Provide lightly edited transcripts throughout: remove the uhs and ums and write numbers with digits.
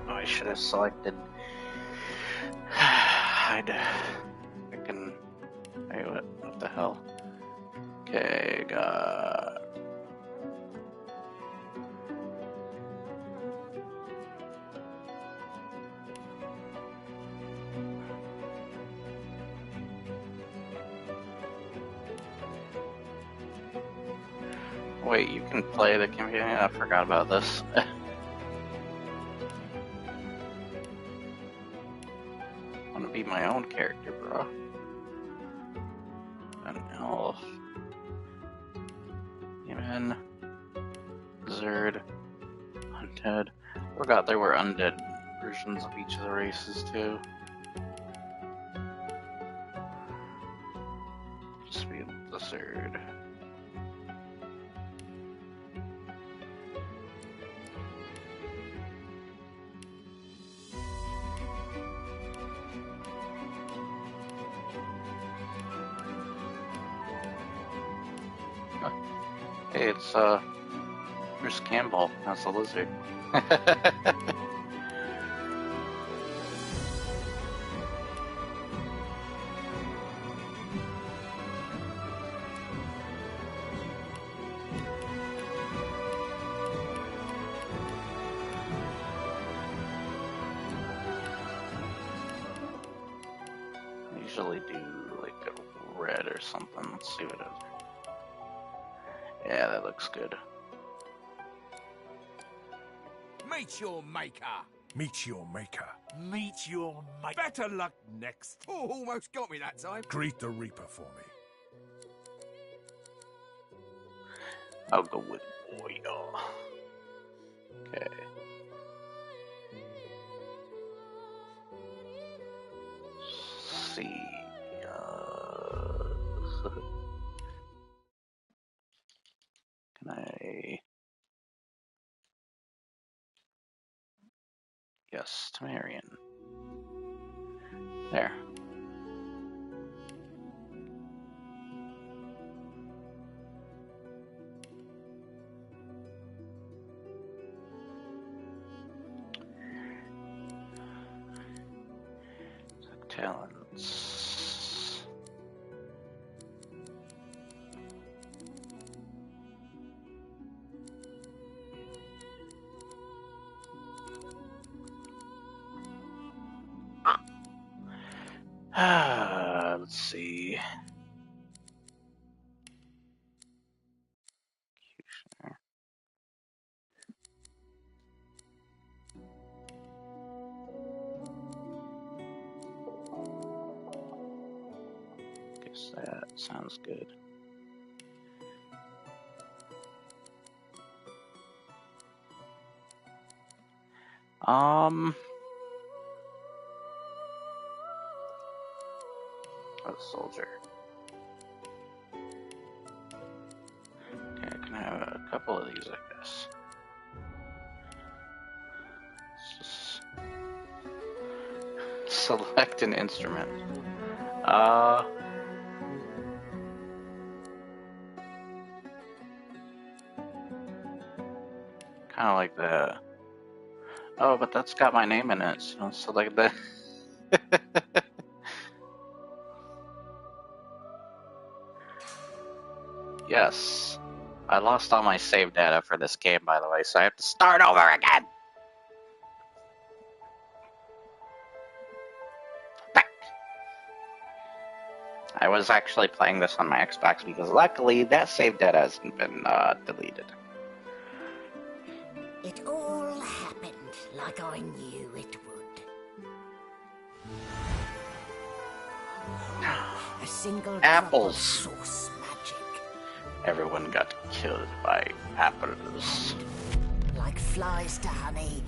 I should have selected. I can. Hey, what the hell? Okay, got. Wait, you can play the campaign? I forgot about this. I want to be my own character, bro. An elf. Human. Lizard. Undead. I forgot there were undead versions of each of the races, too. Just be a lizard. Hey, it's Bruce Campbell. That's a lizard. I usually do like a red or something. Let's see what it is. Yeah, that looks good. Meet your maker. Meet your maker. Meet your maker. Better luck next. Oh, almost got me that time. Greet the Reaper for me. I'll go with Boyle. Okay. Let's see. Can I? Yes, Tamarian. There. Talents. Let's see. Guess that sounds good. A soldier. Okay, I can have a couple of these, I guess. Let's just select an instrument. Kind of like the. Oh, but that's got my name in it, so like the. Yes. I lost all my save data for this game, by the way, so I have to start over again. I was actually playing this on my Xbox because luckily that save data hasn't been deleted. It all happened like I knew it would. A single Apples. Source magic. Everyone got killed by apples. Like flies to honey.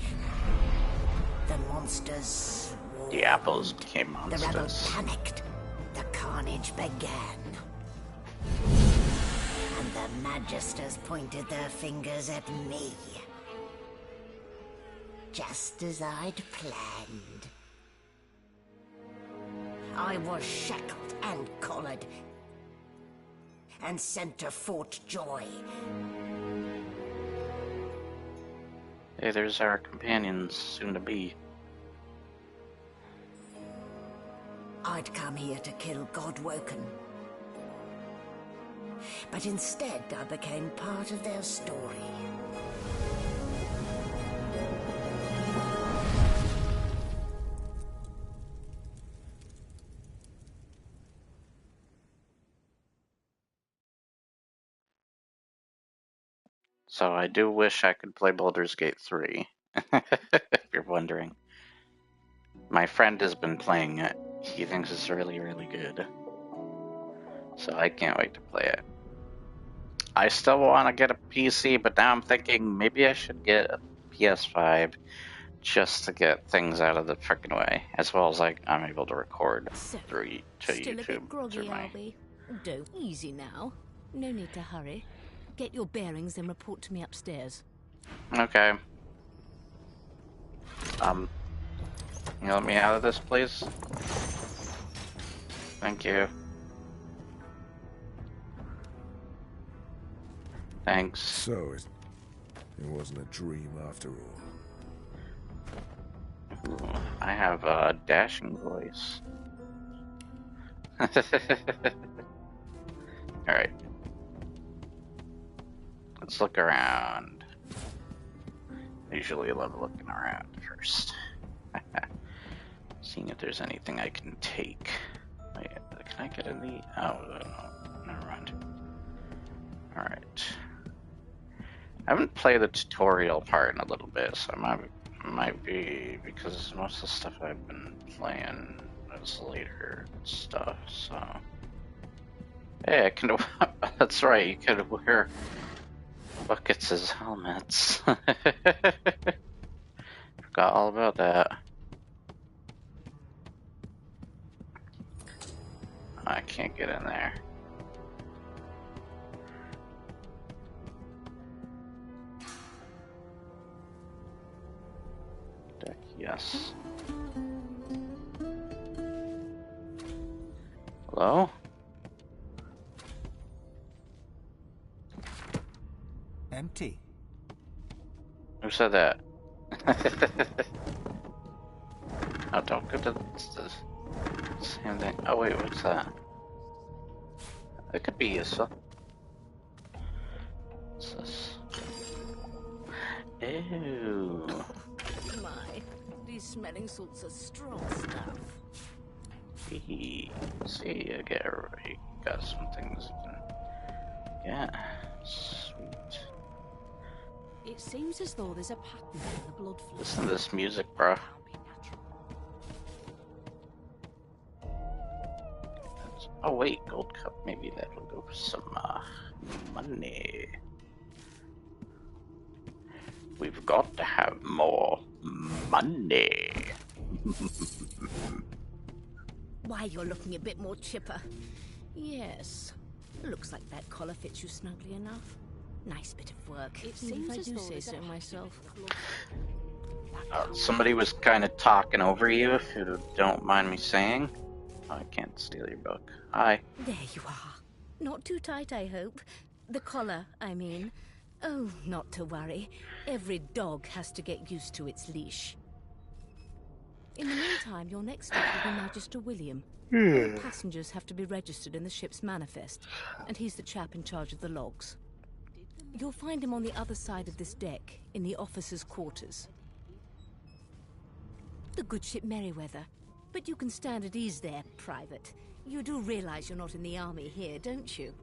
The monsters roared. The apples became monsters. The rebels panicked. The carnage began. And the magisters pointed their fingers at me. Just as I'd planned. I was shackled and collared. And sent to Fort Joy. Hey, there's our companions, soon to be. I'd come here to kill Godwoken. But instead I became part of their story. So I do wish I could play Baldur's Gate 3, if you're wondering. My friend has been playing it. He thinks it's really, really good. So I can't wait to play it. I still want to get a PC, but now I'm thinking maybe I should get a PS5 just to get things out of the frickin' way, as well as I'm able to record So, through to still YouTube. a bit groggy, through my... are we? Don't easy now. No need to hurry. Get your bearings and report to me upstairs. Okay. Can you let me out of this, please? Thank you. Thanks. So it wasn't a dream after all. Ooh, I have a dashing voice. Alright. Let's look around. I usually love looking around first. Seeing if there's anything I can take. Wait, can I get in the... Oh, no, never mind. Alright. I haven't played the tutorial part in a little bit, so I might be, because most of the stuff I've been playing is later stuff, so... Hey, I can... That's right, you could wear buckets as helmets. Forgot all about that. I can't get in there. Deck, yes. Hello? Empty. Who said that? Oh, don't go to the same thing. Oh wait, what's that? It could be useful. What's this? Ew. My, these smelling salts are strong stuff. See, you got some things you can get. Sweet. It seems as though there's a pattern in the blood flow. Listen to this music, bro. Oh wait, gold cup. Maybe that'll go for some money. We've got to have more money. Why, you're looking a bit more chipper. Yes. Looks like that collar fits you snugly enough. Nice bit of work. It seems I do say so myself. Somebody was kind of talking over you, if you don't mind me saying. Oh, I can't steal your book. Hi. There you are. Not too tight, I hope. The collar, I mean. Oh, not to worry. Every dog has to get used to its leash. In the meantime, your next stop will be Magister William. All passengers have to be registered in the ship's manifest, and he's the chap in charge of the logs. You'll find him on the other side of this deck, in the officers' quarters. The good ship Merryweather. But you can stand at ease there, Private. You do realize you're not in the army here, don't you?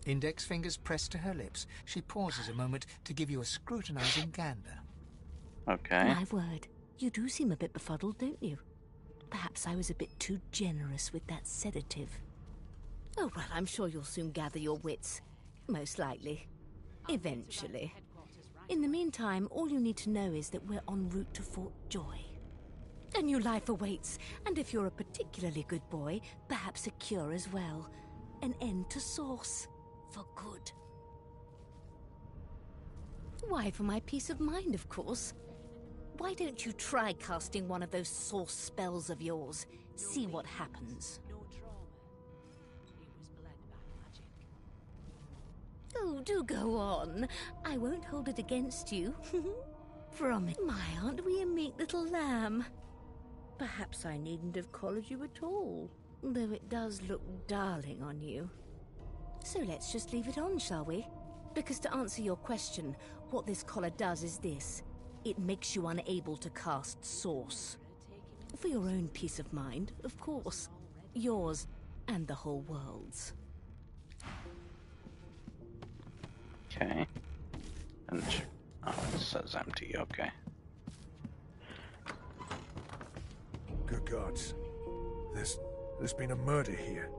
Index fingers pressed to her lips. She pauses a moment to give you a scrutinizing gander. Okay. My word. You do seem a bit befuddled, don't you? Perhaps I was a bit too generous with that sedative. Oh, well, I'm sure you'll soon gather your wits. Most likely. Eventually. In the meantime, all you need to know is that we're en route to Fort Joy. A new life awaits, and if you're a particularly good boy, perhaps a cure as well. An end to Sauce. For good. Why, for my peace of mind, of course. Why don't you try casting one of those Sauce spells of yours? See what happens. Oh, do go on. I won't hold it against you. Promise. My, aren't we a meek little lamb? Perhaps I needn't have collared you at all, though it does look darling on you. So let's just leave it on, shall we? Because to answer your question, what this collar does is this. It makes you unable to cast Source. For your own peace of mind, of course. Yours and the whole world's. Okay. And oh, it says empty. Okay. Good gods. There's been a murder here.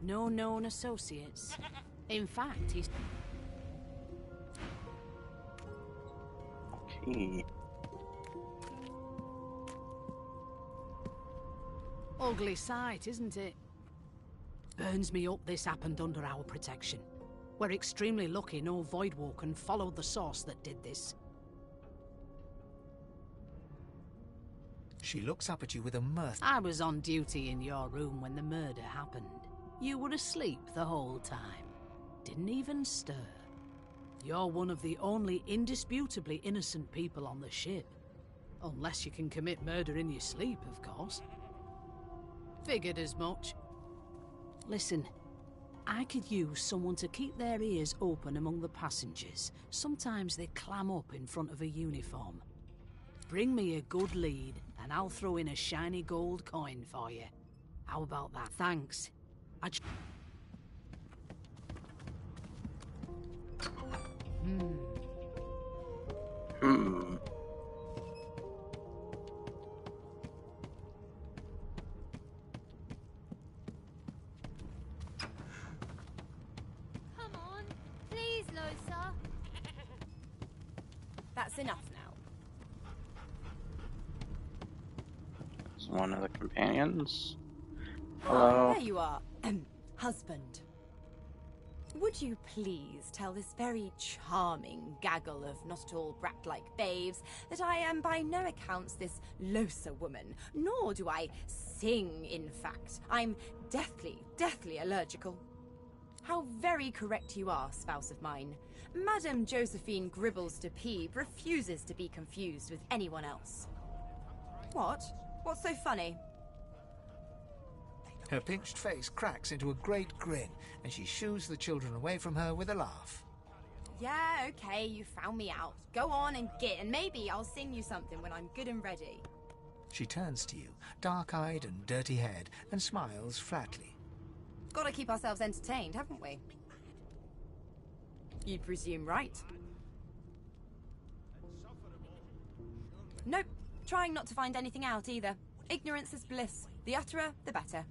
No known associates. In fact, he's... Okay. Ugly sight, isn't it? Burns me up this happened under our protection. We're extremely lucky no Voidwalker followed the source that did this. She looks up at you with a mirth. I was on duty in your room when the murder happened. You were asleep the whole time. Didn't even stir. You're one of the only indisputably innocent people on the ship. Unless you can commit murder in your sleep, of course. Figured as much. Listen, I could use someone to keep their ears open among the passengers. Sometimes they clam up in front of a uniform. Bring me a good lead, and I'll throw in a shiny gold coin for you. How about that? Thanks. Come on, please, Losa. That's enough now. It's one of the companions. Oh, Hello. there you are. Husband. Would you please tell this very charming gaggle of not-at-all brat-like babes that I am by no accounts this Losa woman, nor do I sing, in fact. I'm deathly allergical. How very correct you are, spouse of mine. Madame Josephine Gribbles de Peeb refuses to be confused with anyone else. What? What's so funny? Her pinched face cracks into a great grin, and she shoos the children away from her with a laugh. Yeah, okay, you found me out. Go on and git, and maybe I'll sing you something when I'm good and ready. She turns to you, dark-eyed and dirty-haired, and smiles flatly. Gotta keep ourselves entertained, haven't we? You'd presume right. Nope, trying not to find anything out either. Ignorance is bliss. The utterer, the better.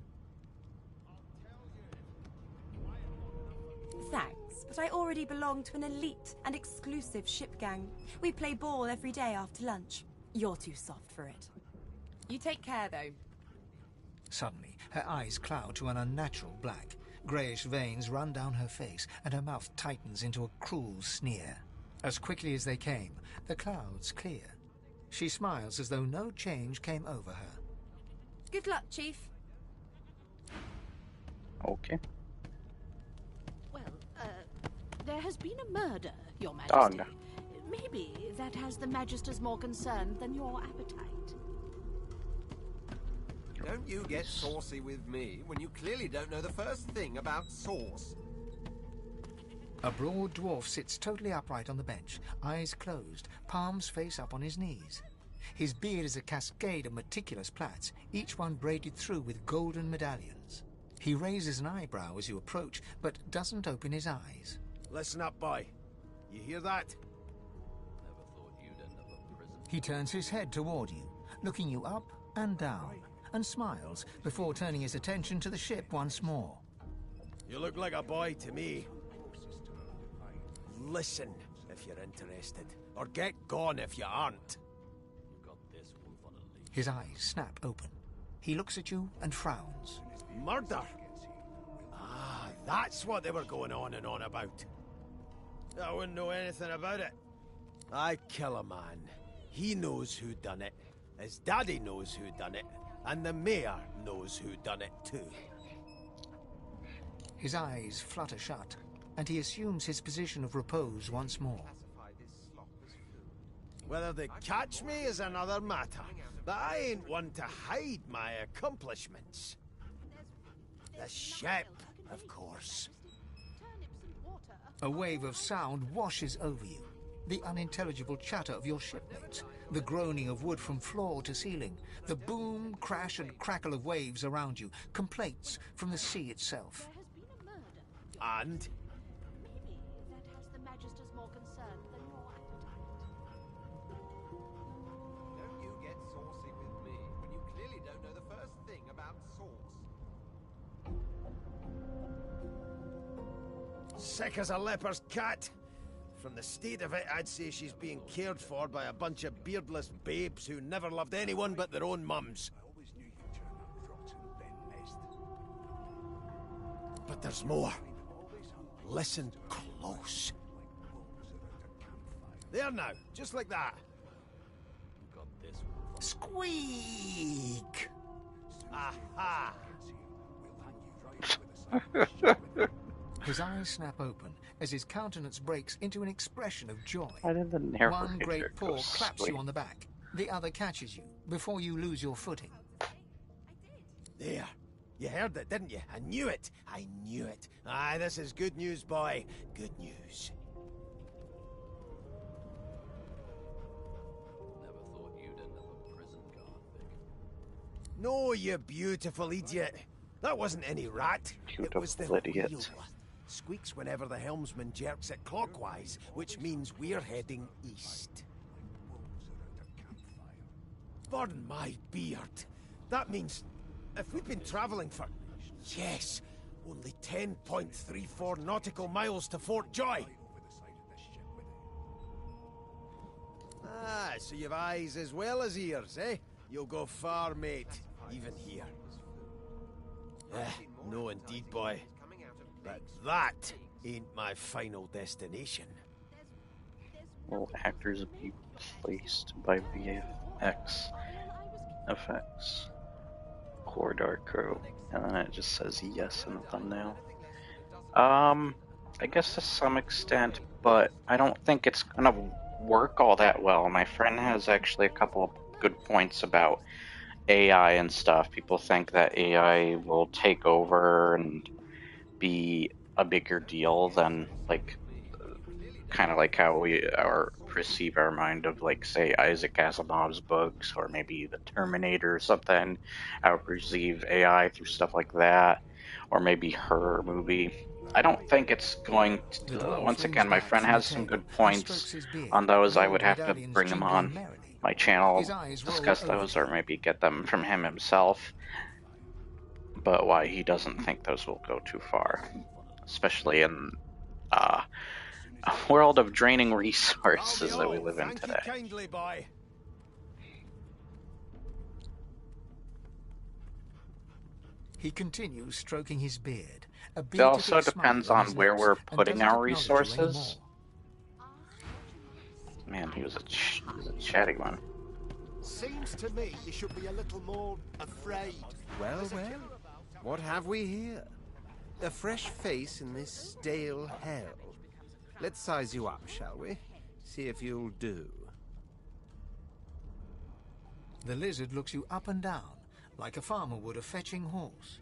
Thanks, but I already belong to an elite and exclusive ship gang. We play ball every day after lunch. You're too soft for it. You take care, though. Suddenly, her eyes cloud to an unnatural black. Greyish veins run down her face, and her mouth tightens into a cruel sneer. As quickly as they came, the clouds clear. She smiles as though no change came over her. Good luck, Chief. Okay. Well, there has been a murder, Your Oh, Majesty. no. Maybe that has the Magisters more concerned than your appetite. Don't you get saucy with me when you clearly don't know the first thing about sauce. A broad dwarf sits totally upright on the bench, eyes closed, palms face up on his knees. His beard is a cascade of meticulous plaits, each one braided through with golden medallions. He raises an eyebrow as you approach, but doesn't open his eyes. Listen up, boy. You hear that? He turns his head toward you, looking you up and down, and smiles before turning his attention to the ship once more. You look like a boy to me. Listen if you're interested, or get gone if you aren't. His eyes snap open. He looks at you and frowns. Murder? Ah, that's what they were going on and on about. I wouldn't know anything about it. I kill a man. He knows who done it. His daddy knows who done it. And the mayor knows who done it too. His eyes flutter shut, and he assumes his position of repose once more. Whether they catch me is another matter, but I ain't one to hide my accomplishments. The ship, of course. A wave of sound washes over you. The unintelligible chatter of your shipmates, the groaning of wood from floor to ceiling, the boom, crash and crackle of waves around you, complaints from the sea itself. And? Maybe that has the Magisters more concerned than your appetite. Don't you get saucy with me when you clearly don't know the first thing about sauce. Sick as a leper's cat. From the state of it, I'd say she's being cared for by a bunch of beardless babes who never loved anyone but their own mums. But there's more. Listen close. There now, just like that. Got this one. Squeak! Aha! His eyes snap open as his countenance breaks into an expression of joy. Why did the narrator One great paw go claps squeak? you on the back. The other catches you before you lose your footing. There. You heard it, didn't you? I knew it. I knew it. Aye, this is good news, boy. Good news. Never thought you'd end up a prison guard, Vic. No, you beautiful idiot. That wasn't any rat. It was the Beautiful idiot. wheel. Squeaks whenever the helmsman jerks it clockwise, which means we're heading east. Pardon my beard. That means if we've been travelling for, yes, only 10.34 nautical miles to Fort Joy. Ah, so you've eyes as well as ears, eh? You'll go far, mate, even here. No indeed, boy. But that ain't my final destination. Will actors be replaced by VFX effects? Core Dark Crow. And then it just says yes in the thumbnail. I guess to some extent, but I don't think it's gonna work all that well. My friend has actually a couple of good points about AI and stuff. People think that AI will take over and be a bigger deal than, like, kind of like how we perceive our mind of, like, say, Isaac Asimov's books, or maybe the Terminator or something. How we perceive AI through stuff like that, or maybe her movie. I don't think it's going to. Once again, my friend has some good points on those. I would have to bring them on my channel, discuss those, or maybe get them from him himself. But why he doesn't think those will go too far, especially in a world of draining resources that we live in today. Kindly, boy. He continues stroking his beard. It also depends on where we're putting our resources. Man, he was a chatty one. Seems to me you should be a little more afraid. Well, well, what have we here? A fresh face in this stale hell. Let's size you up, shall we? See if you'll do. The lizard looks you up and down, like a farmer would a fetching horse.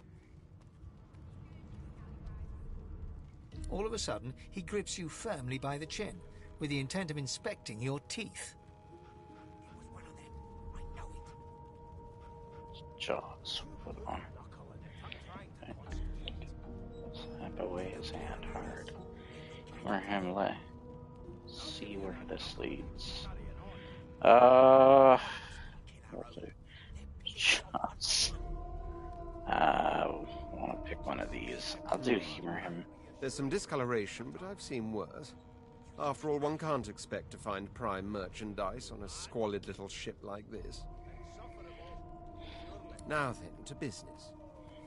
All of a sudden, he grips you firmly by the chin, with the intent of inspecting your teeth. Jaws. Put it on. Slap away his hand hard. For him, let's see where this leads. What's it? Jaws. I want to pick one of these. I'll do humor him. There's some discoloration, but I've seen worse. After all, one can't expect to find prime merchandise on a squalid little ship like this. Now then, to business.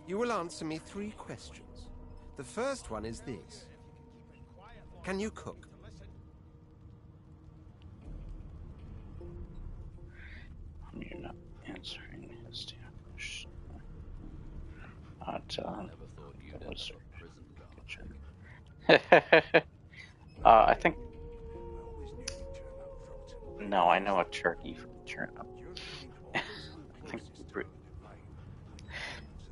You will answer me 3 questions. The first one is this. Can you cook? You're not answering his question. I'll tell him the lizard. I think... No, I know a turkey from a turnip. I think...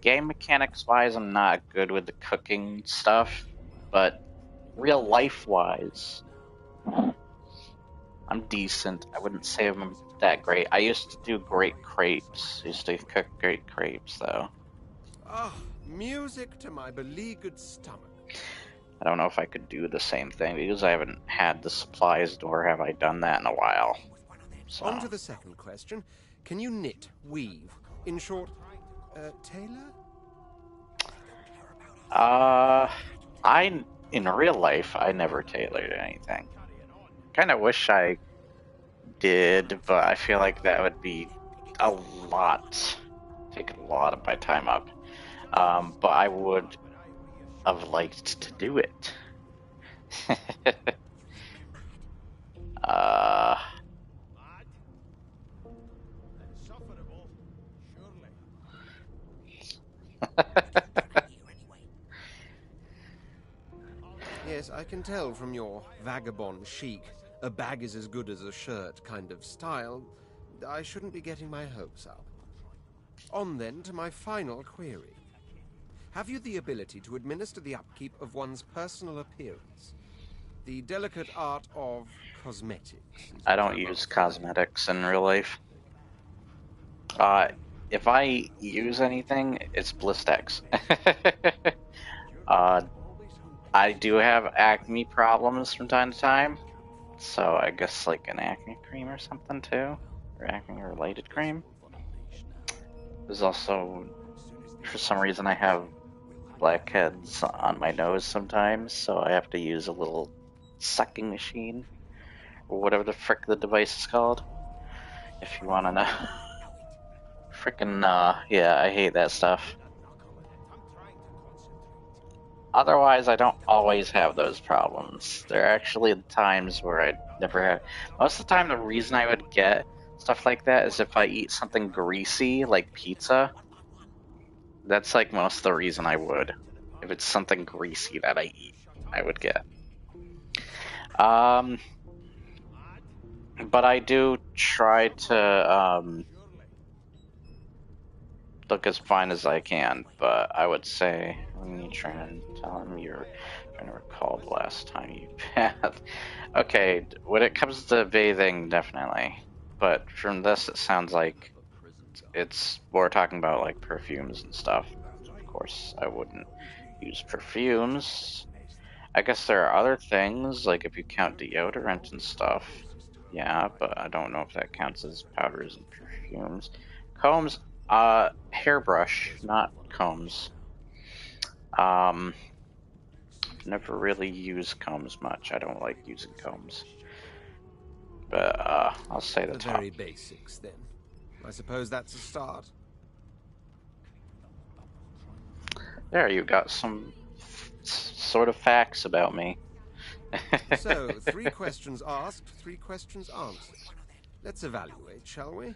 Game mechanics-wise, I'm not good with the cooking stuff, but real life-wise, I'm decent. I wouldn't say I'm that great. I used to do great crepes. I used to cook great crepes, though. Ah, music to my beleaguered stomach. I don't know if I could do the same thing because I haven't had the supplies, nor have I done that in a while. So. On to the second question. Can you knit, weave? In short, tailor? In real life, I never tailored anything. Kind of wish I did, but I feel like that would be take a lot of my time up. But I would have liked to do it. Yes, I can tell from your vagabond chic, a bag is as good as a shirt kind of style. I shouldn't be getting my hopes up. On then to my final query. Have you the ability to administer the upkeep of one's personal appearance? The delicate art of cosmetics. I don't use cosmetics in real life. If I use anything, it's Blistex. I do have acne problems from time to time, so I guess like an acne cream or something too, or acne-related cream. There's also, for some reason, I have blackheads on my nose sometimes, so I have to use a little sucking machine, or whatever the frick the device is called, if you want to know. Frickin', yeah, I hate that stuff. Otherwise, I don't always have those problems. There are actually times where I never have. Most of the time, the reason I would get stuff like that is if I eat something greasy, like pizza. That's like most of the reason I would. If it's something greasy that I eat, I would get. But I do try to look as fine as I can, but I would say, when you try and tell him you're trying to recall the last time you bathed. Okay, when it comes to bathing, definitely. But from this, it sounds like we're talking about like perfumes and stuff. Of course, I wouldn't use perfumes. I guess there are other things, like if you count deodorant and stuff. Yeah, but I don't know if that counts as powders and perfumes. Combs, hairbrush, not combs. Never really used combs much. I don't like using combs. But, I'll say the top. Very basics, then. I suppose that's a start. There, you got some sort of facts about me. So, 3 questions asked, 3 questions answered. Let's evaluate, shall we?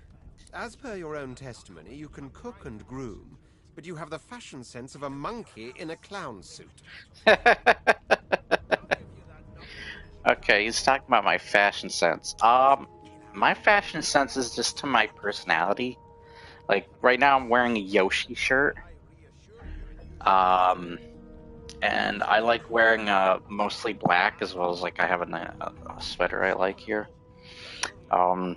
As per your own testimony, you can cook and groom, but you have the fashion sense of a monkey in a clown suit. Okay, he's talking about my fashion sense. My fashion sense is just to my personality. Like, right now I'm wearing a Yoshi shirt. And I like wearing mostly black, as well as like I have a sweater I like here. And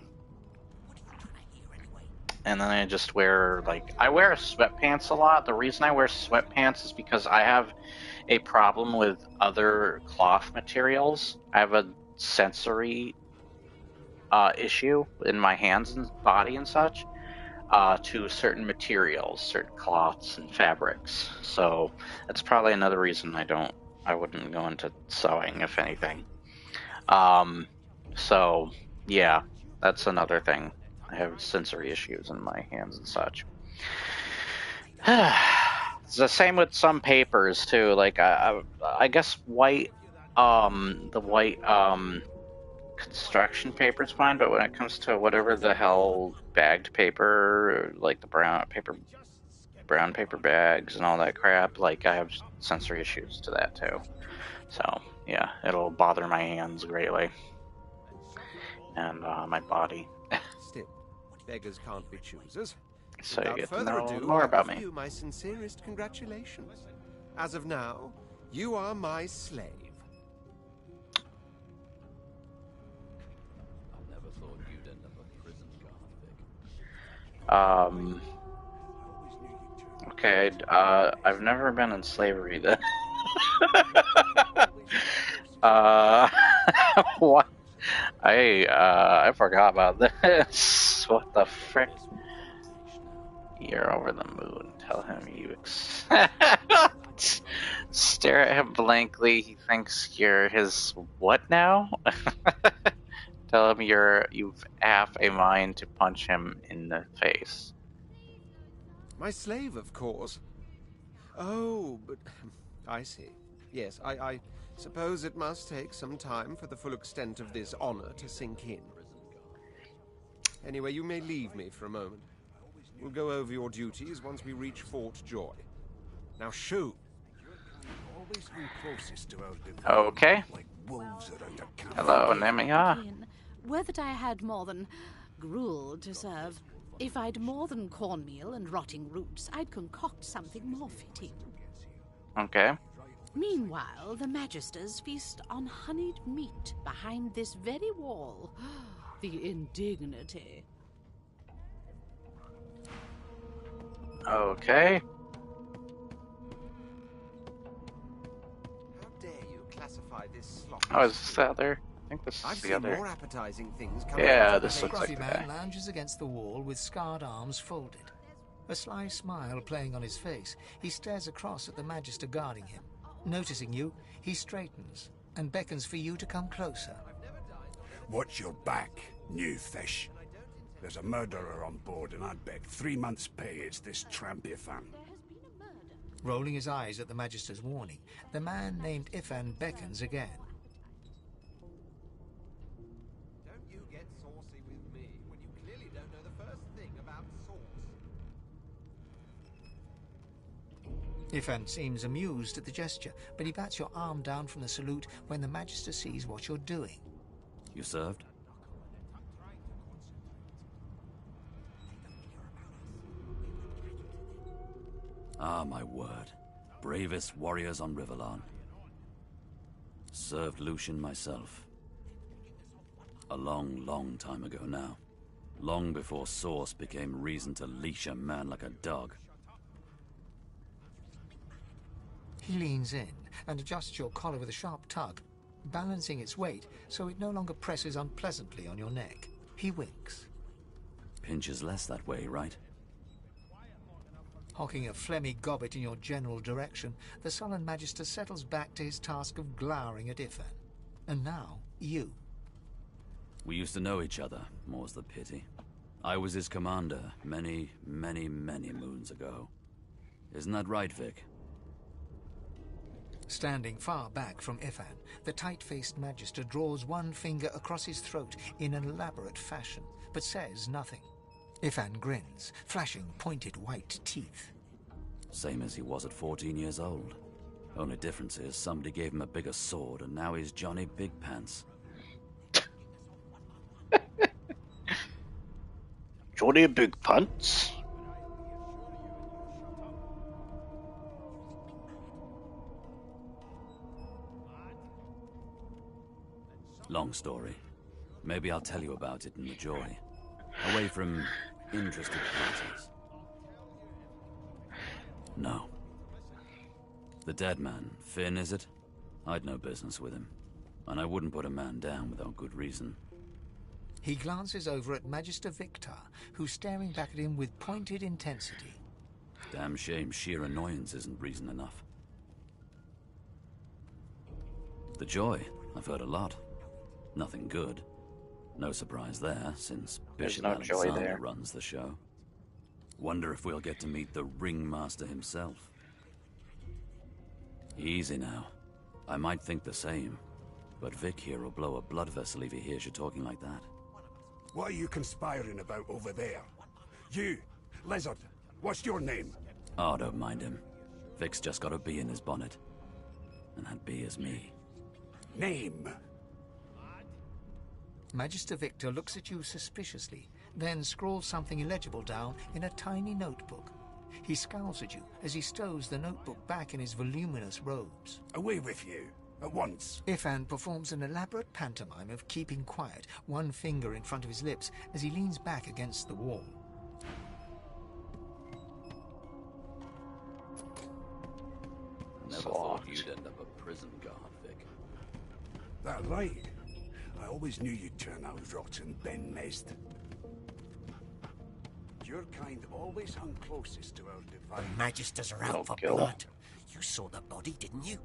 then I just wear I wear sweatpants a lot. The reason I wear sweatpants is because I have a problem with other cloth materials. I have a sensory issue in my hands and body and such to certain materials, certain cloths and fabrics. So that's probably another reason I wouldn't go into sewing, if anything. So yeah, that's another thing. I have sensory issues in my hands and such. It's the same with some papers too. Like I guess white, the white construction paper is fine, but when it comes to whatever the hell bagged paper, like the brown paper bags and all that crap, like I have sensory issues to that too. So, yeah, it'll bother my hands greatly. And my body. Still, beggars can't be choosers. So you Without get to further know ado, more I about offer me. you my sincerest congratulations. As of now, you are my slave. I never thought you'd end up a prison guard, Vic. Okay, I've never been in slavery then. What? I forgot about this. What the frick? You're over the moon. Tell him you stare at him blankly. He thinks you're his what now? Tell him you've half a mind to punch him in the face. My slave, of course. Oh, but I see. Yes, I suppose it must take some time for the full extent of this honor to sink in. Anyway, you may leave me for a moment. We'll go over your duties once we reach Fort Joy. Now shoot! Okay. Hello, Nemiha. Were that I had more than gruel to serve. If I'd more than cornmeal and rotting roots, I'd concoct something more fitting. Okay. Meanwhile, the Magisters feast on honeyed meat behind this very wall. The indignity. Okay. How dare you classify this slop? Oh, is this the other? I think this is I've the seen other. more appetizing things coming Yeah, out of this the looks like Scruffy the man guy. lounges against the wall with scarred arms folded. A sly smile playing on his face, he stares across at the Magister guarding him. Noticing you, he straightens and beckons for you to come closer. Watch your back, new fish. There's a murderer on board, and I'd bet 3 months' pay it's this tramp Ifan. Rolling his eyes at the Magister's warning, the man named Ifan beckons again. Don't you get saucy with me when you clearly don't know the first thing about sauce. Ifan seems amused at the gesture, but he bats your arm down from the salute when the Magister sees what you're doing. You served? Ah, my word. Bravest warriors on Riverlawn. Served Lucian myself. A long, long time ago now. Long before sauce became reason to leash a man like a dog. He leans in and adjusts your collar with a sharp tug, balancing its weight so it no longer presses unpleasantly on your neck. He winks. Pinches less that way, right? Hocking a phlegmy gobbet in your general direction, the sullen Magister settles back to his task of glowering at Ifan. And now, you. We used to know each other, more's the pity. I was his commander many, many, many moons ago. Isn't that right, Vic? Standing far back from Ifan, the tight-faced Magister draws one finger across his throat in an elaborate fashion, but says nothing. Ifan grins, flashing pointed white teeth. Same as he was at 14 years old. Only difference is somebody gave him a bigger sword and now he's Johnny Big Pants. Johnny Big Pants? Long story. Maybe I'll tell you about it in the Joy. Away from interested parties. No. The dead man, Finn, is it? I'd no business with him. And I wouldn't put a man down without good reason. He glances over at Magister Victor, who's staring back at him with pointed intensity. Damn shame sheer annoyance isn't reason enough. The Joy, I've heard a lot. Nothing good. No surprise there, since There's Bishop no joy Alexander there. runs the show. Wonder if we'll get to meet the ringmaster himself. Easy now. I might think the same, but Vic here will blow a blood vessel if he hears you talking like that. What are you conspiring about over there? You, Lizard, what's your name? Oh, don't mind him. Vic's just got a bee in his bonnet. And that bee is me. Name. Magister Victor looks at you suspiciously, then scrawls something illegible down in a tiny notebook. He scowls at you as he stows the notebook back in his voluminous robes. Away with you. At once. Ifan performs an elaborate pantomime of keeping quiet, one finger in front of his lips as he leans back against the wall. Never thought you'd end up a prison guard, Vic. That right. I always knew you'd turn out rotten, Ben Mezd. Your kind always hung closest to our divine. Magisters are out for blood. You saw the body, didn't you?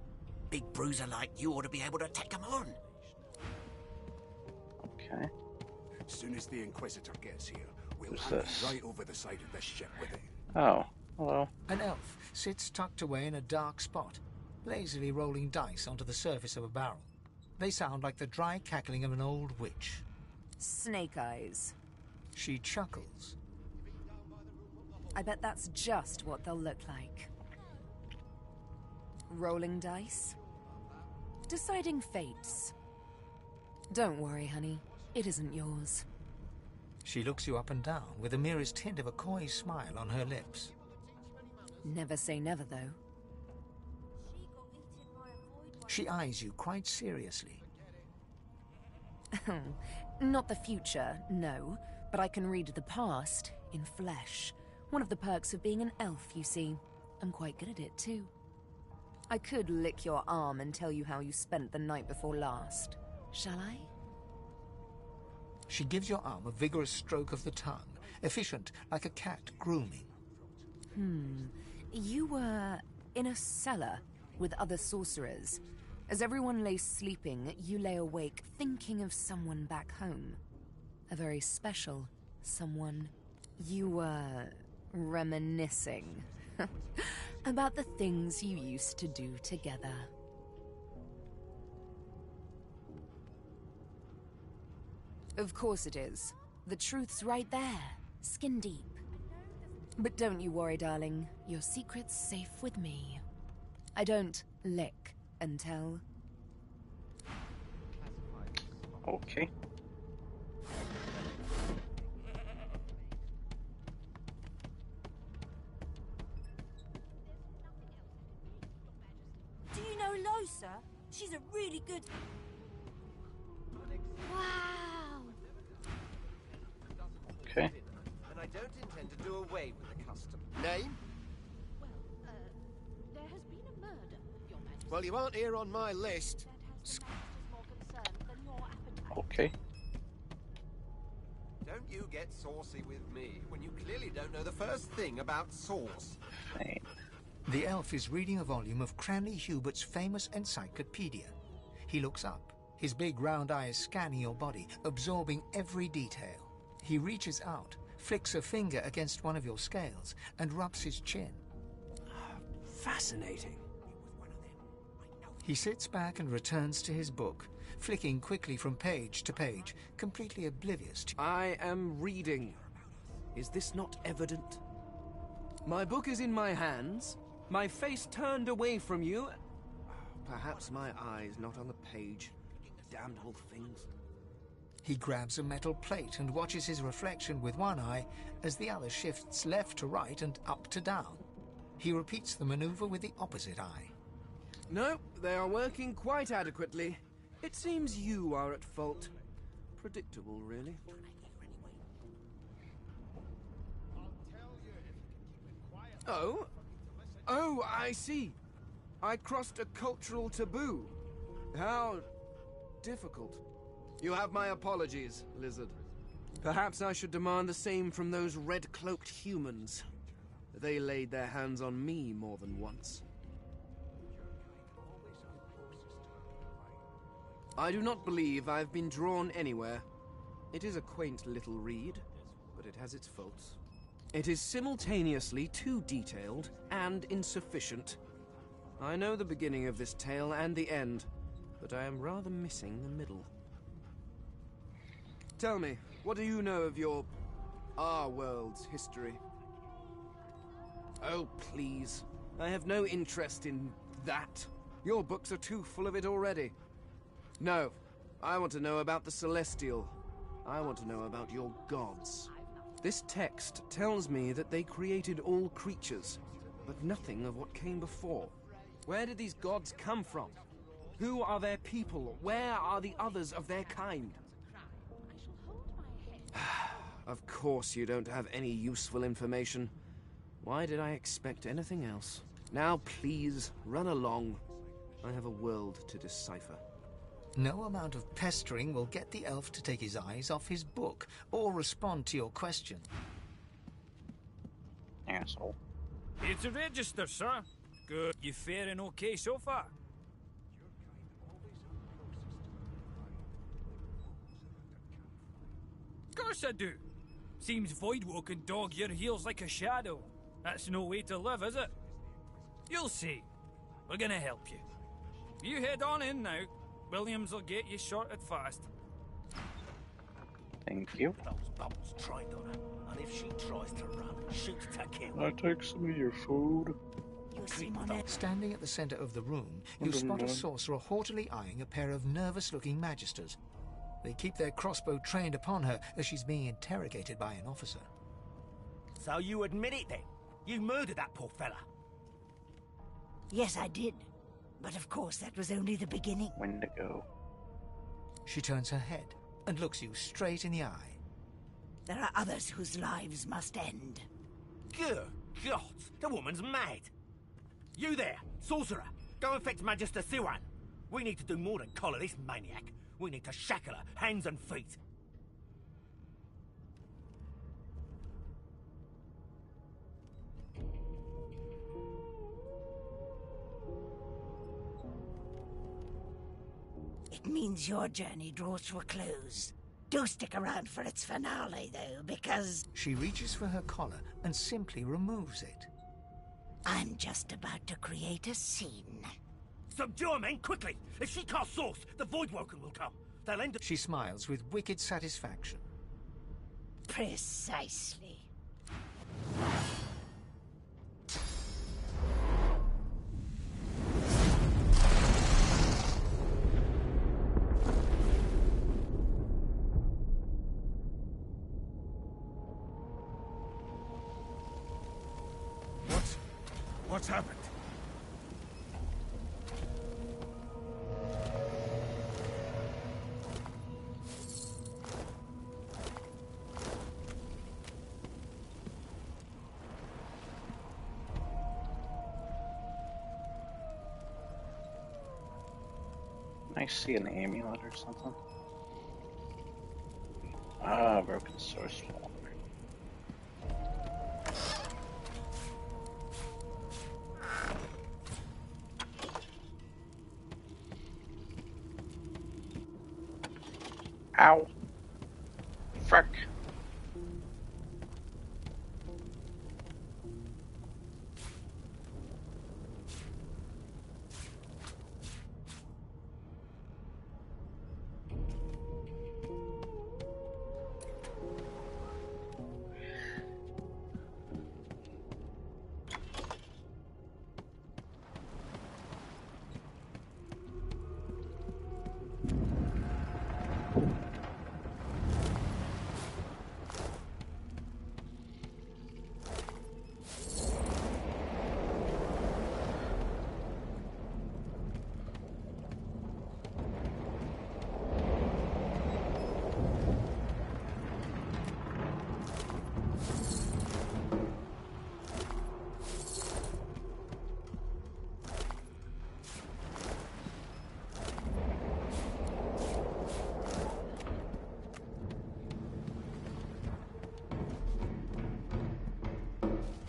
Big bruiser like you ought to be able to take him on. Okay. As soon as the Inquisitor gets here, we'll hand it right over the side of this ship with it. Oh, hello. An elf sits tucked away in a dark spot, lazily rolling dice onto the surface of a barrel. They sound like the dry cackling of an old witch. Snake eyes. She chuckles. I bet that's just what they'll look like. Rolling dice? Deciding fates. Don't worry, honey. It isn't yours. She looks you up and down with the merest hint of a coy smile on her lips. Never say never, though. She eyes you quite seriously. Not the future, no. But I can read the past in flesh. One of the perks of being an elf, you see. I'm quite good at it, too. I could lick your arm and tell you how you spent the night before last. Shall I? She gives your arm a vigorous stroke of the tongue, efficient like a cat grooming. You were in a cellar with other sorcerers. As everyone lay sleeping, you lay awake thinking of someone back home. A very special someone. You were reminiscing about the things you used to do together. Of course it is. The truth's right there, skin deep. But don't you worry, darling. Your secret's safe with me. I don't lick and tell. Okay. Do you know Losa? She's a really good... Wow! Okay. And I don't intend to do away with the custom. Name? Well, there has been a murder, Your Majesty. Well, you aren't here on my list. That has the Majesty's more concern than your appetite. Okay. Don't you get saucy with me when you clearly don't know the first thing about sauce. Fine. The elf is reading a volume of Cranley Hubert's famous encyclopedia. He looks up, his big round eyes scanning your body, absorbing every detail. He reaches out, flicks a finger against one of your scales, and rubs his chin. Fascinating. He sits back and returns to his book, flicking quickly from page to page, completely oblivious to... I am reading. Is this not evident? My book is in my hands, my face turned away from you. Perhaps my eyes not on the page. Damned old things. He grabs a metal plate and watches his reflection with one eye as the other shifts left to right and up to down. He repeats the maneuver with the opposite eye. No, they are working quite adequately. It seems you are at fault. Predictable, really. Oh? Oh, I see. I crossed a cultural taboo. How difficult. You have my apologies, Lizard. Perhaps I should demand the same from those red-cloaked humans. They laid their hands on me more than once. I do not believe I've been drawn anywhere. It is a quaint little read, but it has its faults. It is simultaneously too detailed and insufficient. I know the beginning of this tale and the end, but I am rather missing the middle. Tell me, what do you know of our world's history? Oh, please. I have no interest in that. Your books are too full of it already. No. I want to know about the Celestial. I want to know about your gods. This text tells me that they created all creatures, but nothing of what came before. Where did these gods come from? Who are their people? Where are the others of their kind? Of course you don't have any useful information. Why did I expect anything else? Now please, run along. I have a world to decipher. No amount of pestering will get the elf to take his eyes off his book or respond to your question. Asshole. Here to register, sir. Good. You faring okay so far? Of course I do. Seems Voidwalk can dog your heels like a shadow. That's no way to live, is it? You'll see. We're gonna help you. You head on in now. Williams will get you sorted fast. Thank you. Those bubbles trained on her, and if she tries to run, shoot to kill. Can I take some of your food? Standing at the center of the room, you spot a sorcerer haughtily eyeing a pair of nervous-looking magisters. They keep their crossbow trained upon her as she's being interrogated by an officer. So you admit it then? You murdered that poor fella? Yes, I did. But of course, that was only the beginning. Wendigo. She turns her head and looks you straight in the eye. There are others whose lives must end. Good God, the woman's mad. You there, sorcerer, go and fetch Magister Siwan. We need to do more than collar this maniac. We need to shackle her, hands and feet. It means your journey draws to a close. Do stick around for its finale, though, because... She reaches for her collar and simply removes it. I'm just about to create a scene. Subdue her, men, quickly! If she casts source, the Voidwoken will come. They'll end up... She smiles with wicked satisfaction. Precisely. What's happened? I see an amulet or something. Ah, broken source wall. Ow. Frick.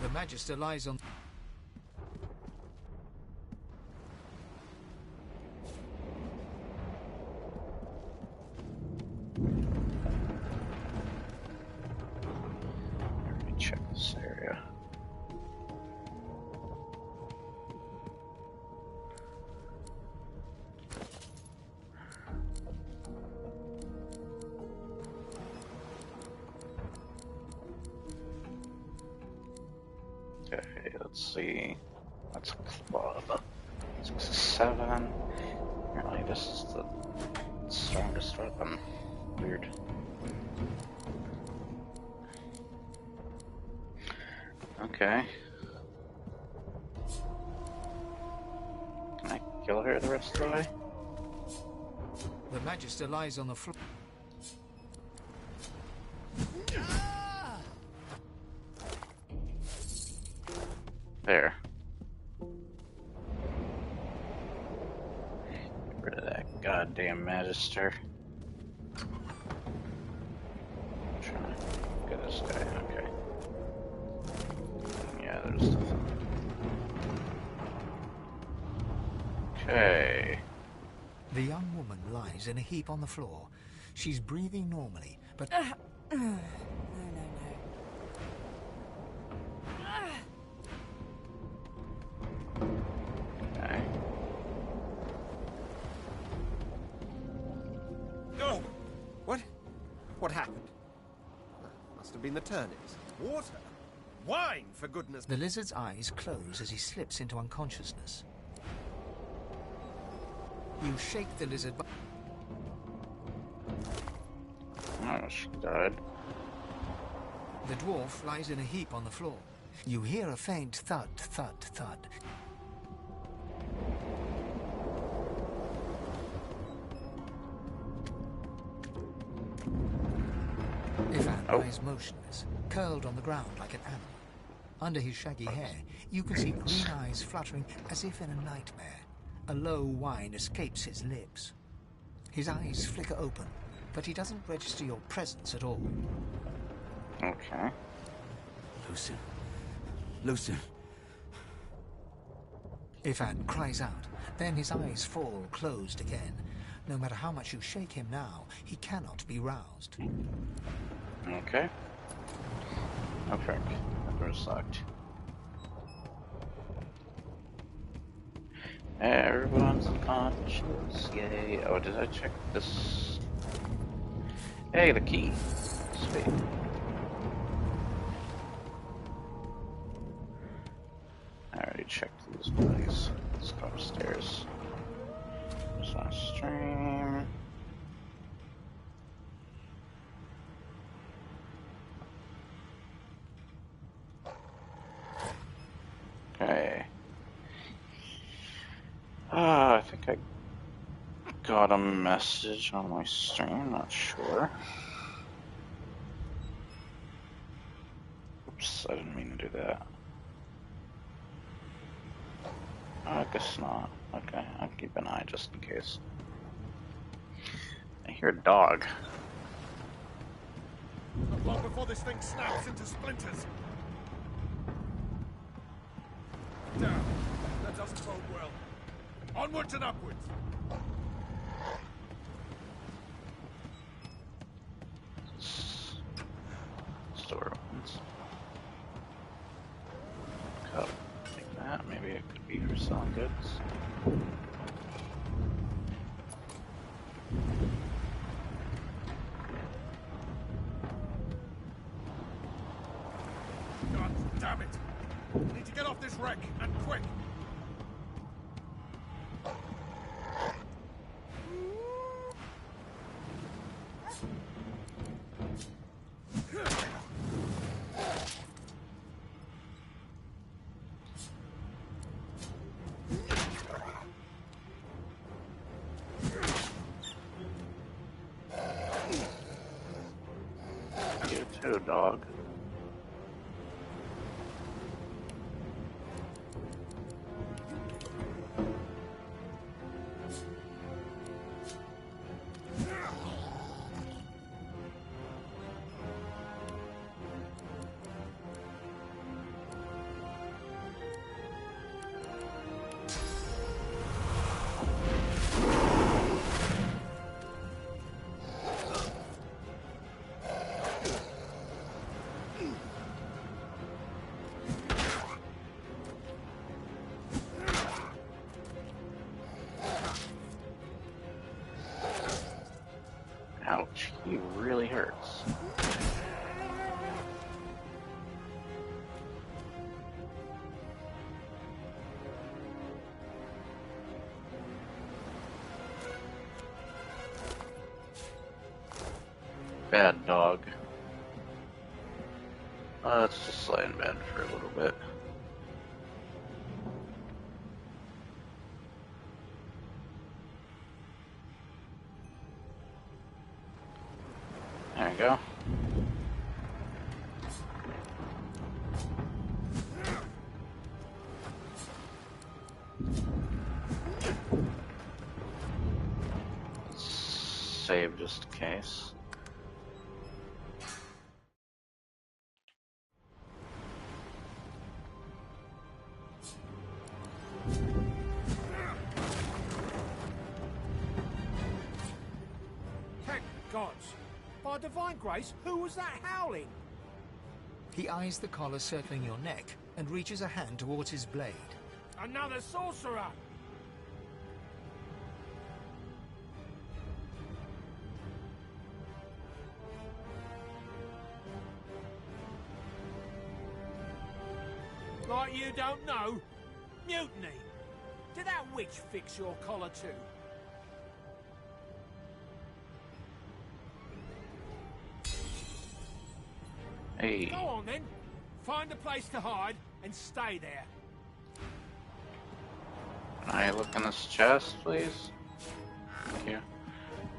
The Magister lies on... Let me check this area. Okay, let's see. That's a club. 6 7. Really guess it's the strongest weapon. Weird. Okay. Can I kill her the rest of the way? The Magister lies on the floor. There. Get rid of that goddamn Magister. I'm trying to get this guy. Okay. Yeah, there's stuff. Okay. The young woman lies in a heap on the floor. She's breathing normally, but... No. Okay. Oh! What happened? Must have been the turnips. Water? Wine, for goodness... The lizard's eyes close as he slips into unconsciousness. You shake the lizard... Oh, she died. The dwarf lies in a heap on the floor. You hear a faint thud, thud, thud. Ivan lies motionless, curled on the ground like an animal. Under his shaggy hair, you can see green eyes fluttering as if in a nightmare. A low whine escapes his lips. His eyes flicker open, but he doesn't register your presence at all. Okay. Lucien. Ivan cries out, then his eyes fall closed again. No matter how much you shake him now, he cannot be roused. Okay. Oh, frick. That door sucked. Everyone's unconscious. Yay. Oh, did I check this? Hey, the key. Sweet. I already checked these bodies. Let's go upstairs. There's my stream. Okay. I think I got a message on my stream, not sure. Oops, I didn't mean to do that. I guess not. Okay, I'll keep an eye just in case. I hear a dog. Not long before this thing snaps into splinters. Down. That doesn't bode well. Onwards and upwards. Store opens. Cup. Take that. Maybe it could be for selling goods. God damn it! We need to get off this wreck, and quick! You too, dog. Ouch, he really hurts. Bad dog. Let's just lay in bed for a little bit. There we go. Let's save just in case. Thank the gods. By divine grace, who was that howling? He eyes the collar circling your neck and reaches a hand towards his blade. Another sorcerer! Like you don't know? Mutiny! Did that witch fix your collar too? Hey. Go on then. Find a place to hide and stay there. Can I look in this chest, please? Thank you.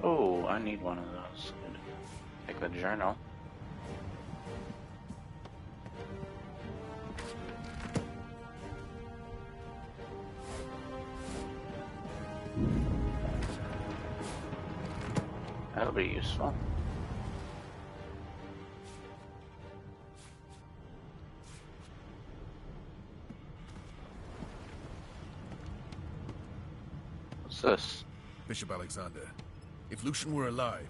Oh, I need one of those. Take the journal. That'll be useful. What's this? Bishop Alexander, if Lucian were alive,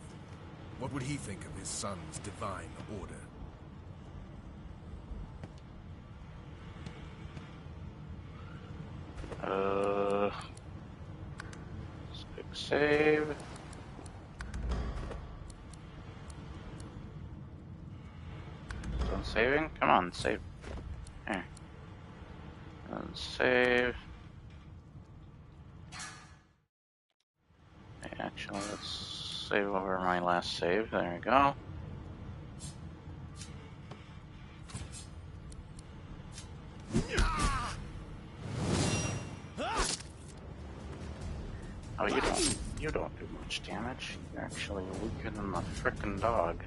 what would he think of his son's divine order? Quick save. Done saving? Come on, save. Here. Done save. Actually, let's save over my last save. There we go. Oh, you don't do much damage. You're actually weaker than the frickin' dog.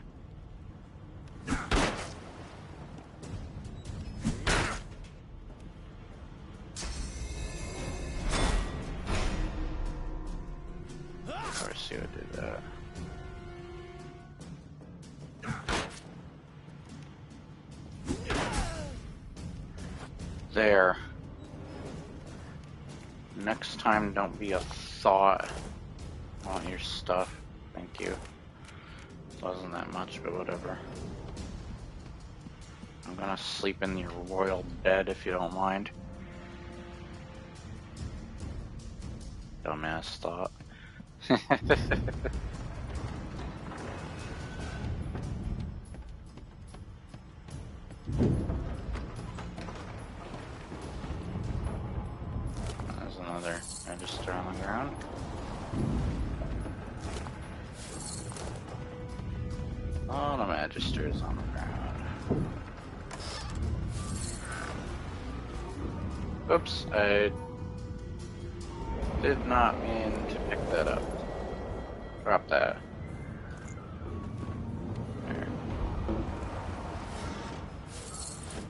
Of course you would do that. There. Next time, don't be a thought. I want your stuff. Thank you. Wasn't that much, but whatever. I'm gonna sleep in your royal bed if you don't mind. Dumbass thought. There's another register on the ground. Oh, the magister is on the ground. Oops, I did not mean to pick that up. Drop that. There.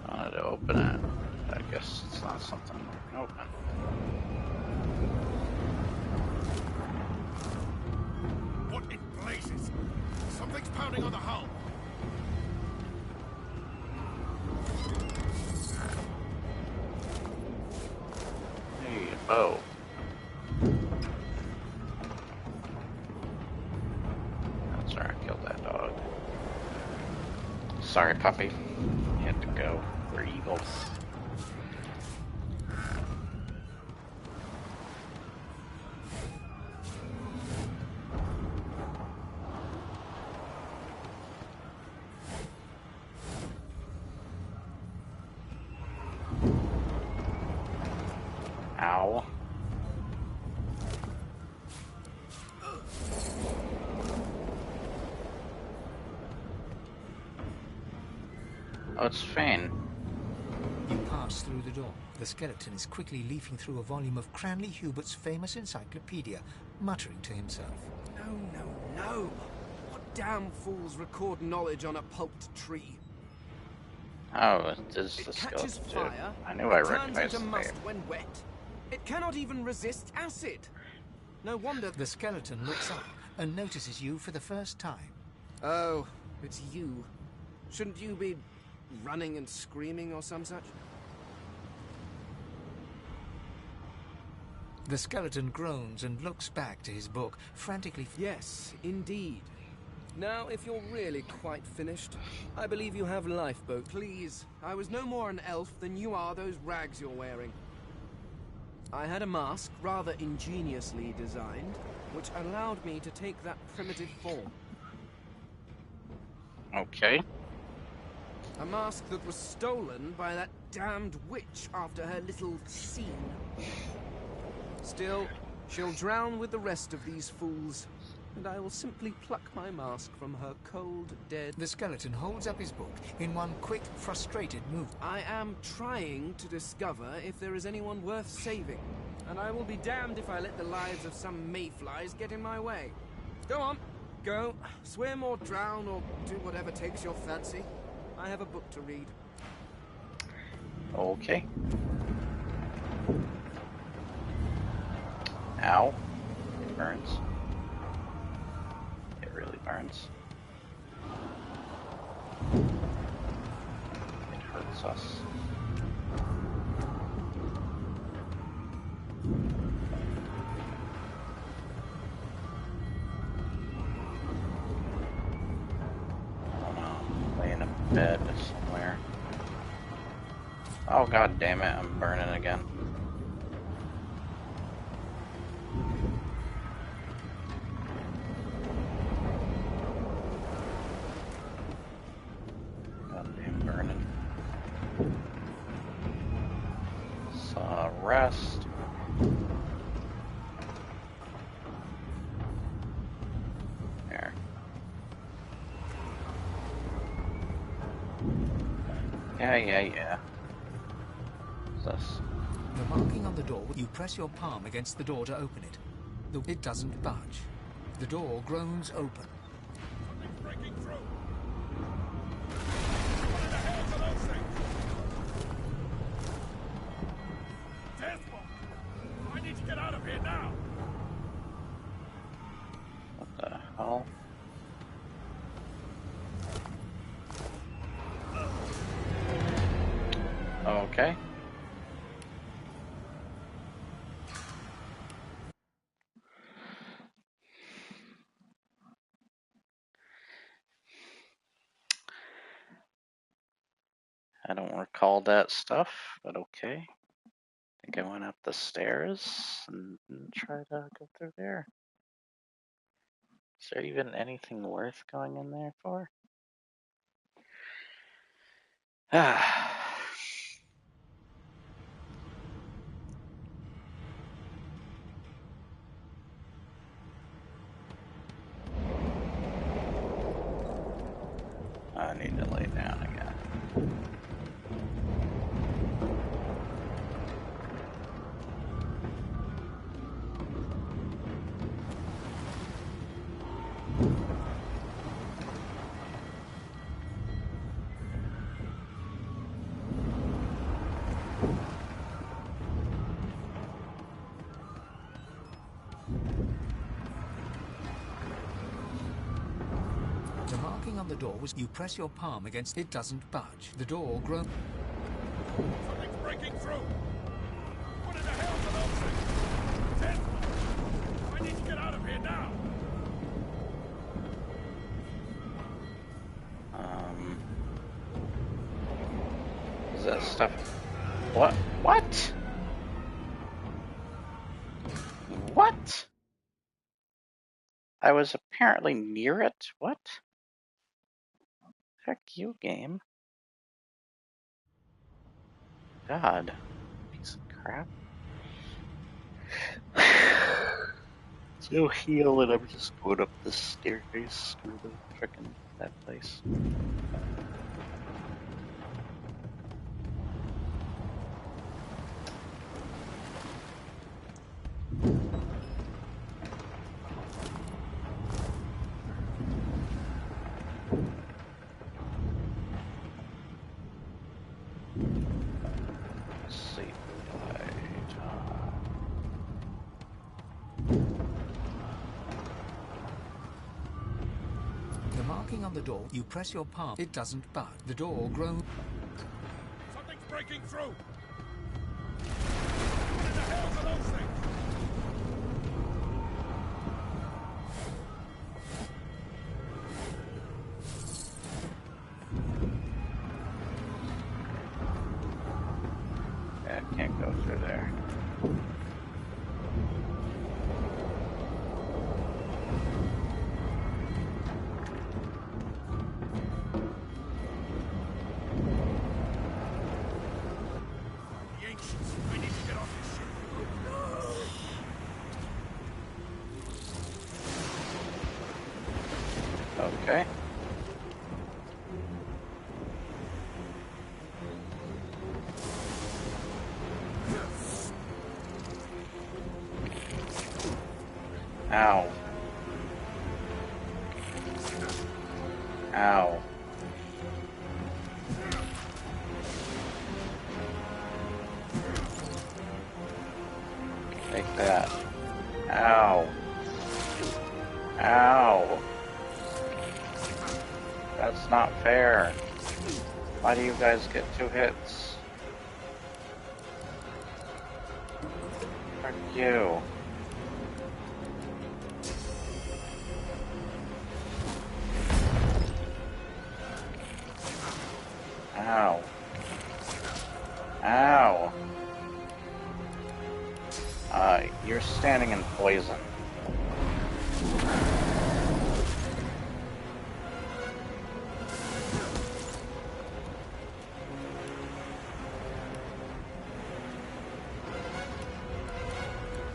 I wanted to open it. I guess it's not something we can open. What in blazes? Something's pounding on the hull. Hey, bow. That's where I killed that dog. Sorry, puppy. You had to go. We're evil. Ow. Oh, it's Fane. You pass through the door. The skeleton is quickly leafing through a volume of Cranley Hubert's famous encyclopedia, muttering to himself. No. What damn fools record knowledge on a pulped tree? Oh, it is the It catches skeleton. fire. I knew I It turns recognized into the must name. when wet. It cannot even resist acid. No wonder. The skeleton looks up and notices you for the first time. Oh, it's you. Shouldn't you be running and screaming or some such? The skeleton groans and looks back to his book, frantically. Yes, indeed. Now, if you're really quite finished, I believe you have lifeboat. Please, I was no more an elf than you are those rags you're wearing. I had a mask, rather ingeniously designed, which allowed me to take that primitive form. Okay. A mask that was stolen by that damned witch after her little scene. Still, she'll drown with the rest of these fools, and I will simply pluck my mask from her cold, dead... The skeleton holds up his book in one quick, frustrated move. I am trying to discover if there is anyone worth saving, and I will be damned if I let the lives of some mayflies get in my way. Go on, go, swim or drown or do whatever takes your fancy. I have a book to read. Okay. Ow. It burns. It really burns. It hurts us. Oh no, lay in a bed somewhere. Oh god damn it, I'm burning again. Goddamn burning. So rest. There. Yeah. What's this? The marking on the door, you press your palm against the door to open it. It doesn't budge. The door groans open. Something's breaking through. What in the hell are those things? Deathwalk! I need to get out of here now. What the hell? Okay. I don't recall that stuff, but okay. I think I went up the stairs and try to go through there. Is there even anything worth going in there for? Ah. I need to lay down again. The marking on the door was you press your palm against it doesn't budge. The door groans. Something's breaking through. What in the hell are those things? Deathwalk! I need to get out of here now. Is that stuff? What? What? What? I was apparently near it? What? Heck you, game. God. Piece of crap. So heal and I'm just going up this staircase. Screw the frickin' that place. The marking on the door, you press your palm. It doesn't budge. The door groans. Something's breaking through! What in the hell are those things? Yeah, I can't go through there. Okay. Ow. Ow. Take that. Ow. Ow. That's not fair. Why do you guys get 2 hits? Fuck you. Ow. Ow. You're standing in poison.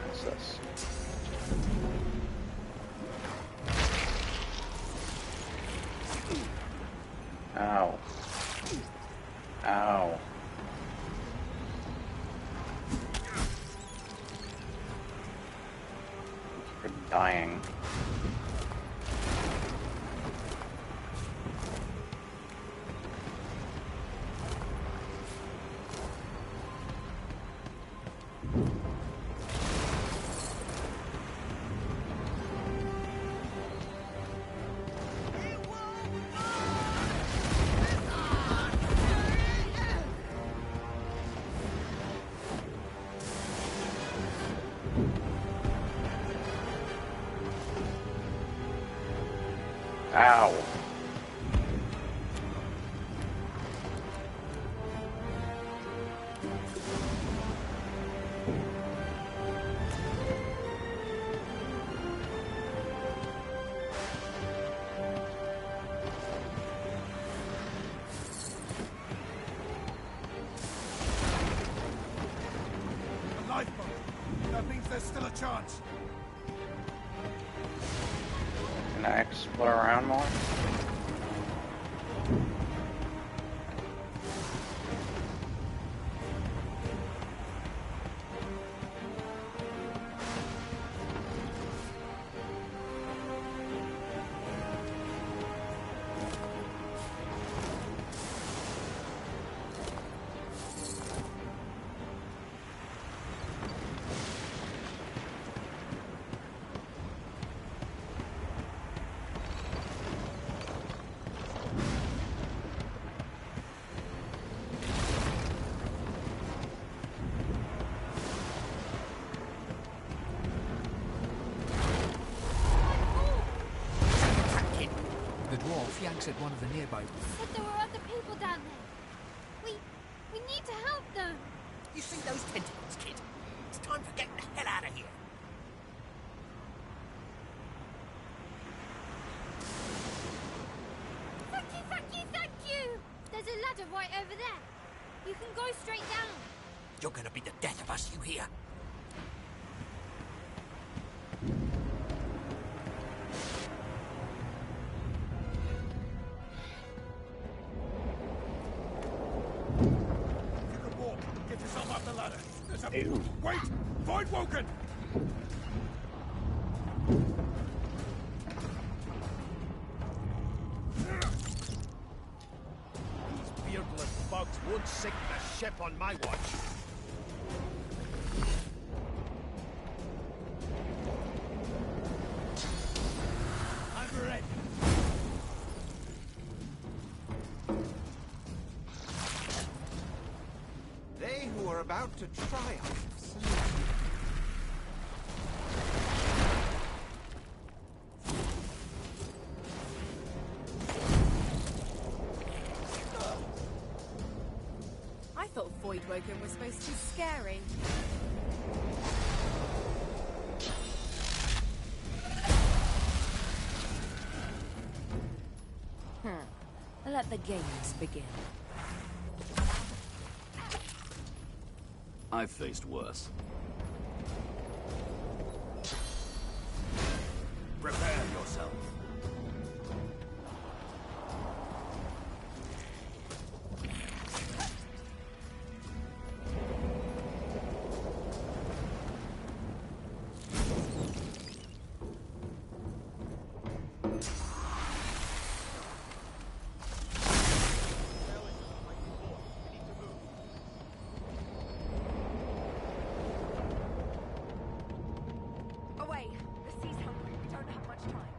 What's this? Ow. Ow. You're dying. Ow. A lifeboat! That means there's still a chance. Can I explore around more? The dwarf yanks at one of the nearby. Said there were other people down there. We need to help them. You see those tentacles, kid? It's time for getting the hell out of here. Thank you, thank you, thank you. There's a ladder right over there. You can go straight down. You're gonna be the death of us, you hear? You can walk. Get yourself up the ladder. There's a... Ew. Wait! Void Woken! These beardless bugs won't sink the ship on my watch. I'm ready. about to triumph. I thought Voidwoken was supposed to be scary. Let the games begin. I've faced worse. Prepare yourself. Away! The sea's hungry. We don't have much time.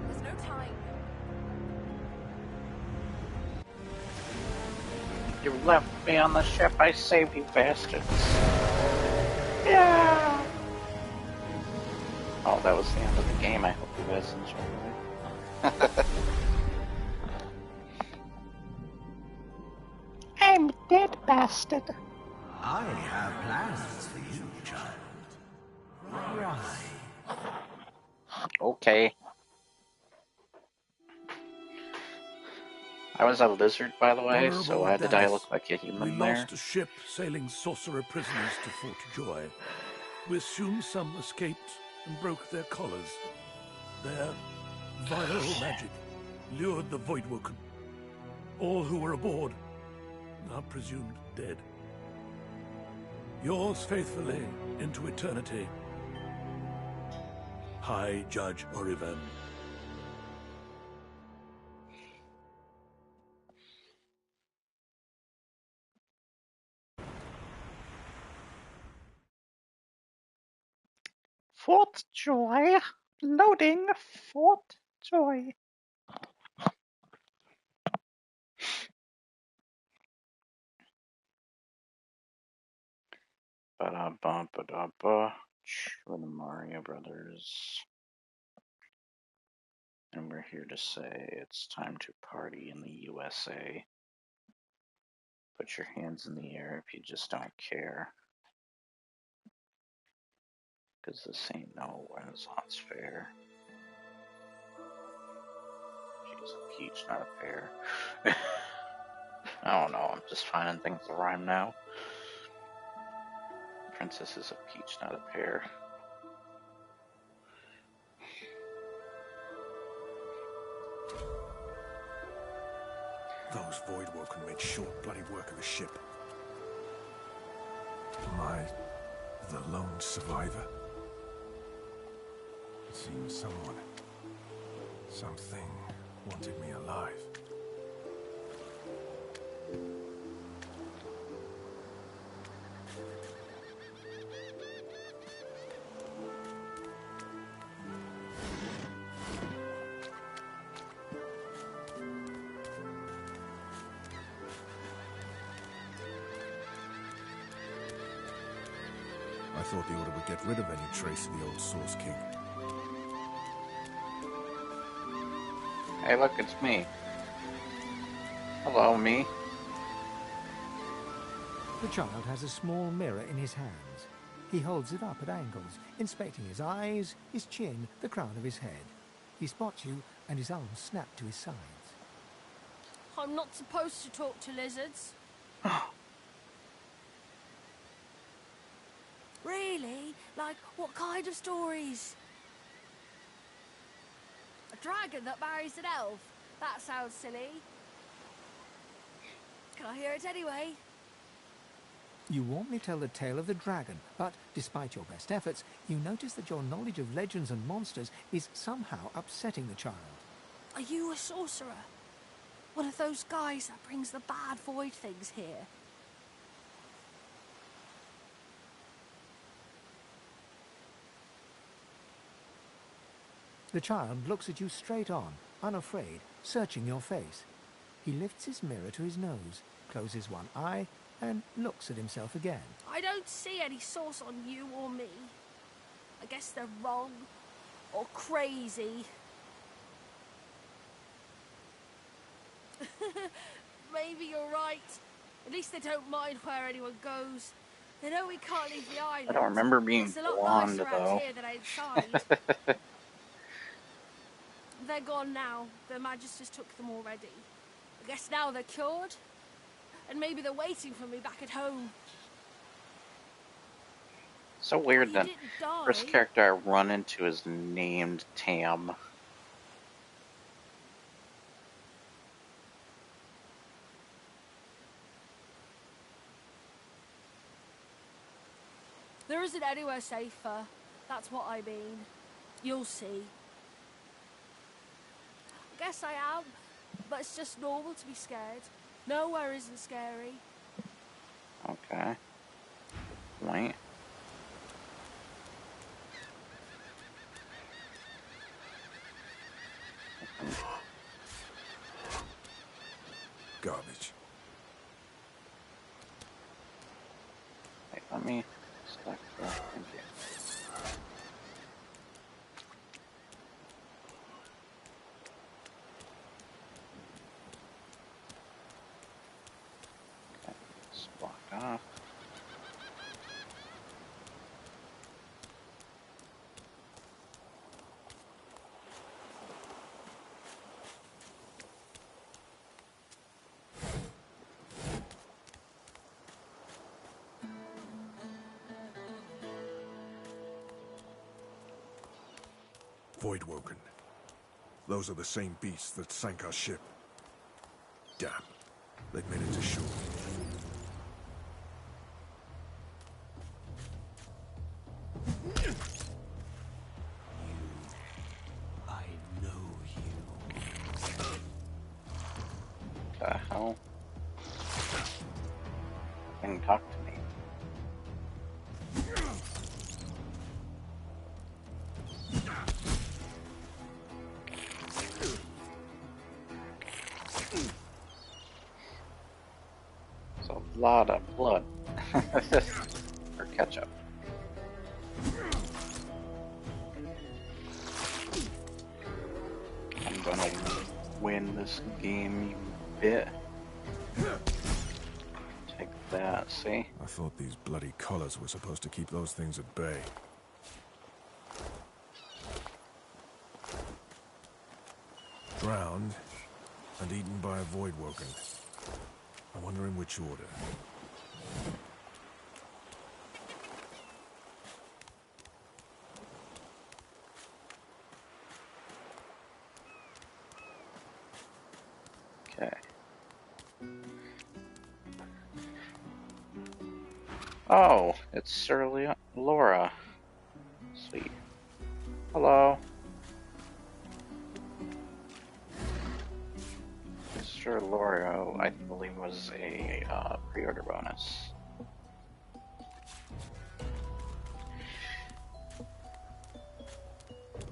There's no time. You left me on the ship. I saved you, bastards. Yeah. Oh, that was the end of the game. I hope you guys enjoyed it. I'm dead, bastard. I have plans for you, child. Right. Okay. I was a lizard, by the way, so why did I look like a We human there? lost a ship sailing sorcerer prisoners to Fort Joy. We assume some escaped and broke their collars. Their vile magic lured the Voidwoken. All who were aboard are presumed dead. Yours faithfully into eternity, High Judge Oriven. Fort Joy. Loading Fort Joy. Ba-da-ba-ba-da-ba. We're the Mario Brothers. And we're here to say it's time to party in the USA. Put your hands in the air if you just don't care. Because this ain't no Renaissance fair. She's a peach, not a pear. I don't know, I'm just finding things to rhyme now. Princess is a peach, not a pear. Those Voidwoken made short bloody work of the ship. Am I the lone survivor? It seems someone, something, wanted me alive. I thought the Order would get rid of any trace of the old Source King. Hey, look, it's me. Hello, me. The child has a small mirror in his hands. He holds it up at angles, inspecting his eyes, his chin, the crown of his head. He spots you, and his arms snap to his sides. I'm not supposed to talk to lizards. Really? Like, what kind of stories? A dragon that marries an elf? That sounds silly. Can I hear it anyway? You warmly tell the tale of the dragon, but despite your best efforts, you notice that your knowledge of legends and monsters is somehow upsetting the child. Are you a sorcerer? One of those guys that brings the bad void things here? The child looks at you straight on, unafraid, searching your face. He lifts his mirror to his nose, closes one eye, and looks at himself again. I don't see any source on you or me. I guess they're wrong or crazy. Maybe you're right. At least they don't mind where anyone goes. They know we can't leave the island. I don't remember being It's a lot blonde, nicer though. out here than outside. They're gone now. The Magisters took them already. I guess now they're cured. And maybe they're waiting for me back at home. So weird that didn't die. first character I run into is named Tam. There isn't anywhere safer. That's what I mean. You'll see. I guess I am, but it's just normal to be scared. Nowhere isn't scary. Okay. Wait. Garbage. Wait, let me select that. Thank you. Okay, it's blocked off. Voidwoken. Those are the same beasts that sank our ship. Damn. They've made it to shore. I know you. The hell? Thing talk to me. It's a lot of blood. Or ketchup. I'm gonna win this game, you bit. Take that, see? I thought these bloody collars were supposed to keep those things at bay. Drowned and eaten by a Voidwoken. I wonder in which order. Okay. Oh, it's Sir Laura. Sweet. Hello. Sir Laura, I believe, was a pre-order bonus.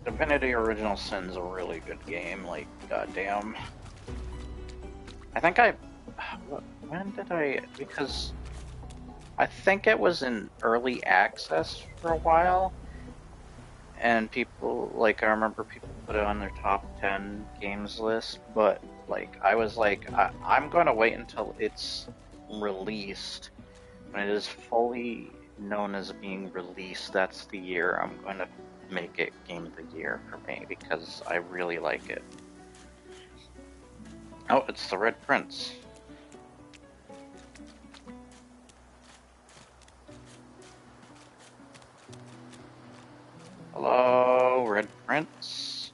Divinity Original Sin's a really good game, like, goddamn. I think when did I, because I think it was in early access for a while, and people, like, I remember people put it on their top 10 games list, but, like, I was like, I'm gonna wait until it's released. When it is fully known as being released, that's the year I'm gonna make it Game of the Year for me, because I really like it. Oh, it's the Red Prince. Hello, Red Prince.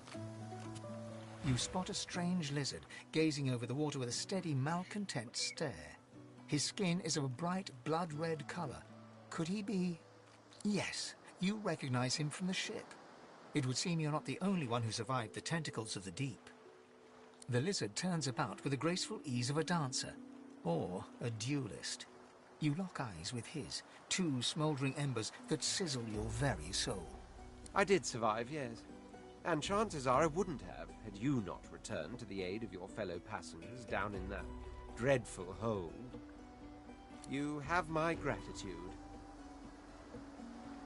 You spot a strange lizard, gazing over the water with a steady, malcontent stare. His skin is of a bright blood-red color. Could he be... Yes, you recognize him from the ship. It would seem you're not the only one who survived the tentacles of the deep. The lizard turns about with the graceful ease of a dancer, or a duelist. You lock eyes with his, two smouldering embers that sizzle your very soul. I did survive, yes. And chances are I wouldn't have, had you not returned to the aid of your fellow passengers down in that dreadful hole. You have my gratitude.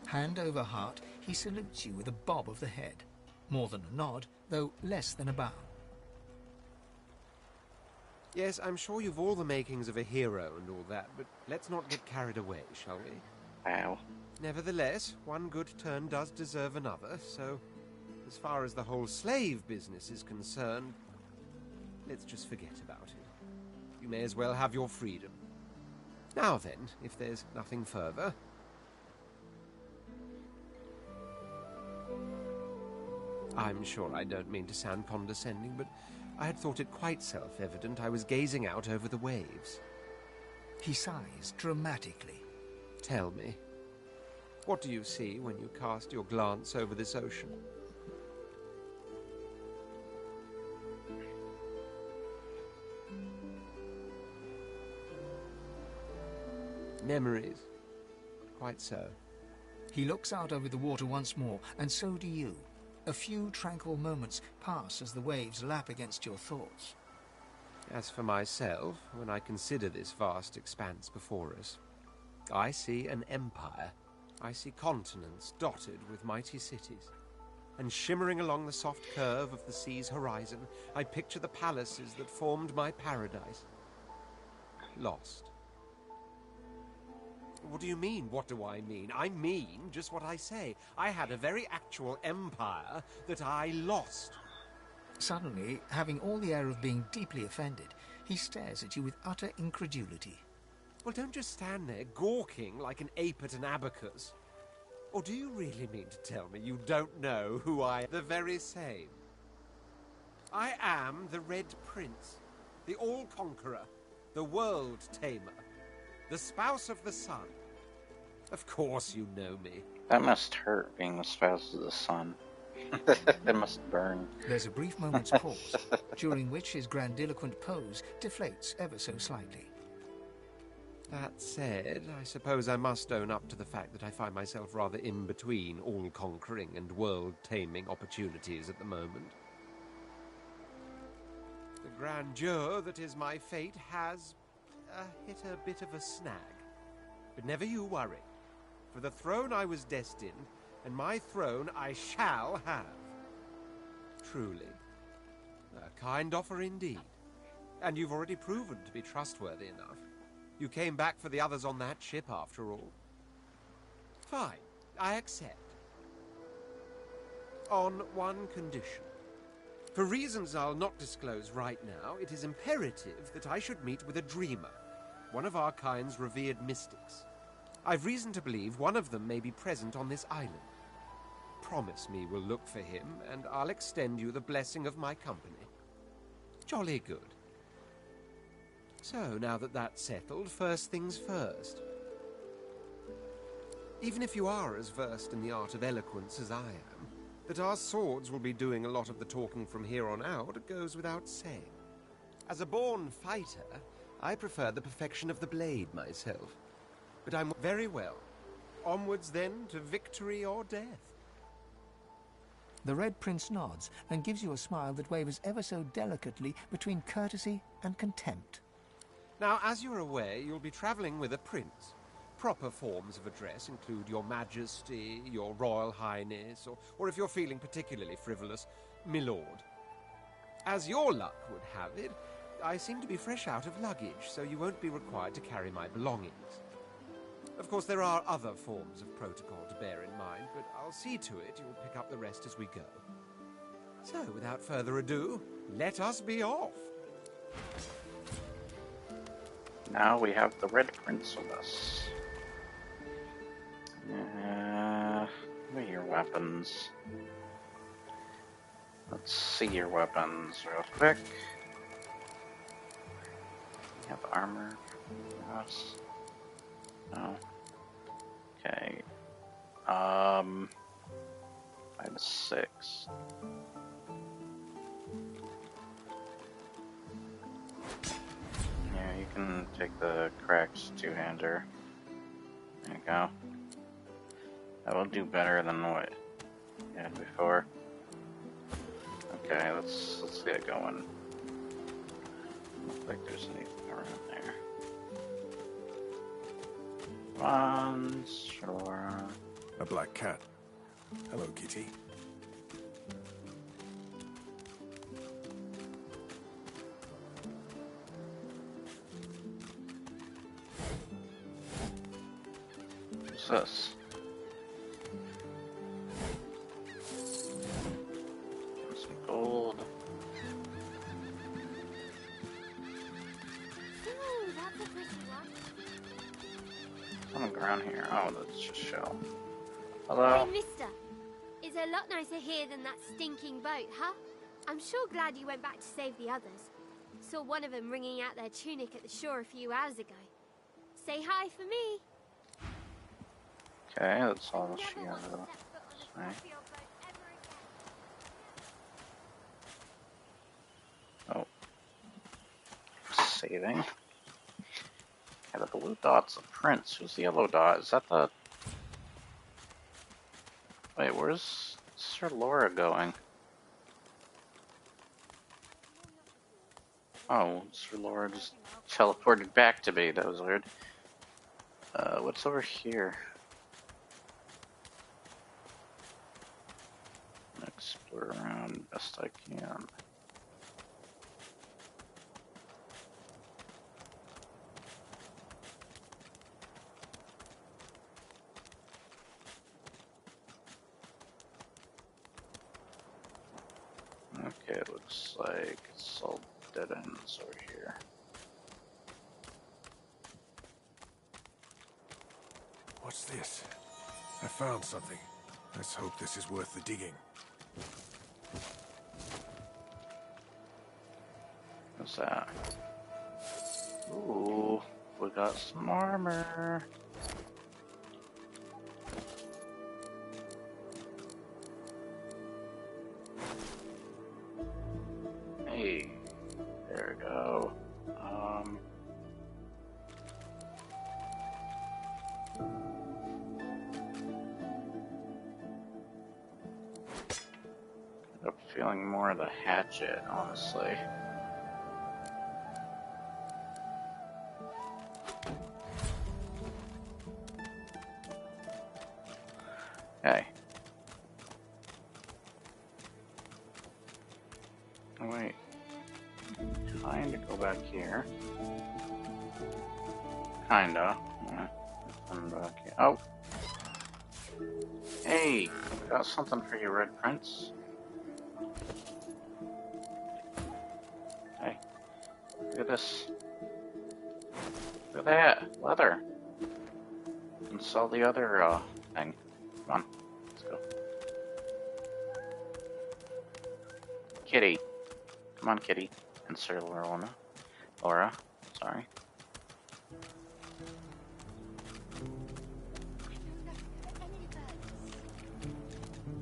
Hand over heart, he salutes you with a bob of the head. More than a nod, though less than a bow. Yes, I'm sure you've all the makings of a hero and all that, but let's not get carried away, shall we? Wow. Nevertheless, one good turn does deserve another, so as far as the whole slave business is concerned, let's just forget about it. You may as well have your freedom. Now then, if there's nothing further... I'm sure I don't mean to sound condescending, but I had thought it quite self-evident I was gazing out over the waves. He sighs dramatically. Tell me, what do you see when you cast your glance over this ocean? Memories. Quite so. He looks out over the water once more, and so do you. A few tranquil moments pass as the waves lap against your thoughts. As for myself, when I consider this vast expanse before us, I see an empire. I see continents dotted with mighty cities. And shimmering along the soft curve of the sea's horizon, I picture the palaces that formed my paradise. Lost. What do you mean, what do I mean? I mean just what I say. I had a very actual empire that I lost. Suddenly, having all the air of being deeply offended, he stares at you with utter incredulity. Well, don't just stand there gawking like an ape at an abacus. Or do you really mean to tell me you don't know who I am? The very same. I am the Red Prince, the All-Conqueror, the World-Tamer, the spouse of the sun. Of course you know me. That must hurt, being the spouse of the sun. That must burn. There's a brief moment's pause, during which his grandiloquent pose deflates ever so slightly. That said, I suppose I must own up to the fact that I find myself rather in between all-conquering and world-taming opportunities at the moment. The grandeur that is my fate has hit a bit of a snag. But never you worry. For the throne I was destined, and my throne I shall have. Truly. A kind offer indeed. And you've already proven to be trustworthy enough. You came back for the others on that ship, after all. Fine, I accept. On one condition. For reasons I'll not disclose right now, it is imperative that I should meet with a dreamer, one of our kind's revered mystics. I've reason to believe one of them may be present on this island. Promise me we'll look for him, and I'll extend you the blessing of my company. Jolly good. So, now that that's settled, first things first. Even if you are as versed in the art of eloquence as I am, that our swords will be doing a lot of the talking from here on out goes without saying. As a born fighter, I prefer the perfection of the blade myself. But I'm very well. Onwards then to victory or death. The Red Prince nods and gives you a smile that wavers ever so delicately between courtesy and contempt. Now, as you're aware, you'll be travelling with a prince. Proper forms of address include Your Majesty, Your Royal Highness, or if you're feeling particularly frivolous, Milord. As your luck would have it, I seem to be fresh out of luggage, so you won't be required to carry my belongings. Of course, there are other forms of protocol to bear in mind, but I'll see to it you'll pick up the rest as we go. So, without further ado, let us be off. Now we have the Red Prince with us. What are your weapons? Let's see your weapons real quick. Have armor? Yes. No. Okay. 5 to 6. Yeah, you can take the cracked two-hander. There you go. That will do better than what you had before. Okay, let's get going. Looks like there's anything around there. Come on, sure. A black cat. Hello, kitty. What's this? Some gold. Ooh, that's a pretty one. Something around here. Oh, that's just shell. Hello? Hey, mister. It's a lot nicer here than that stinking boat, huh? I'm sure glad you went back to save the others. Saw one of them wringing out their tunic at the shore a few hours ago. Say hi for me. Okay, that's all she got. Right. Oh. Saving. Yeah, the blue dot's a prince. Who's the yellow dot? Is that the... Wait, where's Sir Laura going? Oh, Sir Laura just teleported back to me. That was weird. What's over here? Explore around best I can. Okay, it looks like it's all dead ends over here. What's this? I found something. Let's hope this is worth the digging. What's that? Ooh, we got some armor. Hey, there we go. I'm feeling more of the hatchet, honestly. Okay. Oh, wait. Trying to go back here. Kinda. Yeah. I'm back here. Oh! Hey! Got something for you, Red Prince. Hey. Look at this. Look at that. Leather. And sell the other, thing. Come on. Let's go. Kitty. Come on, Kitty. And Sir Laura. Sorry.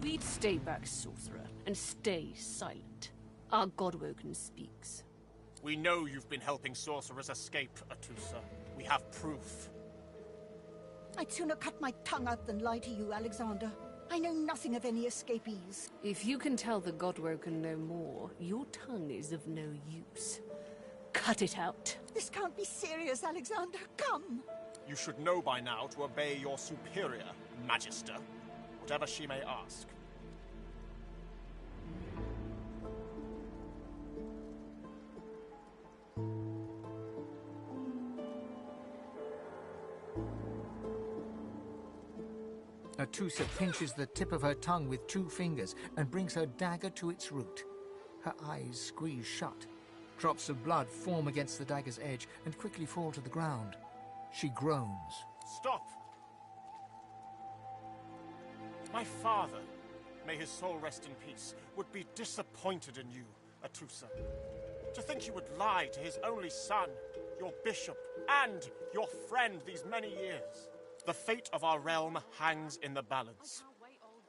We'd stay back, sorcerer, and stay silent. Our Godwoken speaks. We know you've been helping sorcerers escape, Atusa. We have proof. I'd sooner cut my tongue out than lie to you, Alexander. I know nothing of any escapees. If you can tell the Godwoken no more, your tongue is of no use. Cut it out. This can't be serious, Alexander. Come. You should know by now to obey your superior, Magister, whatever she may ask. Atusa pinches the tip of her tongue with 2 fingers and brings her dagger to its root. Her eyes squeeze shut. Drops of blood form against the dagger's edge and quickly fall to the ground. She groans. Stop! My father, may his soul rest in peace, would be disappointed in you, Atusa. To think you would lie to his only son. your bishop, and your friend these many years. The fate of our realm hangs in the balance.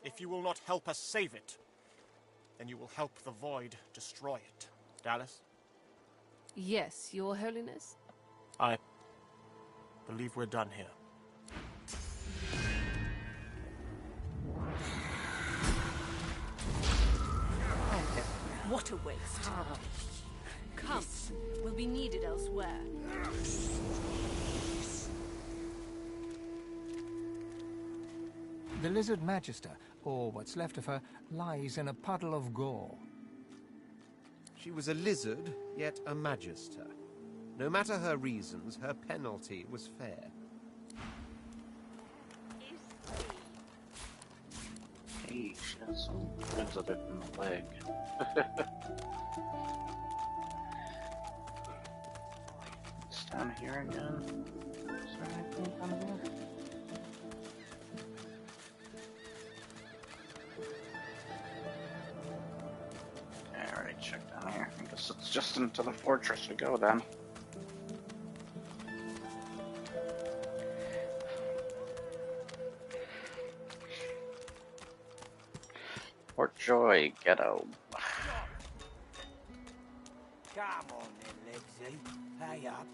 If you will not help us save it, then you will help the Void destroy it. Dallas? Yes, Your Holiness? I believe we're done here. What a waste. Come, we'll be needed elsewhere. The Lizard Magister, or what's left of her, lies in a puddle of gore. She was a lizard, yet a magister. No matter her reasons, her penalty was fair. Hey, she has some ribs of it in the leg. It's down here again. Is there anything down here? Okay, I already checked down here. I guess it's just into the fortress to go then. Fort Joy Ghetto. Come on then, Legsy. Pay up.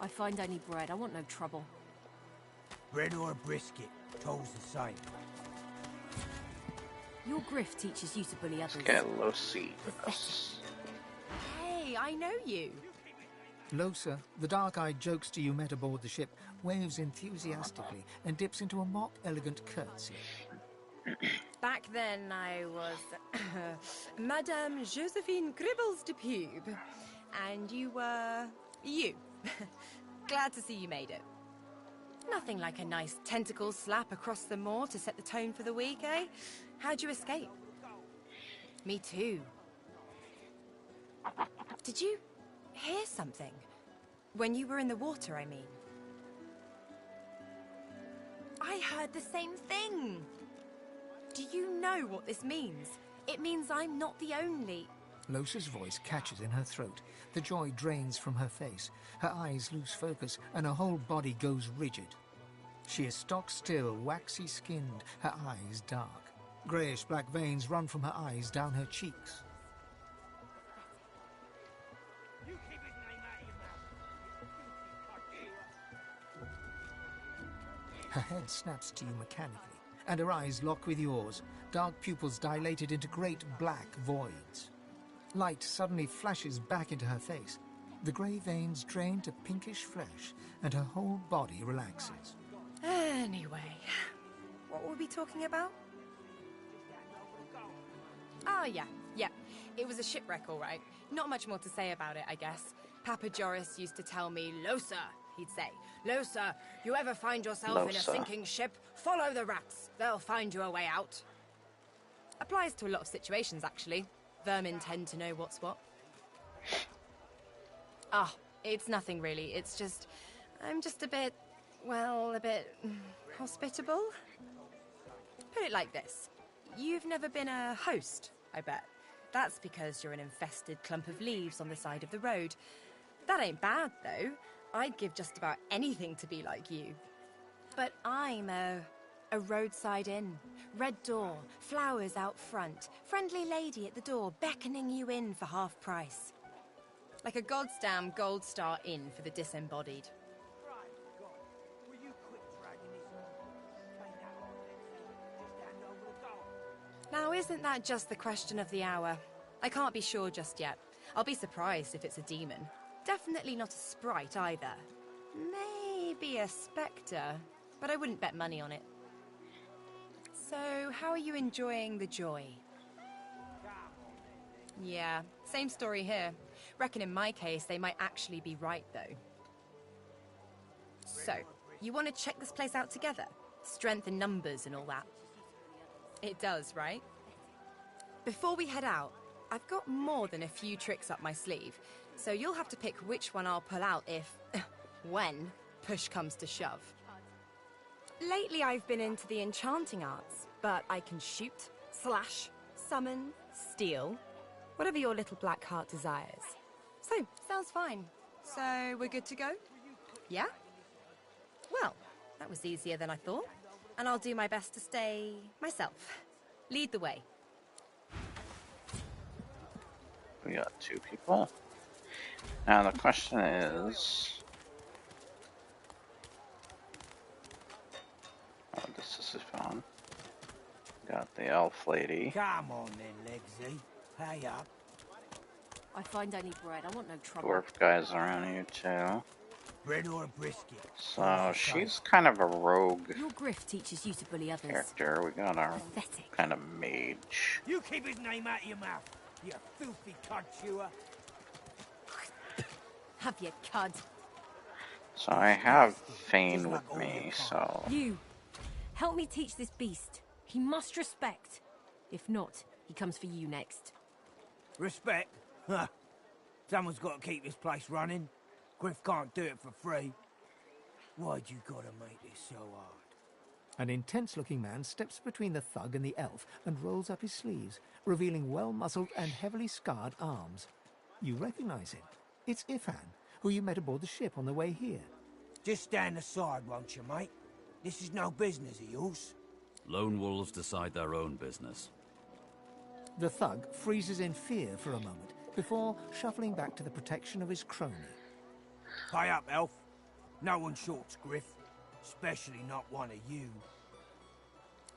I find only bread. I want no trouble. Bread or brisket, toll's the same. Your grift teaches you to bully others. Get low C. Hey, I know you. Losa, the dark-eyed jokester you met aboard the ship, waves enthusiastically and dips into a mock elegant curtsy. Back then, I was Madame Josephine Gribbles de Pube, and you were you. Glad to see you made it. Nothing like a nice tentacle slap across the moor to set the tone for the week, eh? How'd you escape? Me too. Did you hear something? When you were in the water, I mean. I heard the same thing. Do you know what this means? It means I'm not the only... Losa's voice catches in her throat. The joy drains from her face. Her eyes lose focus, and her whole body goes rigid. She is stock-still, waxy-skinned, her eyes dark. Greyish-black veins run from her eyes down her cheeks. Her head snaps to you mechanically, and her eyes lock with yours, dark pupils dilated into great black voids. Light suddenly flashes back into her face. The grey veins drain to pinkish flesh, and her whole body relaxes. Anyway, what were we talking about? Oh, yeah. It was a shipwreck, all right. Not much more to say about it, I guess. Papa Joris used to tell me, Losa, he'd say. Losa, you ever find yourself in a sinking ship, follow the rats. They'll find you a way out. Applies to a lot of situations, actually. Vermin tend to know what's what. It's nothing really. It's just... I'm just a bit hospitable? Put it like this. You've never been a host, I bet. That's because you're an infested clump of leaves on the side of the road. That ain't bad, though. I'd give just about anything to be like you. But I'm a roadside inn. Red door, flowers out front, friendly lady at the door beckoning you in for half price. Like a goddamn gold star inn for the disembodied. Now, isn't that just the question of the hour? I can't be sure just yet. I'll be surprised if it's a demon. Definitely not a sprite either. Maybe a spectre, but I wouldn't bet money on it. So, how are you enjoying the joy? Yeah, same story here. Reckon in my case, they might actually be right, though. So, you want to check this place out together? Strength in numbers and all that. It does, right? Before we head out, I've got more than a few tricks up my sleeve, so you'll have to pick which one I'll pull out if, when, push comes to shove. Lately I've been into the enchanting arts, but I can shoot, slash, summon, steal, whatever your little black heart desires. So, sounds fine. So, we're good to go? Yeah? Well, that was easier than I thought. And I'll do my best to stay myself. Lead the way. We got 2 people. Now the question is... Oh, this is fun. Got the elf lady. Come on then, Legsy. Pay up. I find I need bread. I want no trouble. Dwarf guys around here too. Bread or brisket? So she's kind of a rogue Your grift teaches you to bully others. character. We got our kind of mage. You keep his name out of your mouth, you filthy cud chewer. Have your cud. So I have Fane with me, so... You, help me teach this beast. He must respect. If not, he comes for you next. Respect? Huh. Someone's got to keep this place running. Griff can't do it for free. Why'd you gotta make this so hard? An intense-looking man steps between the thug and the elf and rolls up his sleeves, revealing well-muscled and heavily scarred arms. You recognize him. It's Ifan, who you met aboard the ship on the way here. Just stand aside, won't you, mate? This is no business of yours. Lone wolves decide their own business. The thug freezes in fear for a moment before shuffling back to the protection of his crony. Pay up, elf. No one shorts Griff, especially not one of you.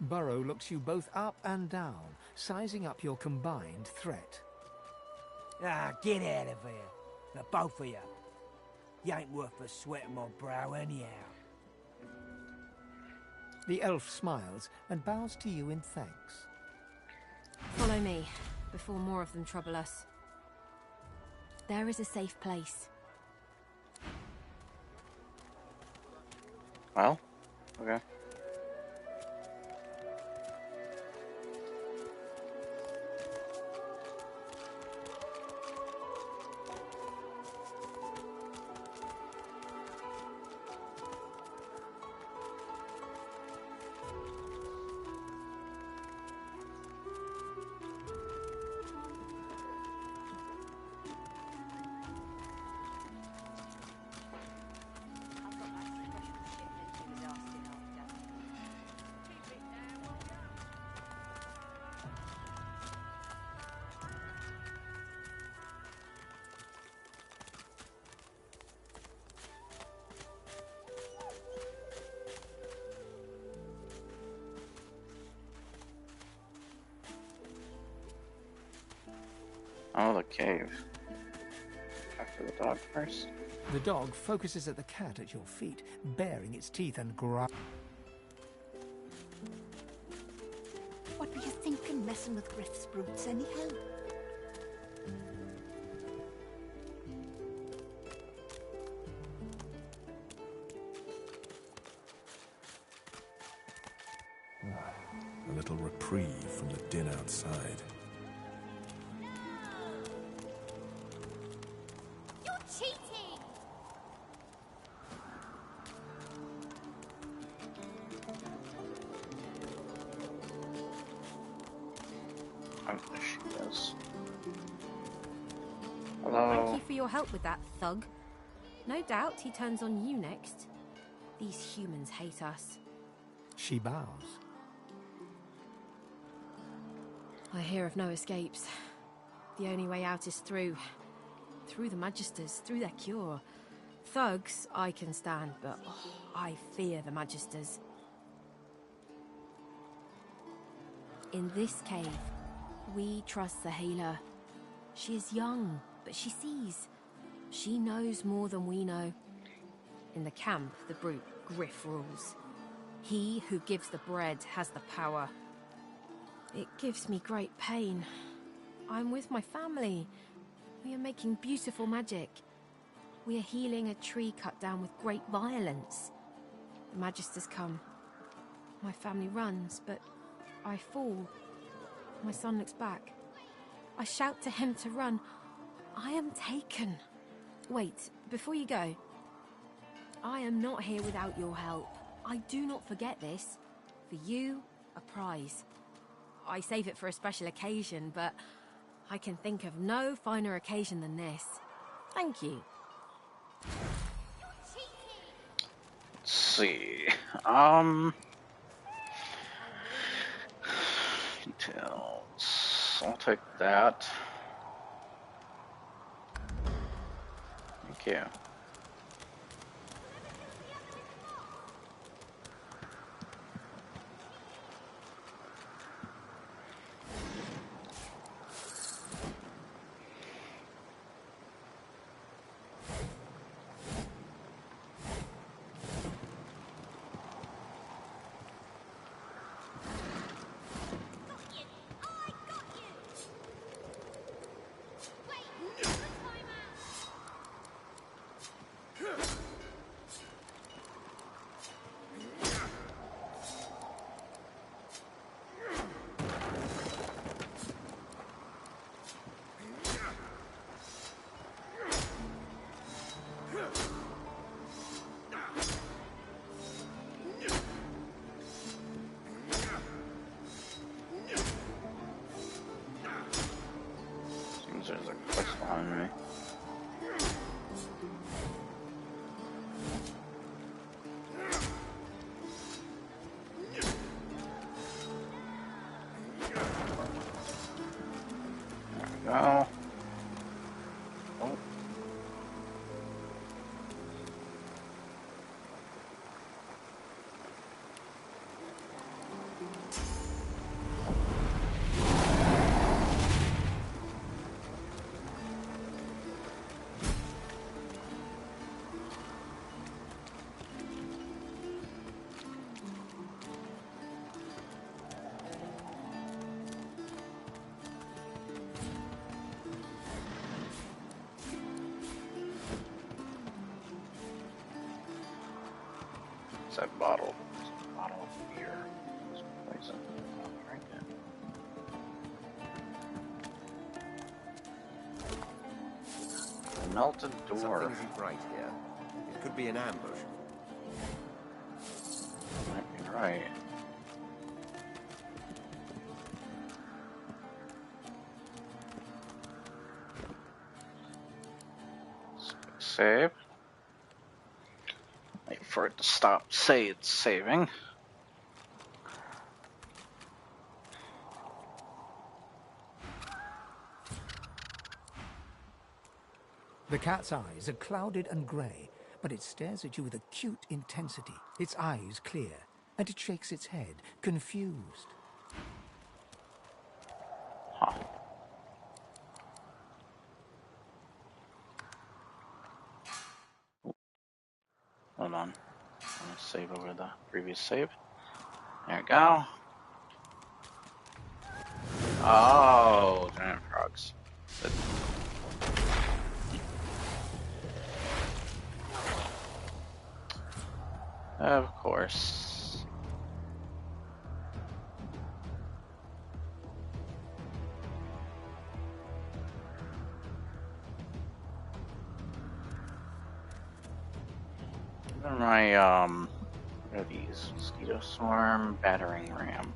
Burrow looks you both up and down, sizing up your combined threat. Ah, get out of here. The both of you. You ain't worth the sweat of my brow anyhow. The elf smiles and bows to you in thanks. Follow me, before more of them trouble us. There is a safe place. Well, okay. Oh, the cave. Talk to the dog first. The dog focuses at the cat at your feet, baring its teeth and growling. What were you thinking, messing with Griff's brutes, anyhow? A little reprieve from the din outside. You're cheating! Oh, there she is. Hello. Thank you for your help with that, thug. No doubt he turns on you next. These humans hate us. She bows. I hear of no escapes. The only way out is through. Through the Magisters, through their cure. Thugs, I can stand, but I fear the Magisters. In this cave, we trust the healer. She is young, but she sees. She knows more than we know. In the camp, the brute Griff rules. He who gives the bread has the power. It gives me great pain. I'm with my family. We are making beautiful magic. We are healing a tree cut down with great violence. The Magisters come. My family runs, but I fall. My son looks back. I shout to him to run. I am taken. Wait, before you go. I am not here without your help. I do not forget this. For you, a prize. I save it for a special occasion, but I can think of no finer occasion than this. Thank you. see. Details. I'll take that. Thank you. There's a quest behind me. There we go. Oh. That bottle. It's a bottle of beer. It's poison. I'll drink it. Melted door. Something isn't right here. It could be an ambush. Might be right. Save. Wait for it to stop. Say it's saving. The cat's eyes are clouded and grey, but it stares at you with acute intensity. Its eyes clear, and it shakes its head, confused. Huh. Hold on. I'm gonna save over the previous save. There we go. Oh, giant frogs. But of course. My, what are these? Mosquito swarm, battering ram.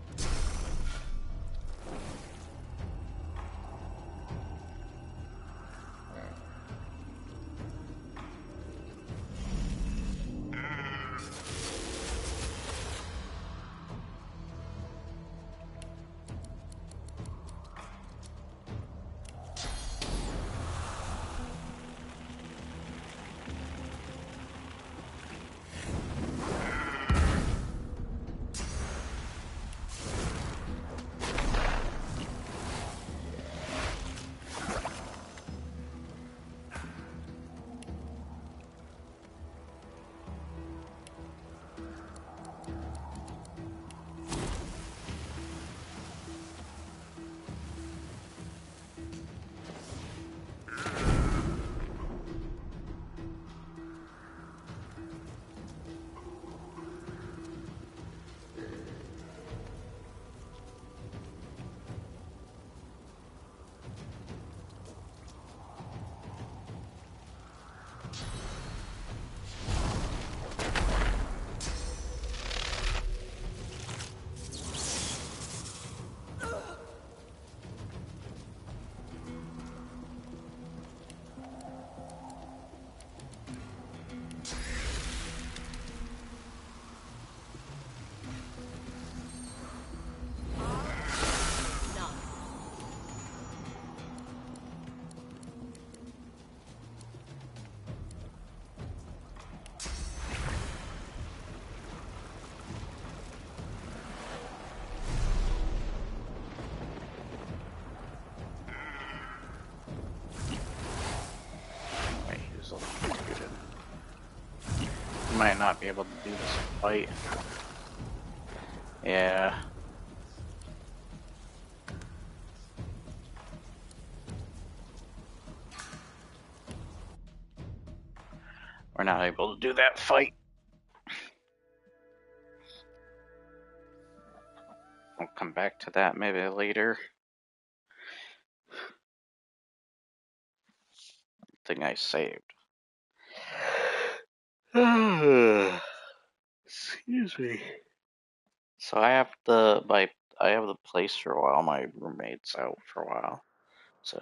might not be able to do this fight. Yeah. We're not able to do that fight. I'll come back to that maybe later. Thing I saved. Excuse me. So I have the place for a while. My roommate's out for a while. So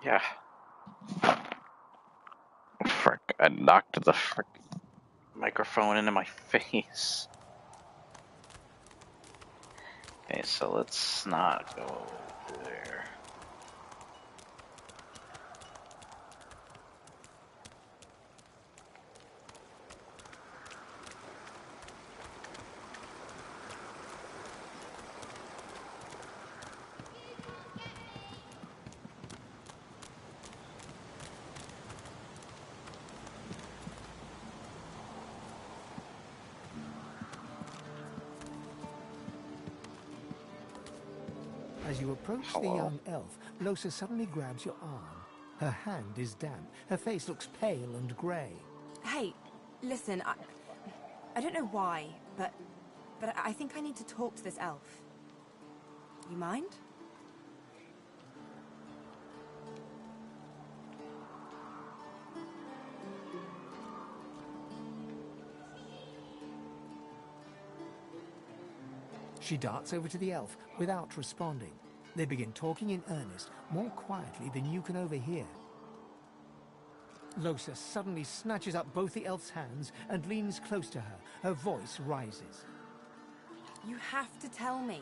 yeah. Frick, I knocked the frick microphone into my face. Okay, so let's not go there. As you approach the young elf, Losa suddenly grabs your arm. Her hand is damp. Her face looks pale and grey. Hey, listen, I don't know why, but I think I need to talk to this elf. You mind? She darts over to the elf without responding. They begin talking in earnest, more quietly than you can overhear. Losa suddenly snatches up both the elf's hands and leans close to her. Her voice rises. You have to tell me.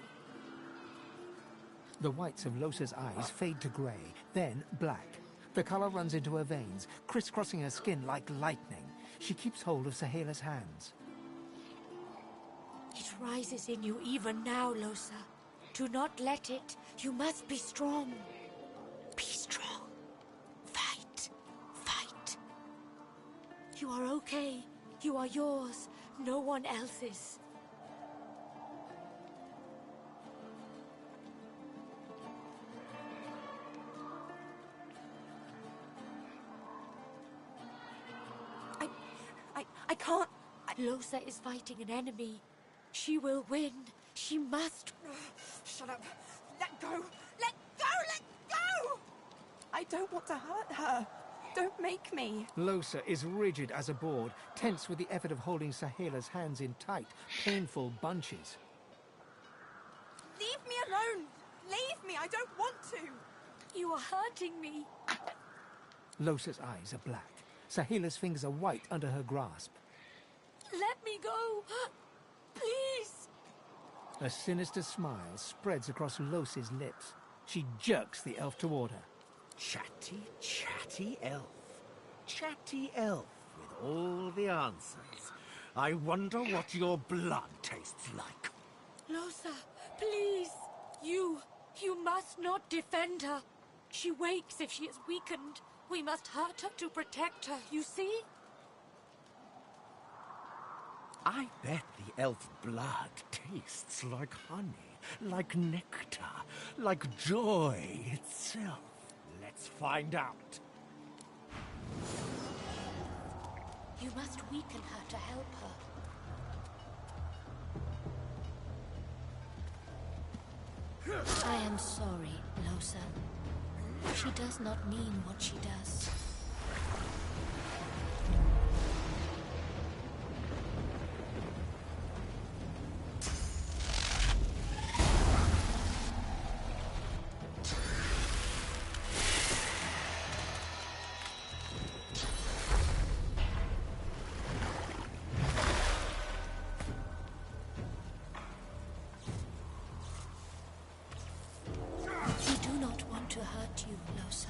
The whites of Losa's eyes fade to grey, then black. The colour runs into her veins, crisscrossing her skin like lightning. She keeps hold of Sahela's hands. It rises in you even now, Losa. Do not let it. You must be strong. Be strong. Fight. Fight. You are okay. You are yours. No one else's. I can't. Losa is fighting an enemy. She will win. She must. Shut up. Let go. Let go. Let go. I don't want to hurt her. Don't make me. Losa is rigid as a board, tense with the effort of holding Sahela's hands in tight, painful bunches. Leave me alone. Leave me. I don't want to. You are hurting me. Losa's eyes are black. Sahela's fingers are white under her grasp. Let me go. Please. A sinister smile spreads across Losa's lips. She jerks the elf toward her. Chatty, chatty elf. Chatty elf with all the answers. I wonder what your blood tastes like. Losa, please. You must not defend her. She wakes if she is weakened. We must hurt her to protect her, you see? I bet the elf blood tastes like honey, like nectar, like joy itself. Let's find out. You must weaken her to help her. I am sorry, Losa. She does not mean what she does. We do not want to hurt you, Losa.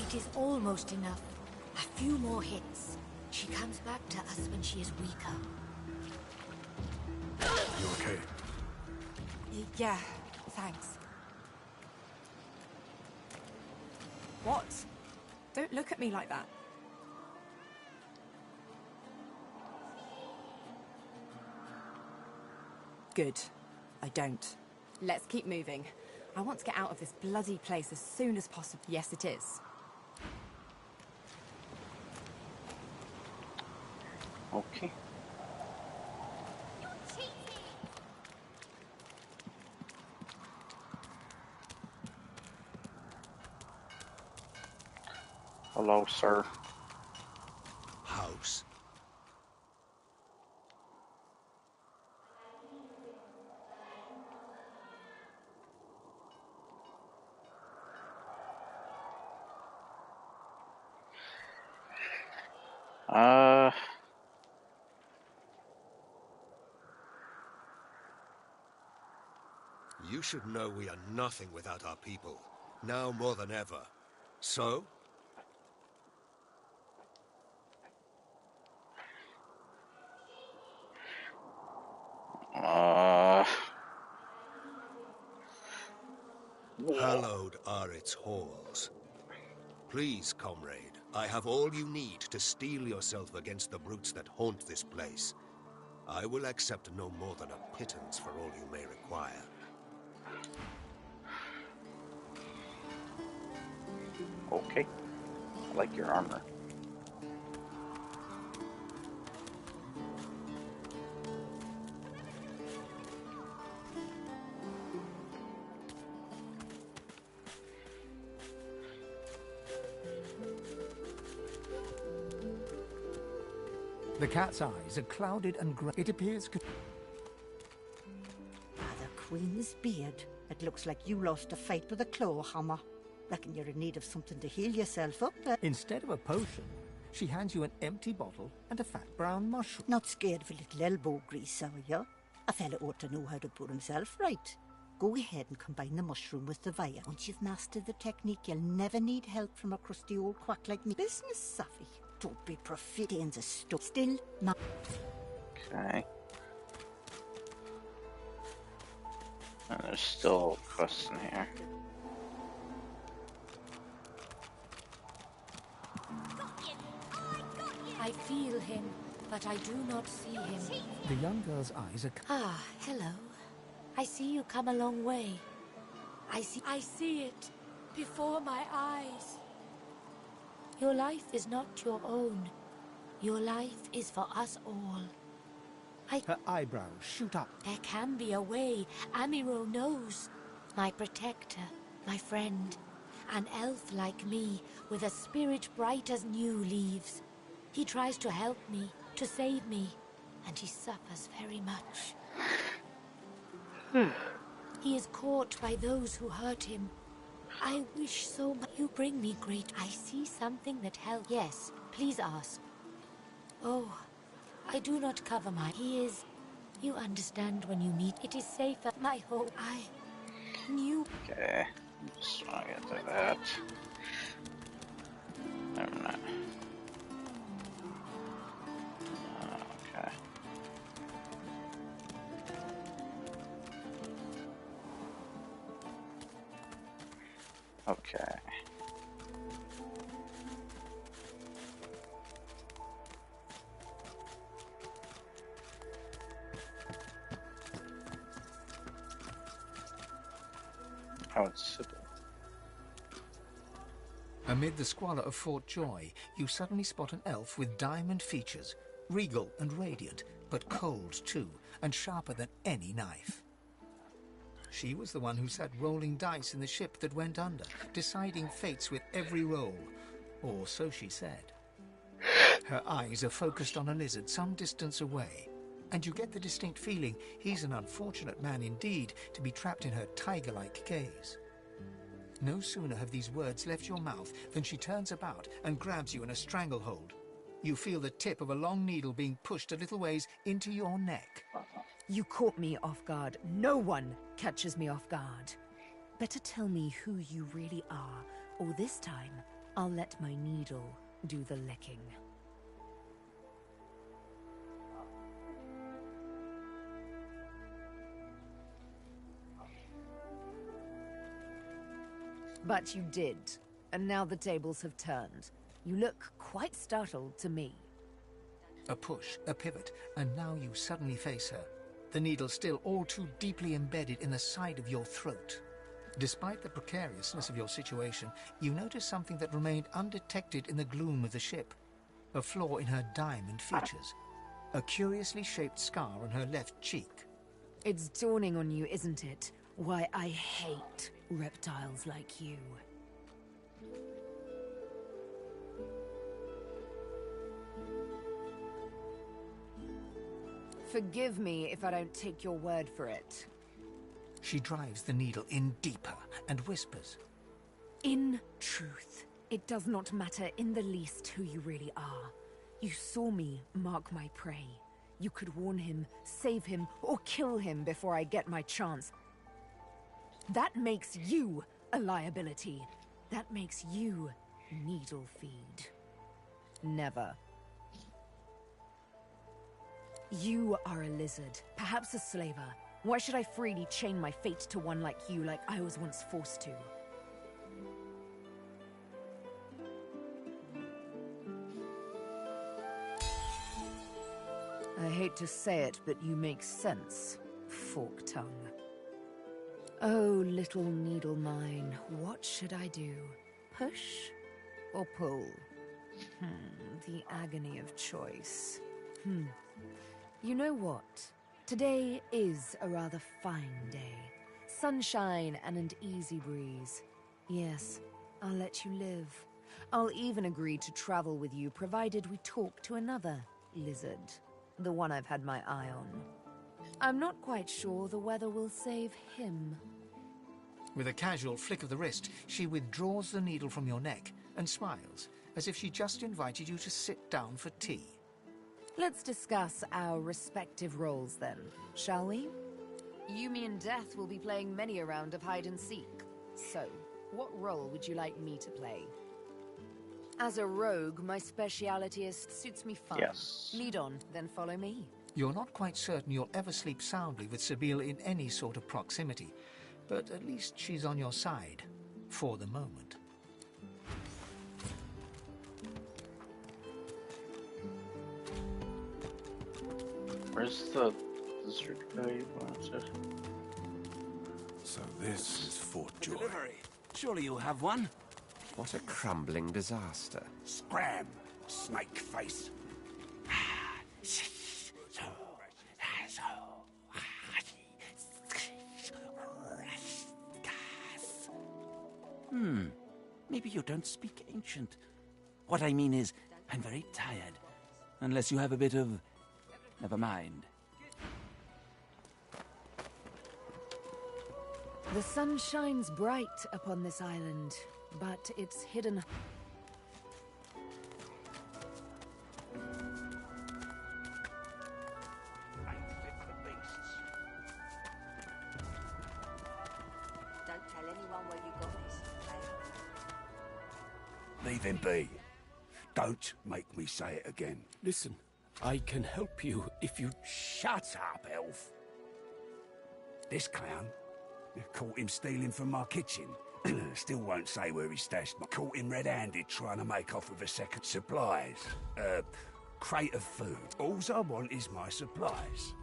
It is almost enough. A few more hits. She comes back to us when she is weaker. You okay? Yeah, thanks. What? Don't look at me like that. Good. I don't. Let's keep moving. I want to get out of this bloody place as soon as possible. Yes, it is. Okay. Hello, sir. House. You should know we are nothing without our people, now more than ever. So? Hallowed are its halls. Please, comrade, I have all you need to steel yourself against the brutes that haunt this place. I will accept no more than a pittance for all you may require. Okay. I like your armor. The cat's eyes are clouded and grey. It appears... The Queen's beard. It looks like you lost a fight with a claw hammer. Reckon you're in need of something to heal yourself up. Instead of a potion, she hands you an empty bottle and a fat brown mushroom. Not scared of a little elbow grease, are you? A fella ought to know how to put himself right. Go ahead and combine the mushroom with the vial. Once you've mastered the technique, you'll never need help from a crusty old quack like me. Business savvy. Don't be profiteers a stuff. Still, Okay. And there's still quests in here. I feel him, but I do not see him. The young girl's eyes are... Ah, hello. I see you come a long way. I see it before my eyes. Your life is not your own. Your life is for us all. Her eyebrows shoot up. There can be a way. Amiro knows. My protector, my friend. An elf like me, with a spirit bright as new leaves. He tries to help me, to save me, and he suffers very much. He is caught by those who hurt him. I wish so much you bring me great. I see something that helps. Yes, please ask. Oh, I do not cover my... He is... You understand when you meet. It is safer. My hope. I knew... Okay. Just want to get to that. Never mind. Okay. Okay. How it's simple. Amid the squalor of Fort Joy, you suddenly spot an elf with diamond features, regal and radiant, but cold too, and sharper than any knife. She was the one who sat rolling dice in the ship that went under, deciding fates with every roll, or so she said. Her eyes are focused on a lizard some distance away, and you get the distinct feeling he's an unfortunate man indeed to be trapped in her tiger-like gaze. No sooner have these words left your mouth than she turns about and grabs you in a stranglehold. You feel the tip of a long needle being pushed a little ways into your neck. You caught me off guard. No one catches me off guard. Better tell me who you really are, or this time I'll let my needle do the licking. But you did, and now the tables have turned. You look quite startled to me. A push, a pivot, and now you suddenly face her. The needle still all too deeply embedded in the side of your throat. Despite the precariousness of your situation, you notice something that remained undetected in the gloom of the ship. A flaw in her diamond features. A curiously shaped scar on her left cheek. It's dawning on you, isn't it? Why I hate reptiles like you. Forgive me if I don't take your word for it. She drives the needle in deeper and whispers. In truth, it does not matter in the least who you really are. You saw me mark my prey. You could warn him, save him, or kill him before I get my chance. That makes you a liability. That makes you needle feed. Never. You are a lizard, perhaps a slaver. Why should I freely chain my fate to one like you, like I was once forced to? I hate to say it, but you make sense, fork tongue. Oh, little needle mine, what should I do? Push or pull? The agony of choice. You know what? Today is a rather fine day. Sunshine and an easy breeze. Yes, I'll let you live. I'll even agree to travel with you, provided we talk to another lizard. The one I've had my eye on. I'm not quite sure the weather will save him. With a casual flick of the wrist, she withdraws the needle from your neck and smiles, as if she just invited you to sit down for tea. Let's discuss our respective roles then, shall we? Yumi and Death will be playing many a round of hide and seek. So, what role would you like me to play? As a rogue, my speciality suits me fine. Yes. Lead on, then follow me. You're not quite certain you'll ever sleep soundly with Sabine in any sort of proximity, but at least she's on your side, for the moment. Where's the lizard guy you wanted? So this is Fort Joy. Delivery. Surely you'll have one. What a crumbling disaster. Scram, snake face. Maybe you don't speak ancient. What I mean is, I'm very tired. Unless you have a bit of... Never mind. The sun shines bright upon this island, but it's hidden. Don't tell anyone where you got this. Leave him be. Don't make me say it again. Listen, I can help you if you... Shut up, elf. This clown, caught him stealing from my kitchen. Still won't say where he stashed my... Caught him red-handed trying to make off with a second supplies. Crate of food. Alls I want is my supplies.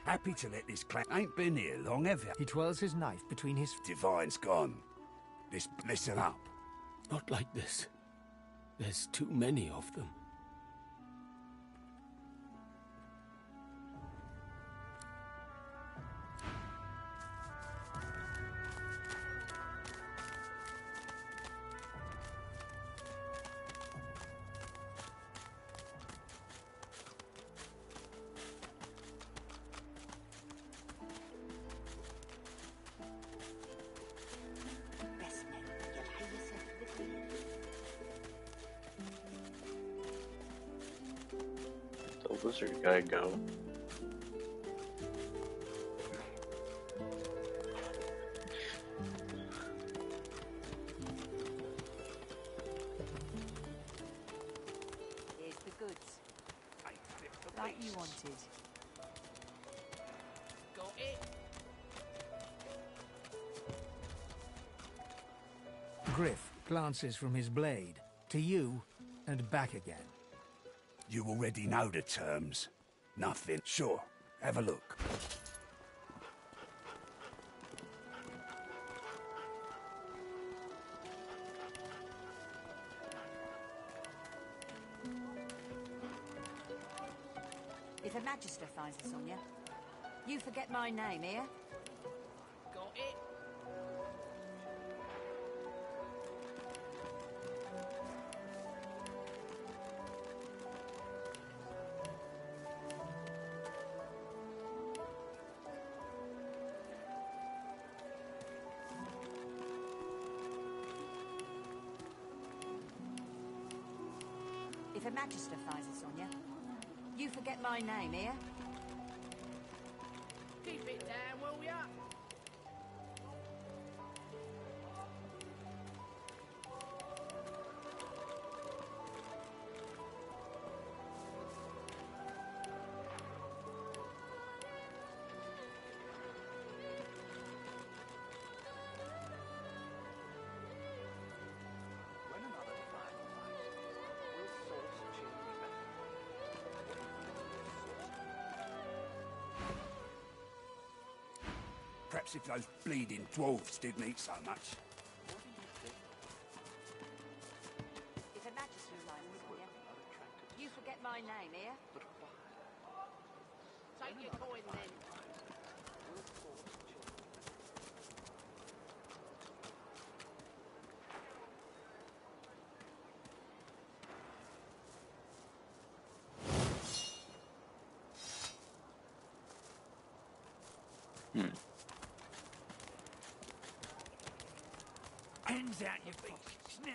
Happy to let this clown... Ain't been here long, have you? He twirls his knife between his... Divine's gone. Listen up. Not like this. There's too many of them. The lizard guy go. That you wanted. Got it. Griff glances from his blade to you and back again. You already know the terms. Nothing. Sure, have a look. If a magister finds us on you, you forget my name, here. Got it. If a magister finds us on you, you forget my name, here. Keep it down, will ya? Perhaps if those bleeding dwarves didn't eat so much. If a magister finds us on you, you forget my name, here. Take your coin then. Hands out your beaks now.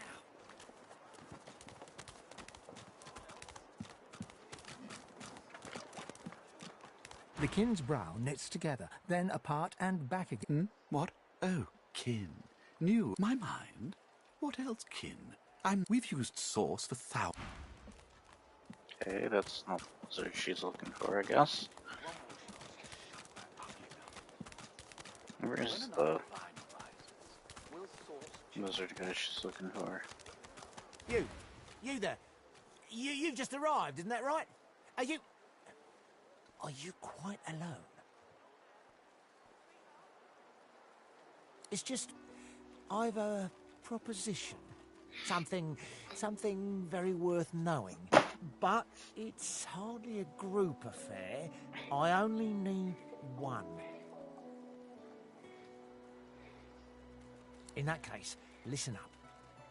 The kin's brow knits together, then apart and back again. What? Oh, kin. New. My mind? What else, kin? We've used sauce for thousands. Okay, that's not what she's looking for, I guess. Where's the lizard guy she's looking for? You there. You've just arrived, isn't that right? Are you quite alone? It's just, I've a proposition. Something very worth knowing. But it's hardly a group affair. I only need one. In that case, listen up.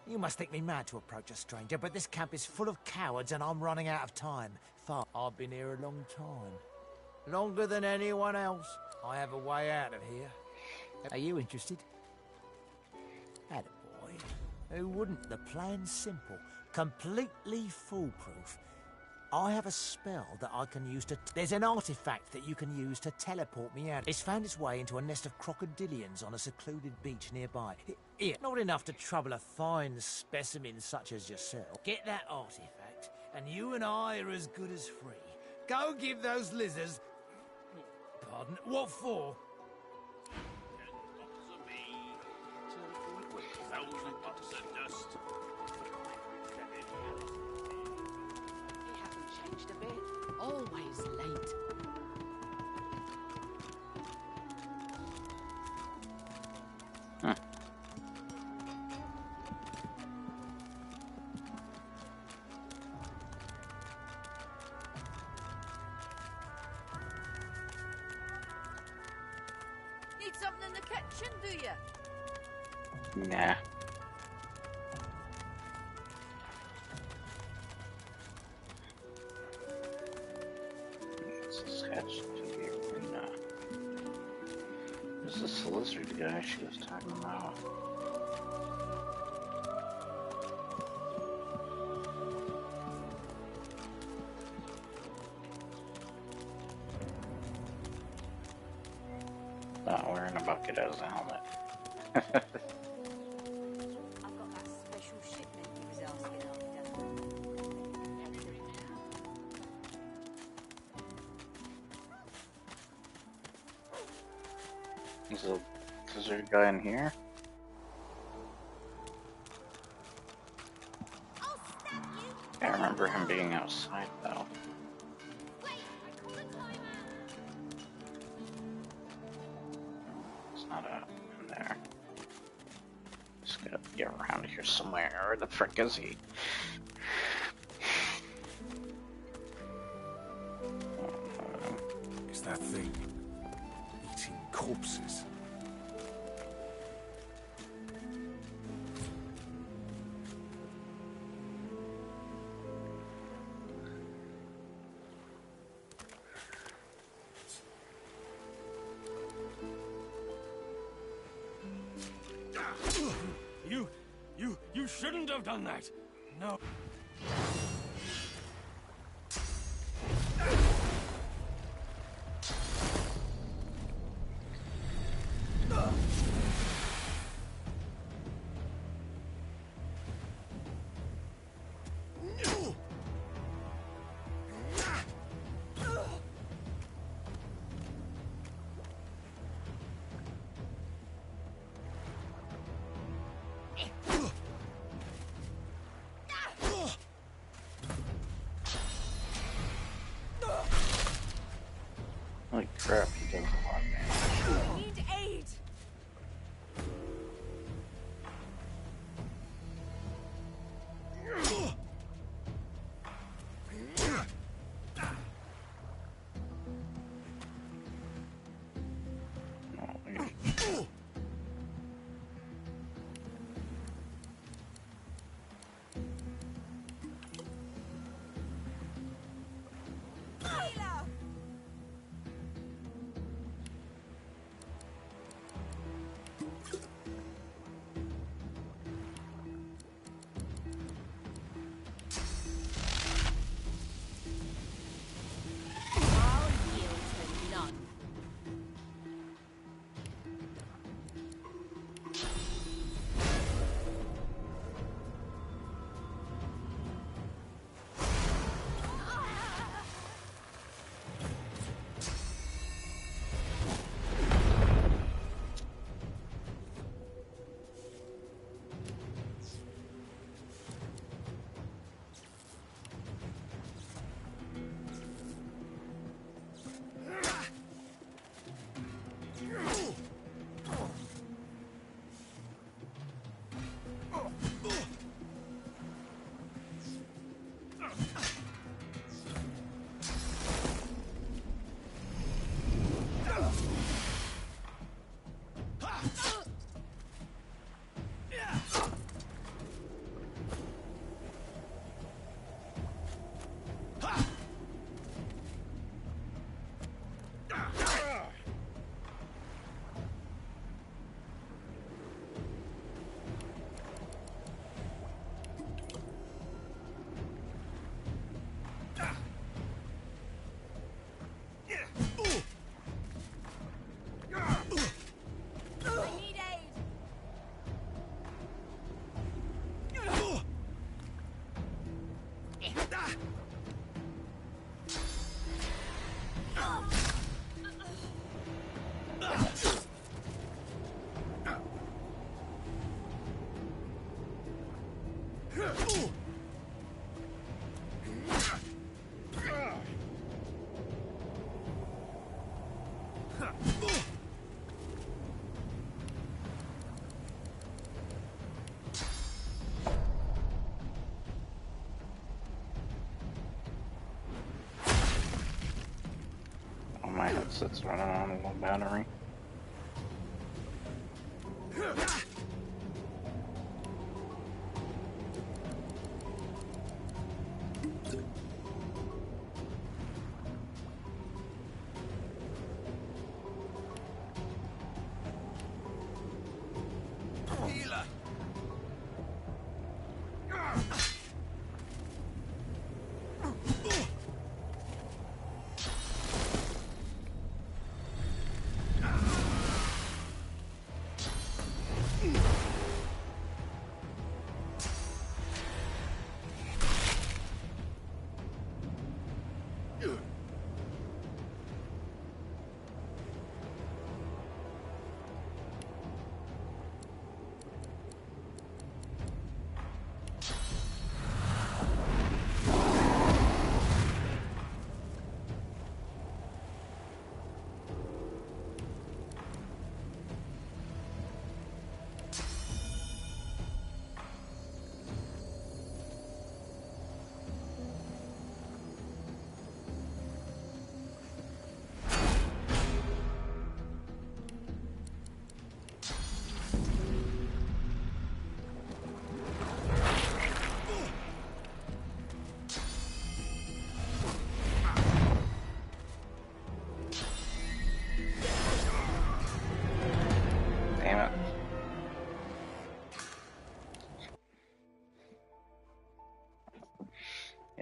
You must think me mad to approach a stranger, but this camp is full of cowards and I'm running out of time. I've been here a long time. Longer than anyone else. I have a way out of here. Are you interested? Attaboy. Who wouldn't? The plan's simple. Completely foolproof. I have a spell that I can use to... There's an artifact that you can use to teleport me out. It's found its way into a nest of crocodilians on a secluded beach nearby. Here, not enough to trouble a fine specimen such as yourself. Get that artifact, and you and I are as good as free. Go give those lizards... Pardon? What for? Changed a bit. Always late. Huh. Need something in the kitchen, do you? Nah. This is the lizard guy she was talking about. Not wearing a bucket as a helmet. I've got that special shipment he was asking after. There's a lizard guy in here. I remember him being outside though. It's not out in there. Just gotta be around here somewhere. Where the frick is he? Is that thing eating corpses? You shouldn't have done that. No. Holy crap, he does a lot of damage. I need aid. My headset's running on a low battery.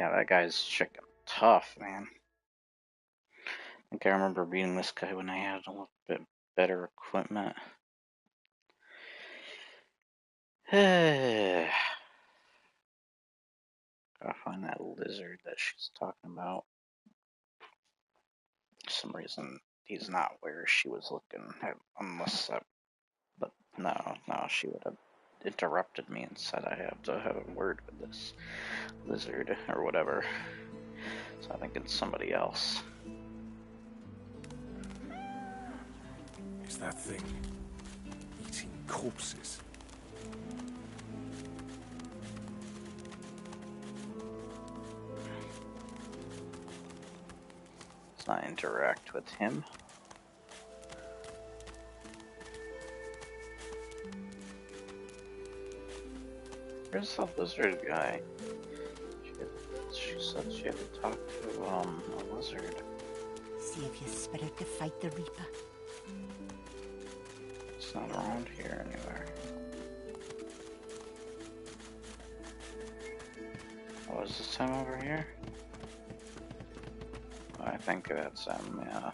Yeah, that guy's chicken tough, man. I think I remember beating this guy when I had a little bit better equipment. Gotta find that lizard that she's talking about. For some reason, he's not where she was looking, unless but no, she would have interrupted me and said I have to have a word with this lizard or whatever. So I think it's somebody else. Is that thing eating corpses? Let's not interact with him. Where's the lizard guy? She said she had to talk to a lizard. See if your spirit to fight the Reaper. It's not around here anywhere. Oh, is this him over here? Oh, I think that's him, yeah.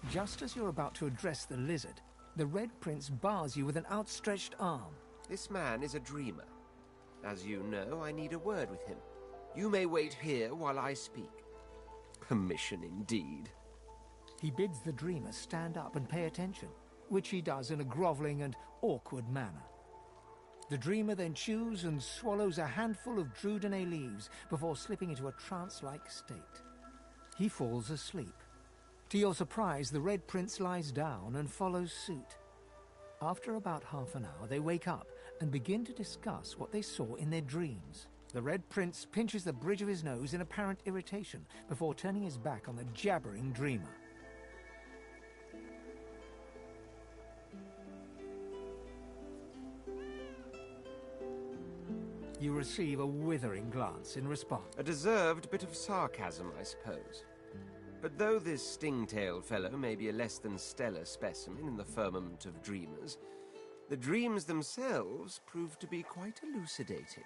Just as you're about to address the lizard, the Red Prince bars you with an outstretched arm. This man is a dreamer. As you know, I need a word with him. You may wait here while I speak. Permission indeed. He bids the dreamer stand up and pay attention, which he does in a grovelling and awkward manner. The dreamer then chews and swallows a handful of Drudenay leaves before slipping into a trance-like state. He falls asleep. To your surprise, the Red Prince lies down and follows suit. After about half an hour, they wake up and begin to discuss what they saw in their dreams. The Red Prince pinches the bridge of his nose in apparent irritation before turning his back on the jabbering dreamer. You receive a withering glance in response. A deserved bit of sarcasm, I suppose. But though this stingtail fellow may be a less than stellar specimen in the firmament of dreamers, the dreams themselves prove to be quite elucidating.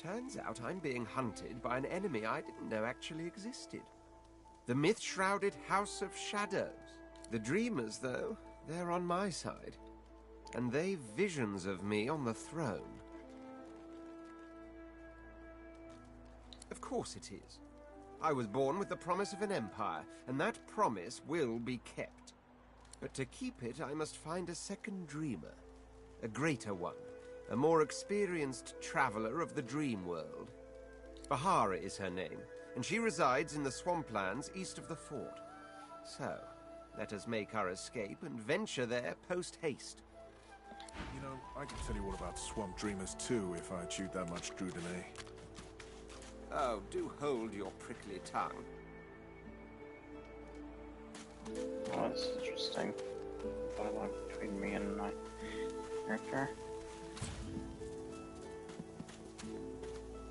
Turns out I'm being hunted by an enemy I didn't know actually existed. The myth-shrouded House of Shadows. The dreamers, though, they're on my side. And they've visions of me on the throne. Of course it is. I was born with the promise of an empire, and that promise will be kept. But to keep it, I must find a second dreamer. A greater one. A more experienced traveler of the dream world. Bahara is her name, and she resides in the swamplands east of the fort. So, let us make our escape and venture there post-haste. You know, I can tell you all about swamp dreamers too if I chewed that much Drudenay. Oh, do hold your prickly tongue. Oh, that's interesting. Dialogue between me and my character.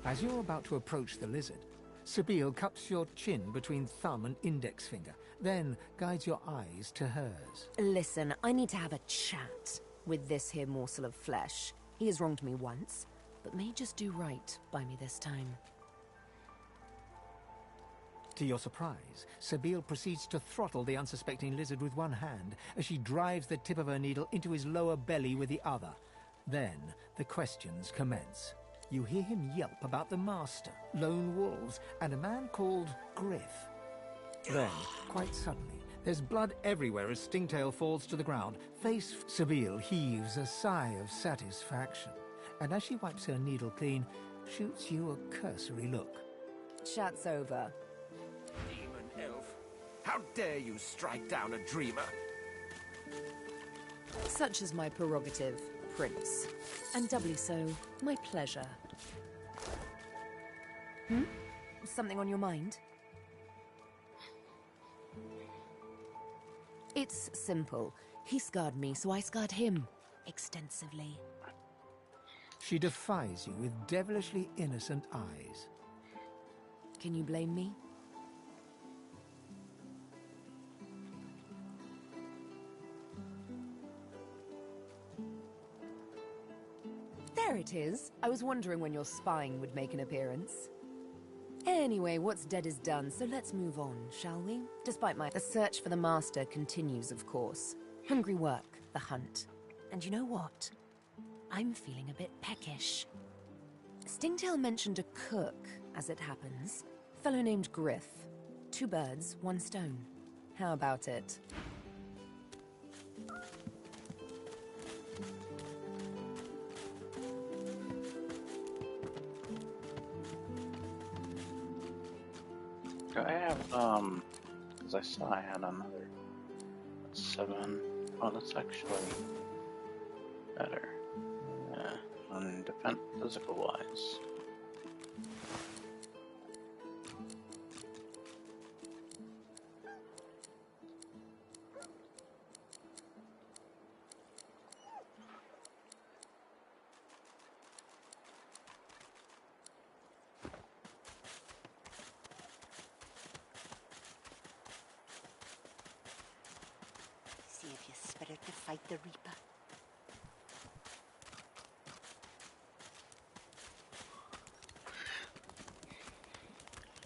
As you're about to approach the lizard, Sabine cups your chin between thumb and index finger, then guides your eyes to hers. Listen, I need to have a chat with this here morsel of flesh. He has wronged me once, but may just do right by me this time. To your surprise, Sabine proceeds to throttle the unsuspecting lizard with one hand as she drives the tip of her needle into his lower belly with the other. Then the questions commence. You hear him yelp about the master, lone wolves, and a man called Griff. Then, quite suddenly, there's blood everywhere as Stingtail falls to the ground. Face Sabine heaves a sigh of satisfaction, and as she wipes her needle clean, shoots you a cursory look. Chat's over. Demon elf, how dare you strike down a dreamer? Such is my prerogative, Prince. And doubly so, my pleasure. Something on your mind? It's simple. He scarred me, so I scarred him. Extensively. She defies you with devilishly innocent eyes. Can you blame me? There it is. I was wondering when your spying would make an appearance. Anyway, what's dead is done, so let's move on, shall we? The search for the Master continues, of course. Hungry work, the hunt. And you know what? I'm feeling a bit peckish. Stingtail mentioned a cook, as it happens. Fellow named Griff. 2 birds, 1 stone. How about it? Do I have, because I saw I had another 7. Oh, that's actually better. Yeah, on defense, physical-wise. See if you're spirit to fight the Reaper.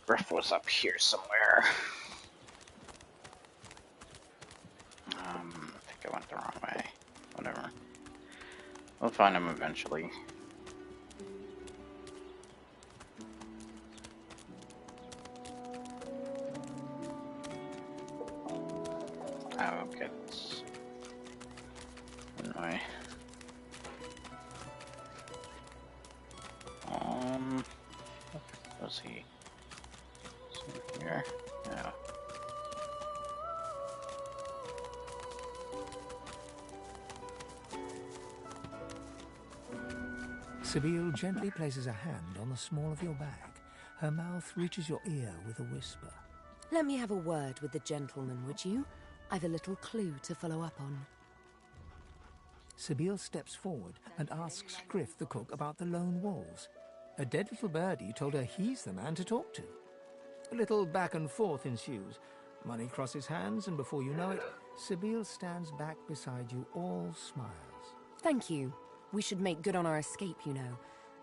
Griff was up here somewhere. I think I went the wrong way. Whatever. We'll find him eventually. Oh, okay. Anyway. Was he? Here? Yeah. Sibyl gently places a hand on the small of your bag. Her mouth reaches your ear with a whisper. Let me have a word with the gentleman, would you? I've a little clue to follow up on. Sibyl steps forward and asks Griff the cook about the lone wolves. A dead little birdie told her he's the man to talk to. A little back and forth ensues. Money crosses hands, and before you know it, Sibyl stands back beside you, all smiles. Thank you. We should make good on our escape, you know.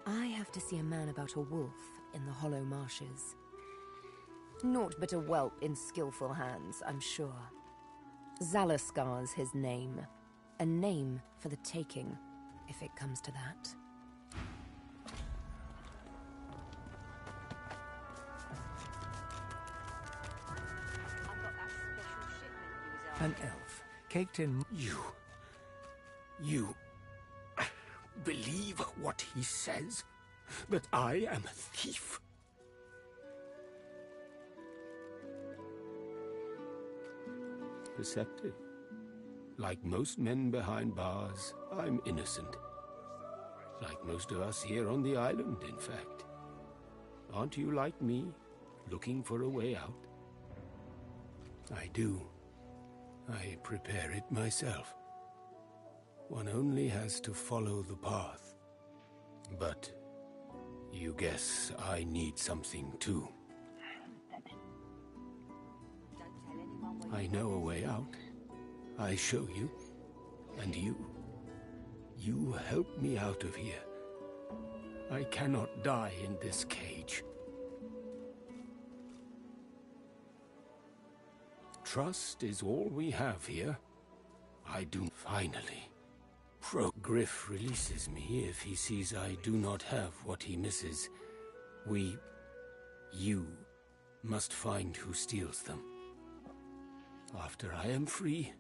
I have to see a man about a wolf in the hollow marshes. Naught but a whelp in skillful hands, I'm sure. Zalaskar's his name. A name for the taking, if it comes to that. An elf, caked in... You believe what he says? That I am a thief? Perceptive. Like most men behind bars, I'm innocent. Like most of us here on the island, in fact. Aren't you like me, looking for a way out? I do. I prepare it myself. One only has to follow the path. But you guess I need something too. I know a way out. I show you. And you help me out of here. I cannot die in this cage. Trust is all we have here. I do finally. Griff releases me if he sees I do not have what he misses. You must find who steals them. After I am free,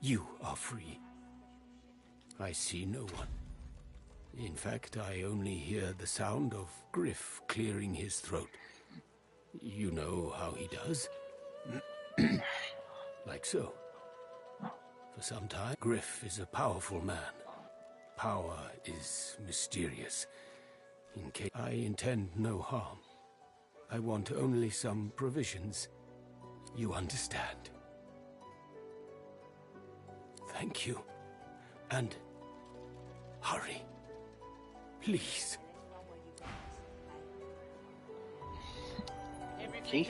you are free. I see no one. In fact, I only hear the sound of Griff clearing his throat. You know how he does? Like so. For some time, Griff is a powerful man. Power is mysterious. In case I intend no harm. I want only some provisions. You understand? Thank you. And hurry. Please. Everything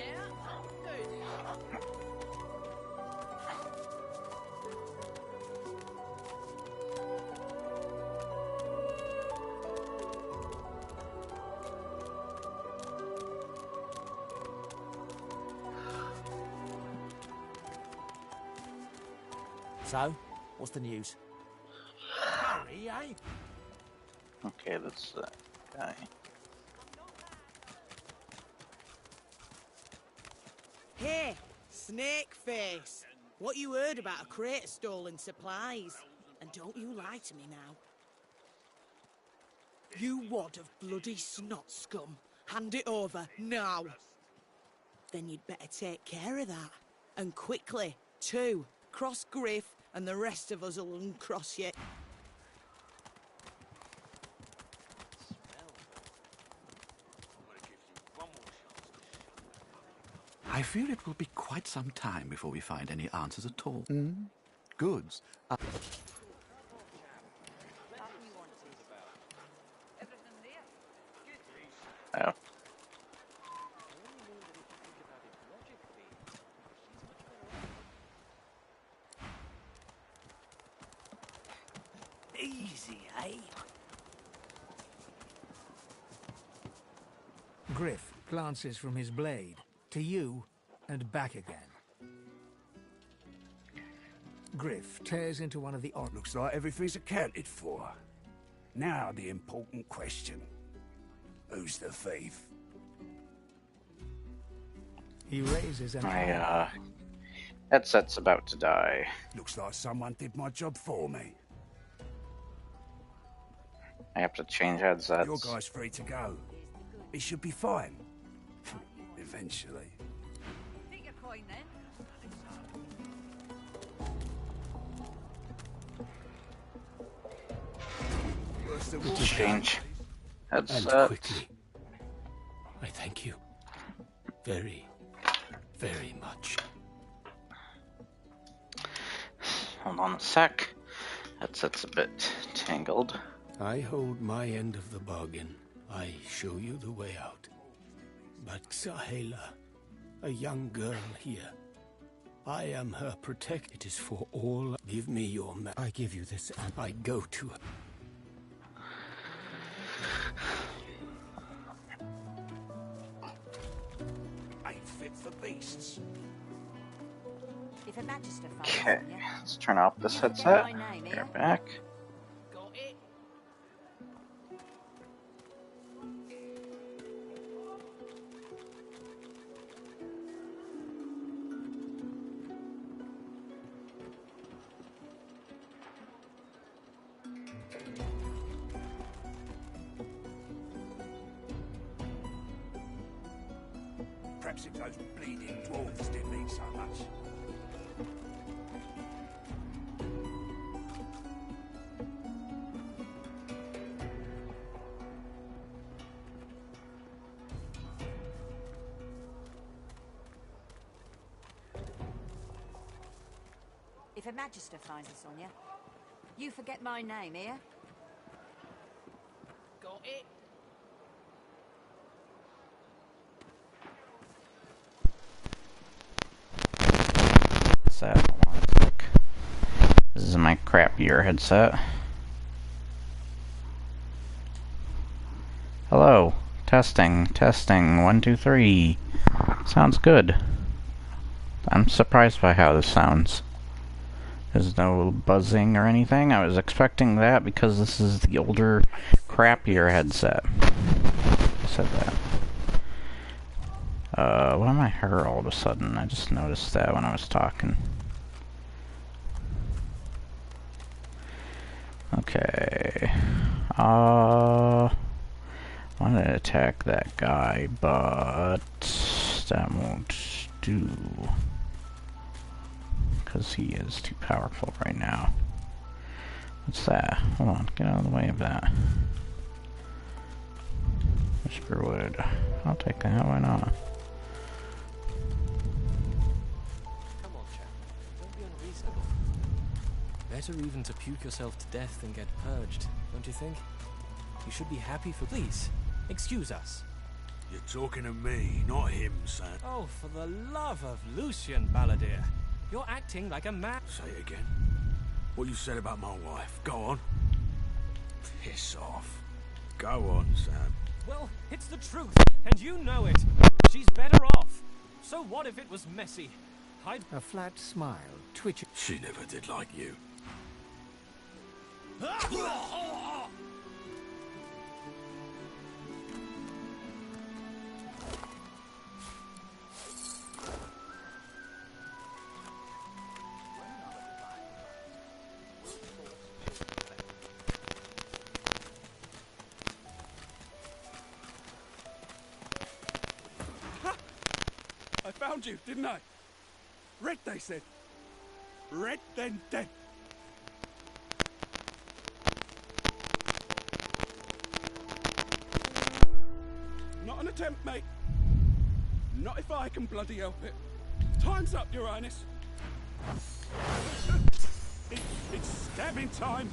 So, what's the news? Harry, eh? Okay, that's that guy. Hey, Snake Face. What you heard about a crate of stolen supplies? And don't you lie to me now. You wad of bloody snot scum. Hand it over, now. Then you'd better take care of that. And quickly, too. Cross Griff, and the rest of us will uncross you. I fear it will be quite some time before we find any answers at all. Goods. Oh. Easy, eh? Griff glances from his blade to you and back again. Griff tears into one of the odd. Looks like everything's accounted for. Now the important question. Who's the thief? He raises an My headset's about to die. Looks like someone did my job for me. I have to change headsets. Your guy's free to go. He should be fine. Eventually. Take your coin then. To change headset. And quickly. I thank you. Very, very much. Hold on a sec. Headset's a bit tangled. I hold my end of the bargain. I show you the way out. But Sahela, a young girl here, I am her protector. It is for all. Give me your I give you this and I go to her. Ain't fit for beasts. If a magister Okay, let's turn off this headset. Get back. Perhaps if those bleeding dwarves didn't mean so much. If a magister finds us on you, you forget my name, here. Got it. Headset. Hold on a sec. This is my crappier headset. Hello. Testing. Testing. 1, 2, 3. Sounds good. I'm surprised by how this sounds. There's no buzzing or anything. I was expecting that because this is the older, crappier headset. I said that. Why am I hurt all of a sudden? I just noticed that when I was talking. Okay. Wanted to attack that guy, but that won't do. Because he is too powerful right now. What's that? Hold on, get out of the way of that. Whisperwood. I'll take that, why not? Come on, chap. Don't be unreasonable. Better even to puke yourself to death than get purged, don't you think? You should be happy for— Please, excuse us. You're talking to me, not him, son. Oh, for the love of Lucian, Balladeer. You're acting like a man. Say it again. What you said about my wife. Go on. Piss off. Go on, Sam. Well, it's the truth, and you know it. She's better off. So what if it was messy? A flat smile twitching. She never did like you. I found you, didn't I? Red, they said. Red, then dead. Not an attempt, mate. Not if I can bloody help it. Time's up, Your Highness. It's stabbing time.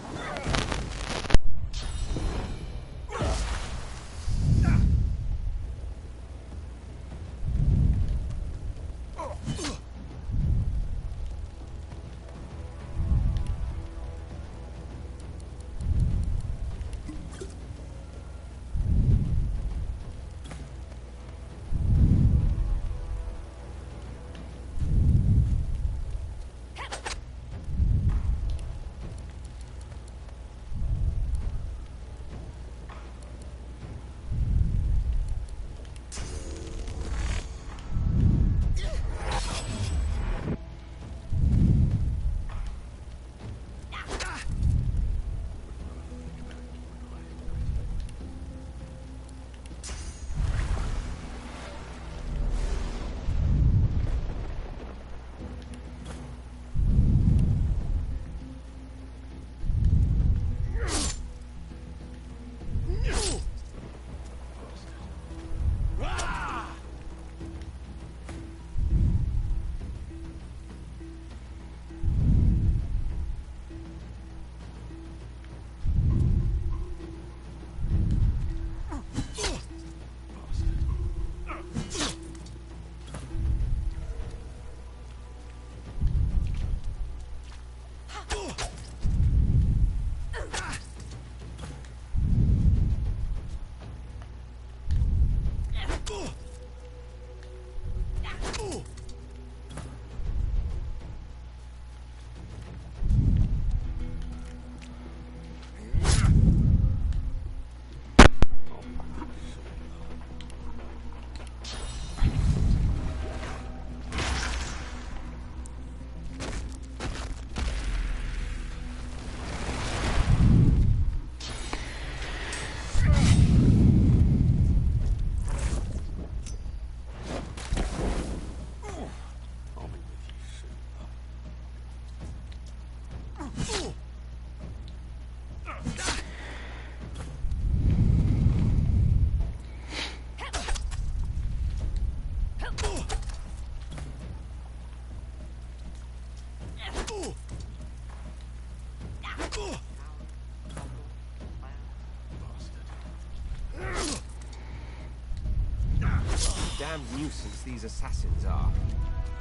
Damned nuisance these assassins are.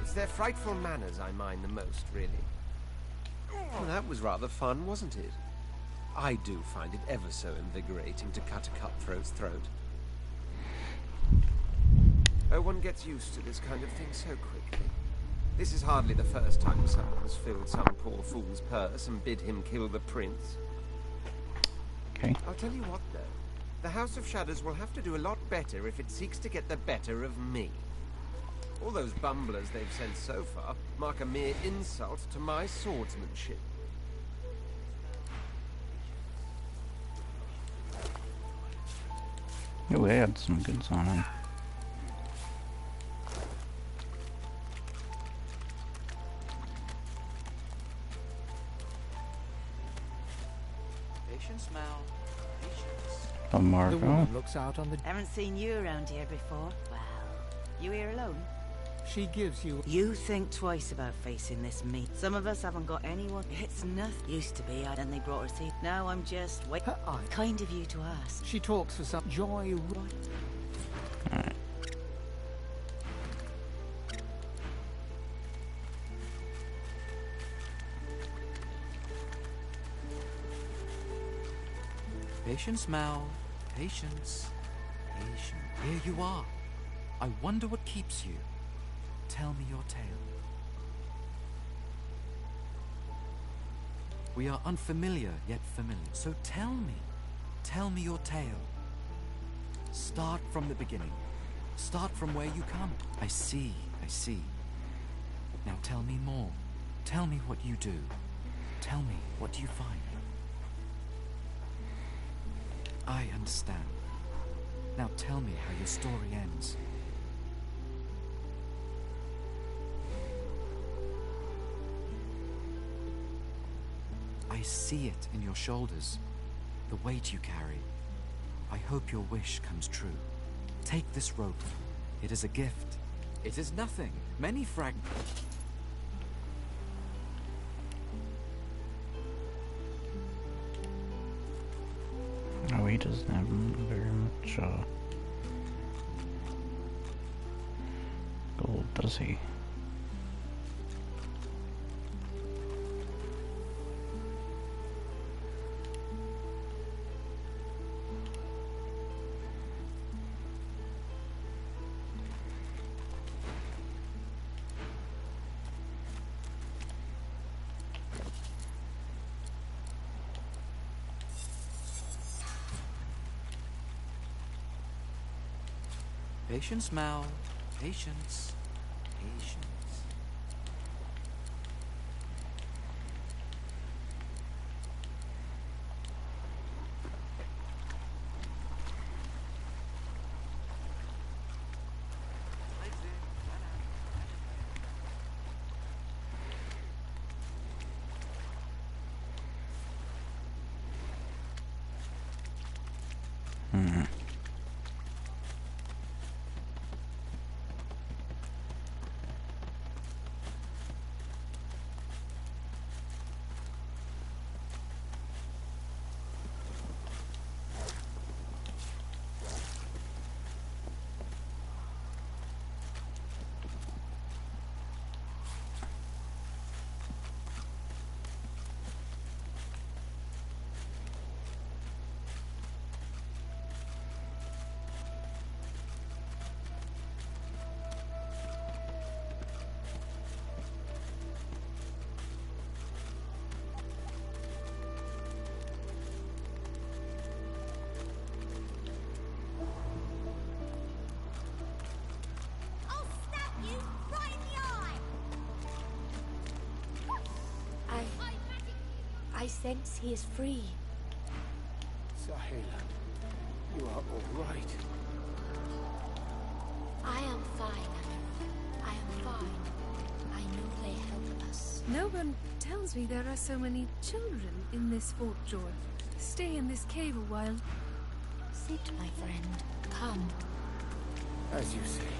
It's their frightful manners I mind the most, really. Well, that was rather fun, wasn't it? I do find it ever so invigorating to cut a cutthroat's throat. Oh, one gets used to this kind of thing so quickly. This is hardly the first time someone's filled some poor fool's purse and bid him kill the prince. Okay. I'll tell you what, though. The House of Shadows will have to do a lot better if it seeks to get the better of me. All those bumblers they've sent so far mark a mere insult to my swordsmanship. Oh, they had some goods on him. Patience, Mal. Patience. Oh, Margot. The woman looks out on the... Haven't seen you around here before. Well, you here alone? She gives you... You think twice about facing this me. Some of us haven't got anyone. It's nothing. Used to be, then they brought her tea. Now I'm just... Wait. Her eye. Kind of you to ask. She talks for some joy... Alright. Patience, Mal. Patience. Patience. Here you are. I wonder what keeps you. Tell me your tale. We are unfamiliar, yet familiar. So tell me your tale. Start from the beginning. Start from where you come. I see. Now tell me more. Tell me what you do. Tell me, what do you find? I understand. Now tell me how your story ends. I see it in your shoulders, the weight you carry. I hope your wish comes true. Take this rope. It is a gift. It is nothing. Many fragments. Oh, he doesn't have very much gold, does he? Patience, Mal. Patience. Patience. I sense he is free. Sahela, you are all right. I am fine, Amiral. I am fine. I know they help us. No one tells me there are so many children in this Fort George. Stay in this cave a while. Sit, my friend. Come. As you say.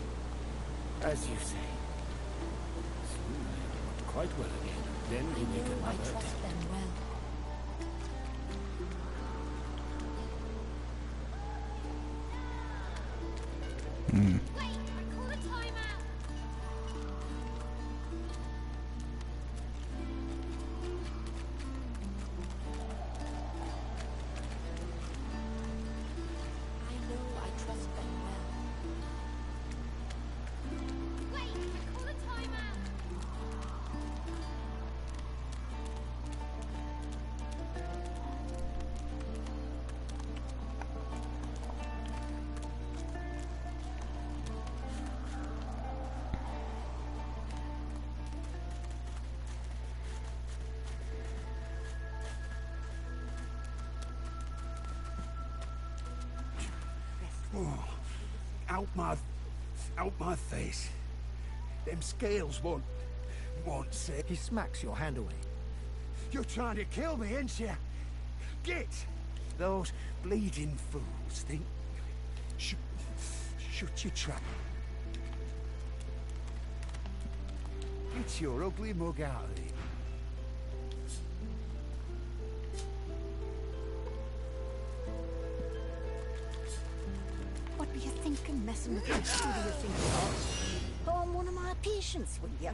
As you say. Soon they are quite well again. Then we make I another trust attempt. them well. Oh, out my face. Them scales won't say. He smacks your hand away. You're trying to kill me, ain't you? Get! Those bleeding fools think... Shut your trap. Get your ugly mug out of here. What were you thinking, messing with your studio fingers? Harm one of my patients, will you?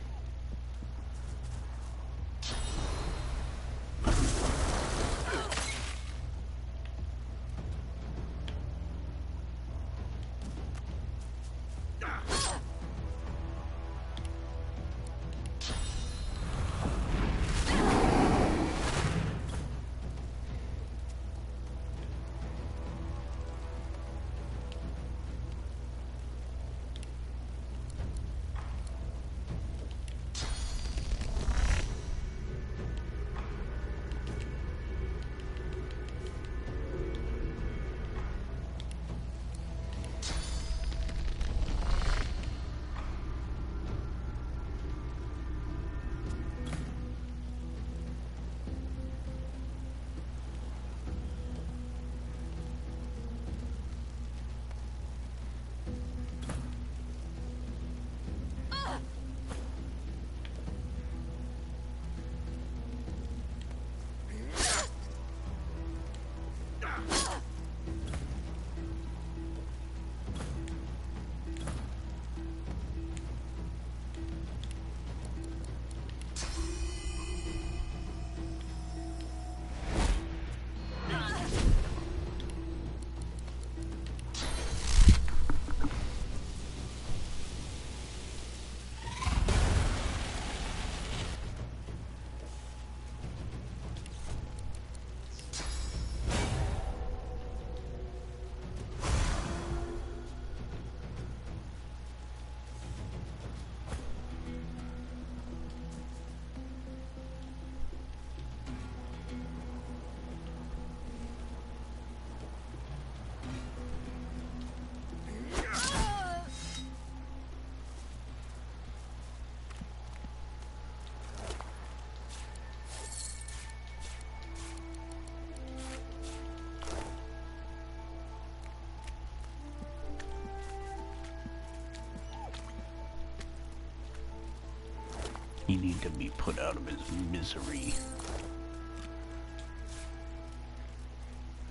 He need to be put out of his misery.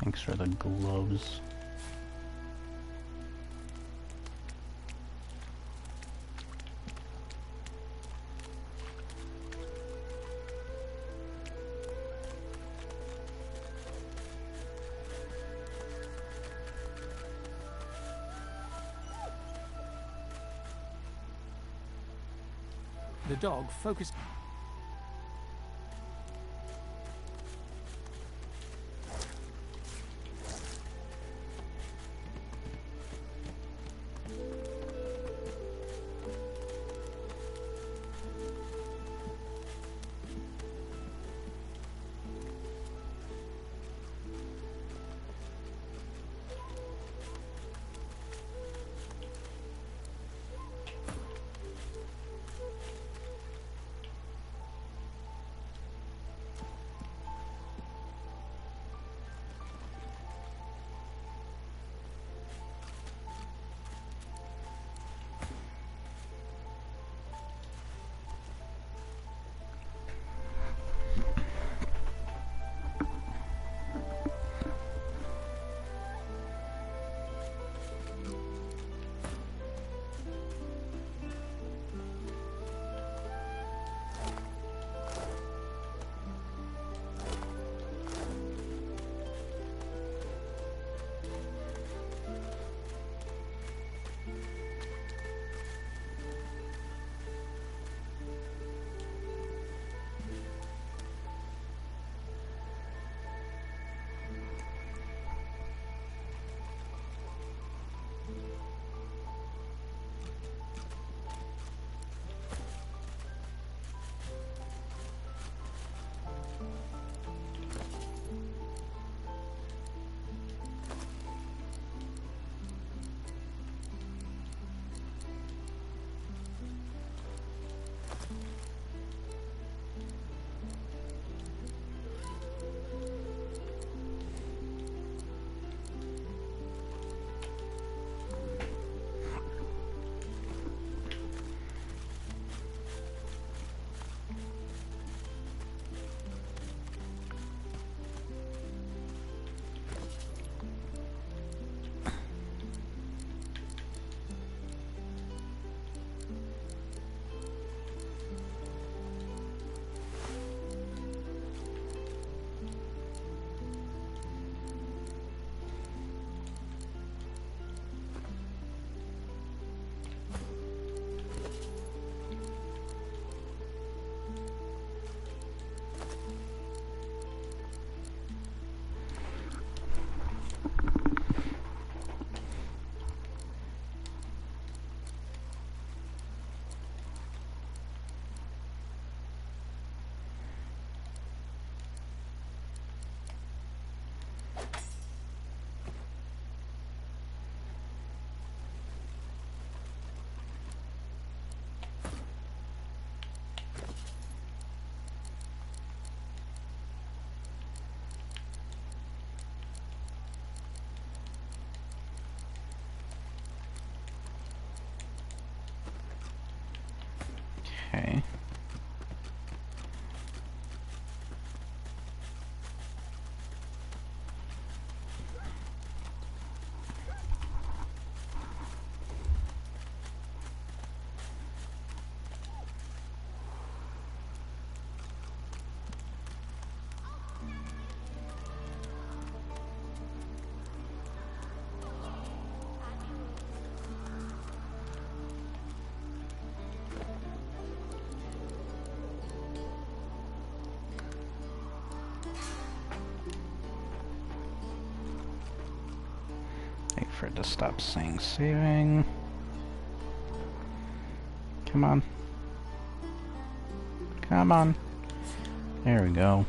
Thanks for the gloves. The dog focused. Okay. Wait for it to stop saying saving. Come on. Come on. There we go.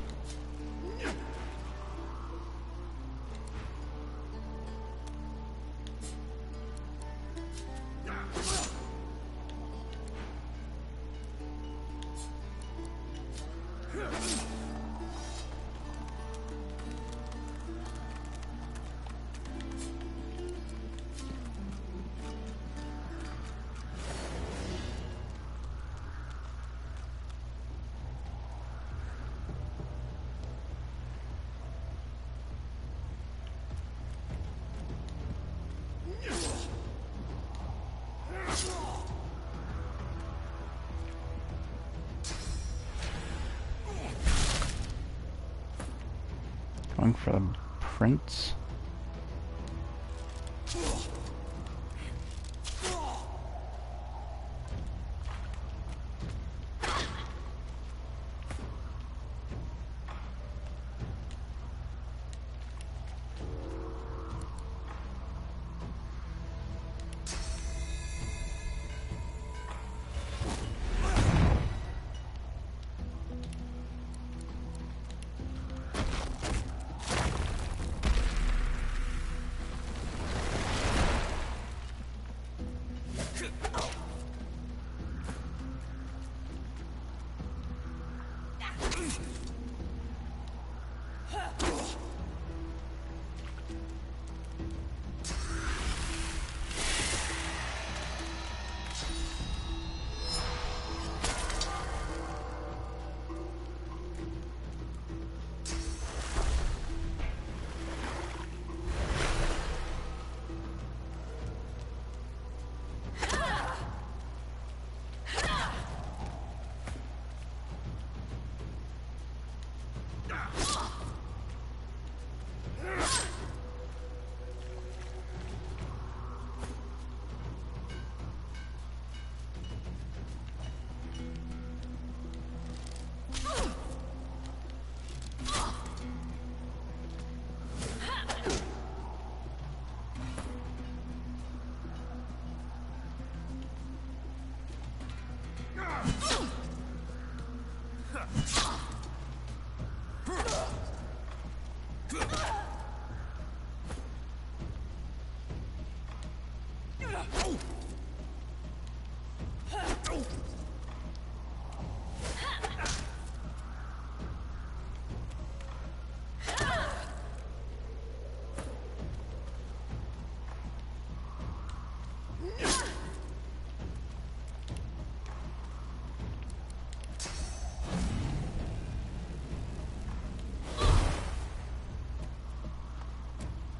Going for the prince.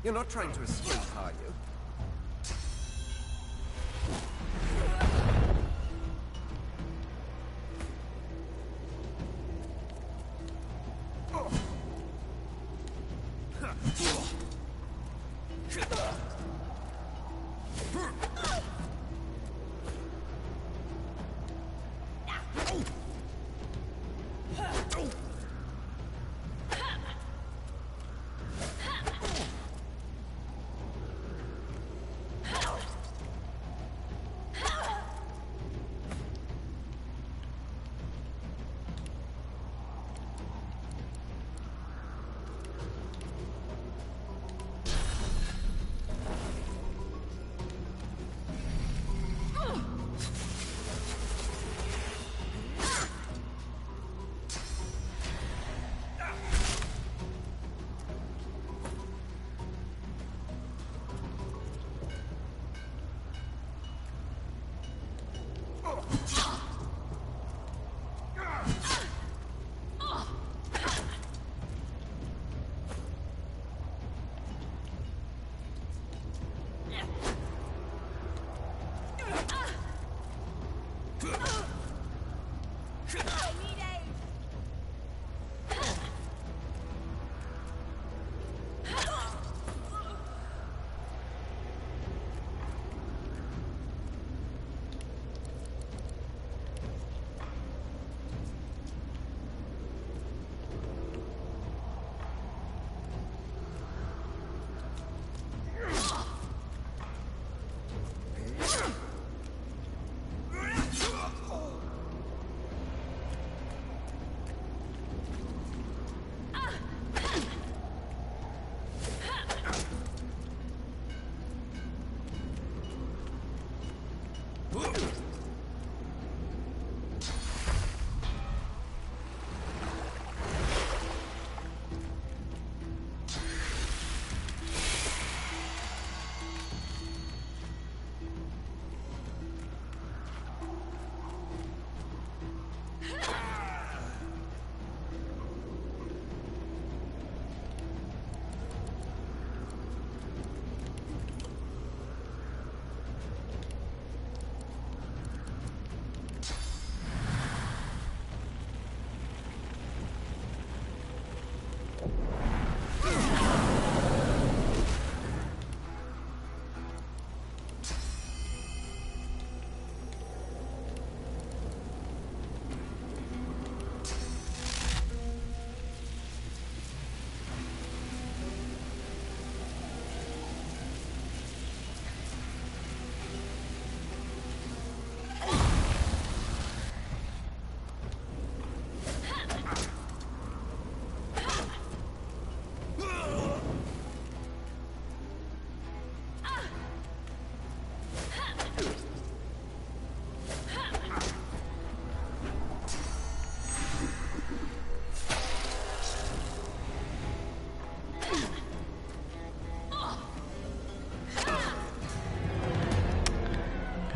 You're not trying to escape, are you?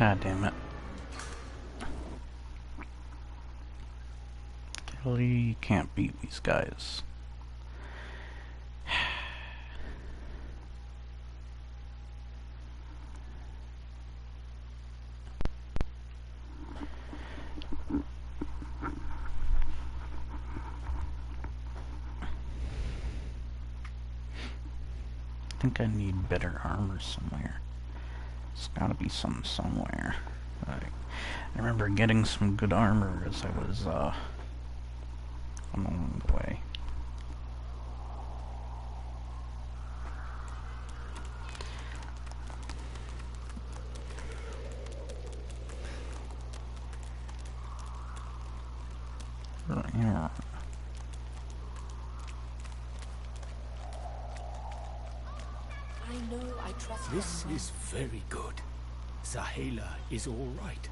God damn it. Kelly can't beat these guys. I think I need better armor somewhere. There's gotta be some somewhere. I remember getting some good armor as I was along the way. Yeah. I know I trust This them. is very good. Zahela is all right.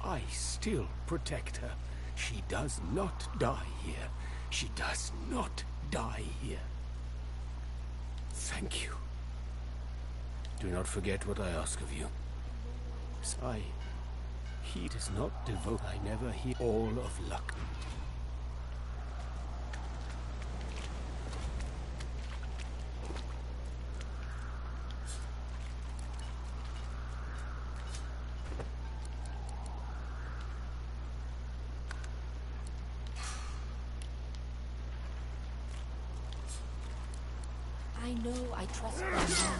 I still protect her. She does not die here. She does not die here. Thank you. Do not forget what I ask of you. He does not devote. I never hear all of luck. I know I trust them now.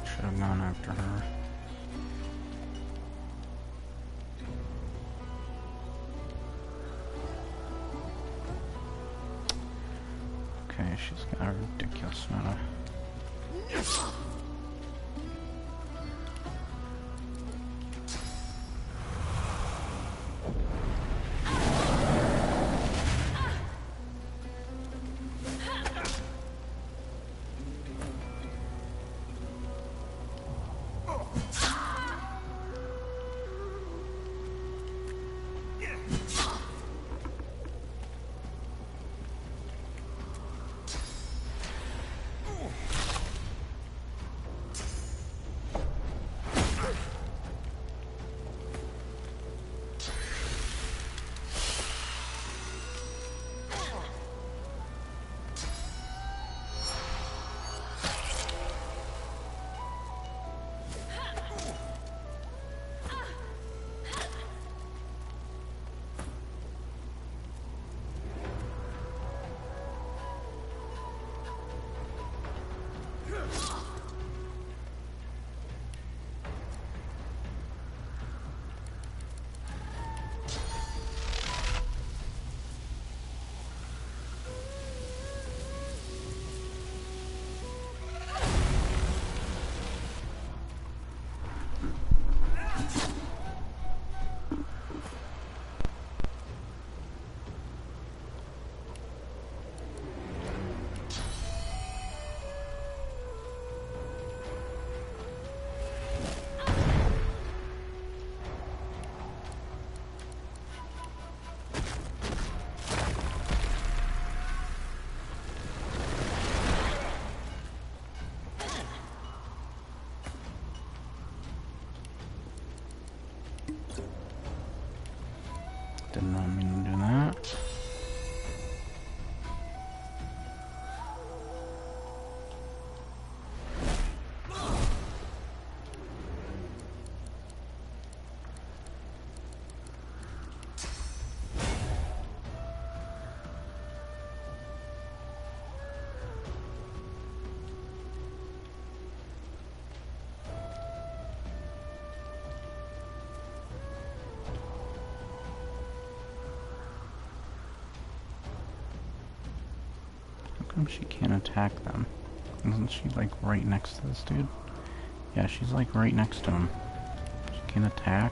Should have gone after her. Okay, she's got a ridiculous amount of... How come she can't attack them? Isn't she like right next to this dude? Yeah, she's like right next to him. She can attack.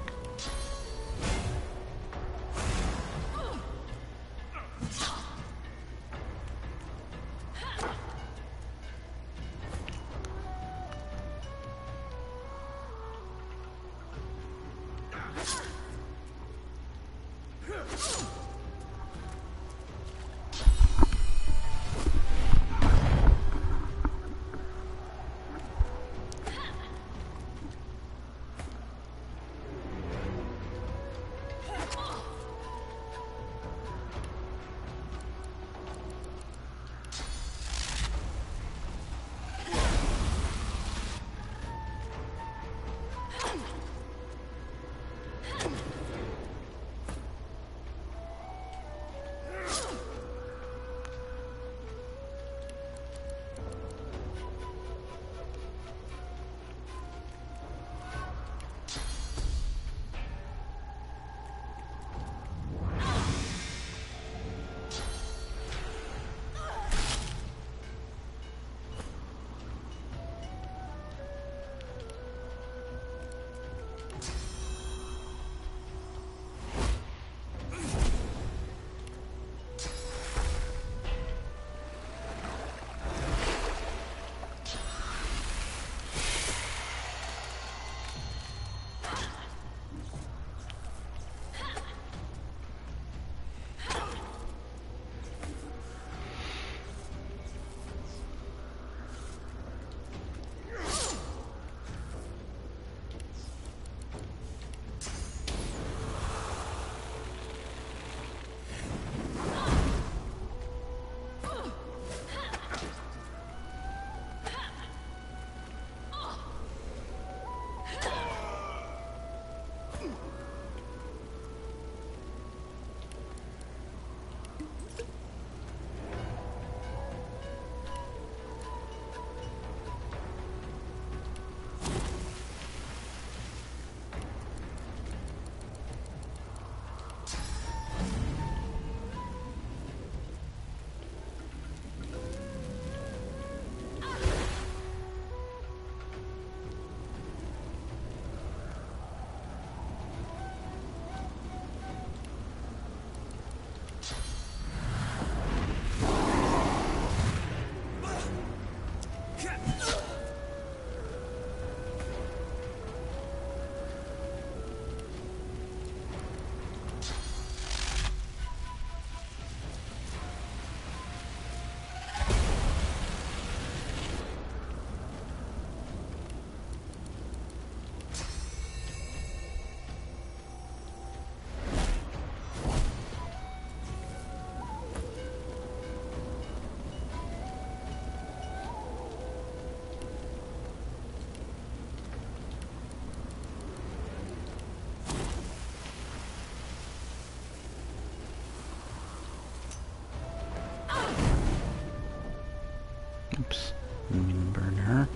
Oops. Didn't mean to burn her.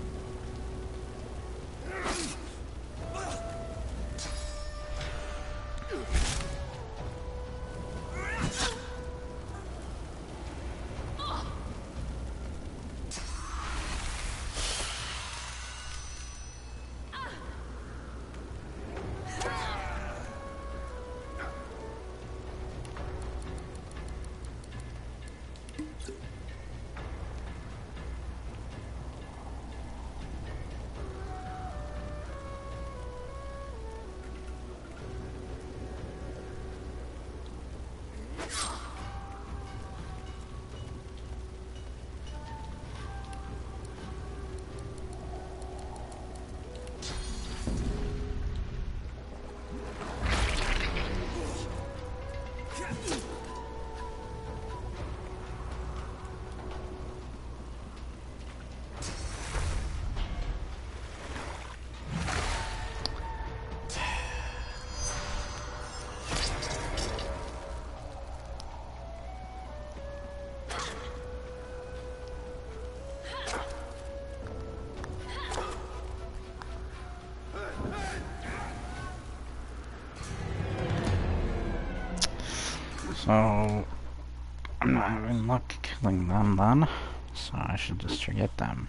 So, I'm not having luck killing them then. So I should just forget them.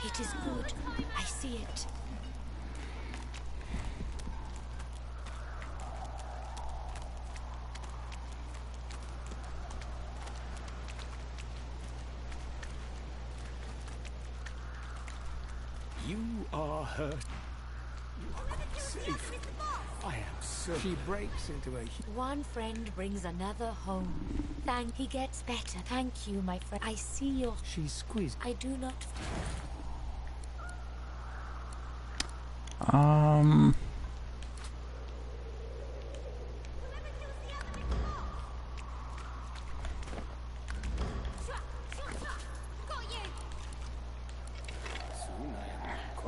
It is good. I see it. You are hurt. You are not safe. I am certain. She breaks into a... One friend brings another home. He gets better. Thank you, my friend. I see your... She's squeezed. I do not...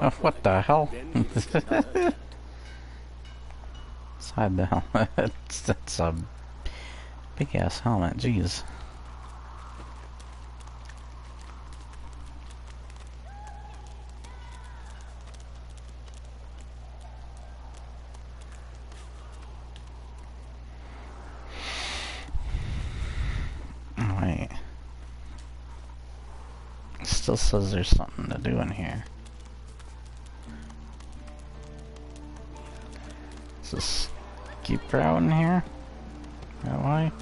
Oh, what the hell? Inside the helmet. That's a big ass helmet, jeez. Wait. It still says there's something to do in here. Is this keep route in here? Is that why?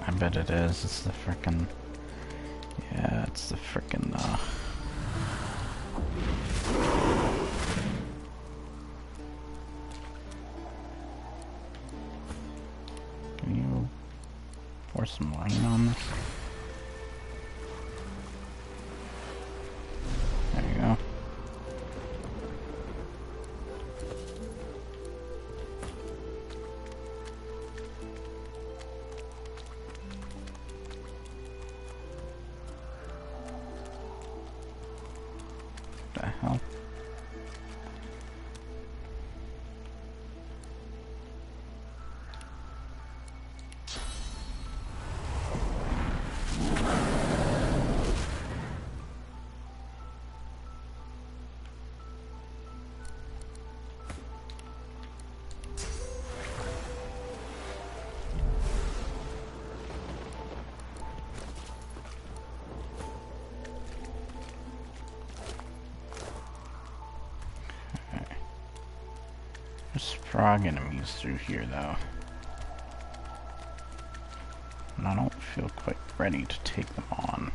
I bet it is. It's the frickin'... Yeah, it's the frickin', Can you pour some rain on this? There you go. The hell? There's frog enemies through here, though. And I don't feel quite ready to take them on.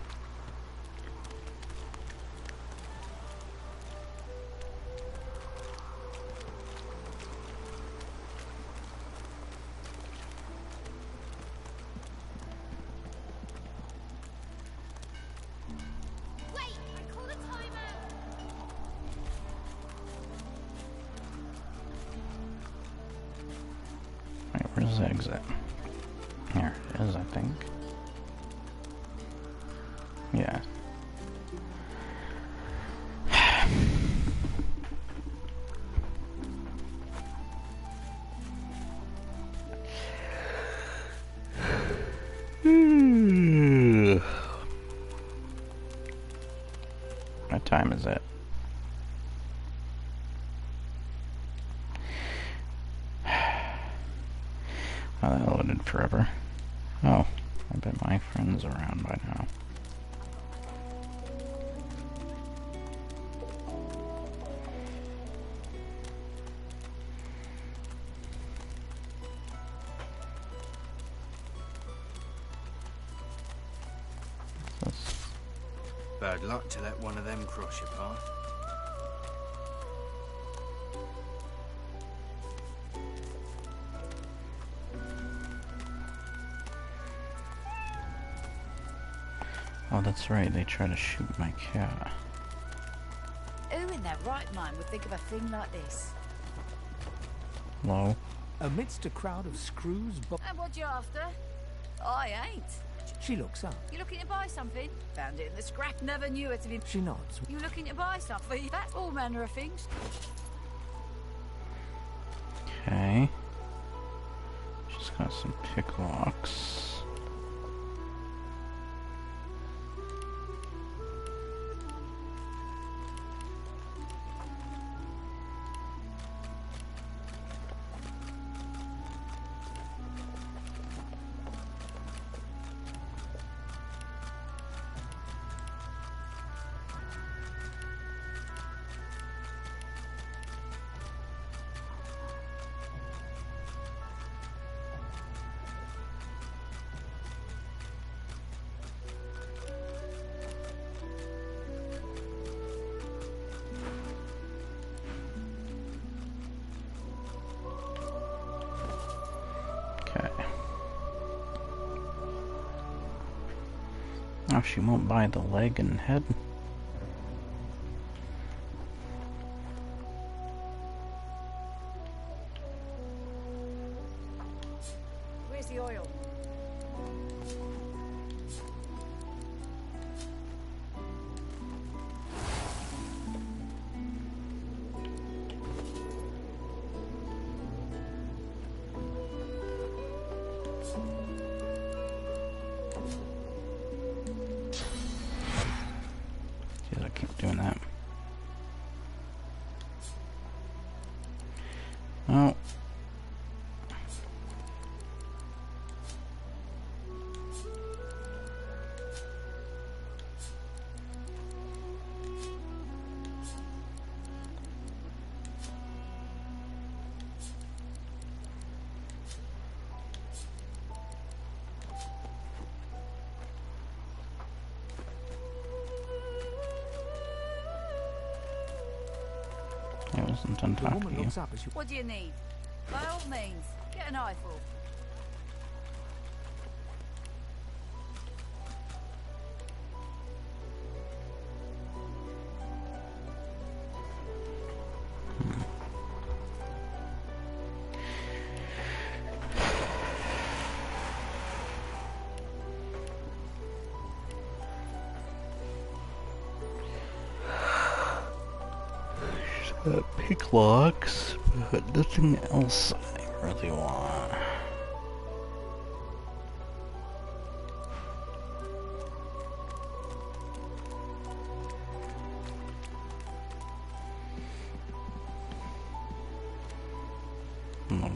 Where's the exit? Here it is, I think. Yeah. What time is it? Oh, that loaded forever. Oh, I bet my friend's around by now. Bad luck to let one of them cross your path. Oh, that's right, they try to shoot my cat. Who in their right mind would think of a thing like this? Hello? Amidst a crowd of screws, And what you after? I ain't. she looks up. You looking to buy something? Found it in the scrap. Never knew it to be. She nods. You looking to buy something? That's all manner of things. Okay. She's got some picklocks. Oh, she won't buy the leg and head. Where's the oil? Doing that. Oh. I wasn't done talking to you. What do you need? By all means, get an eyeful. Picklocks, but nothing else I really want.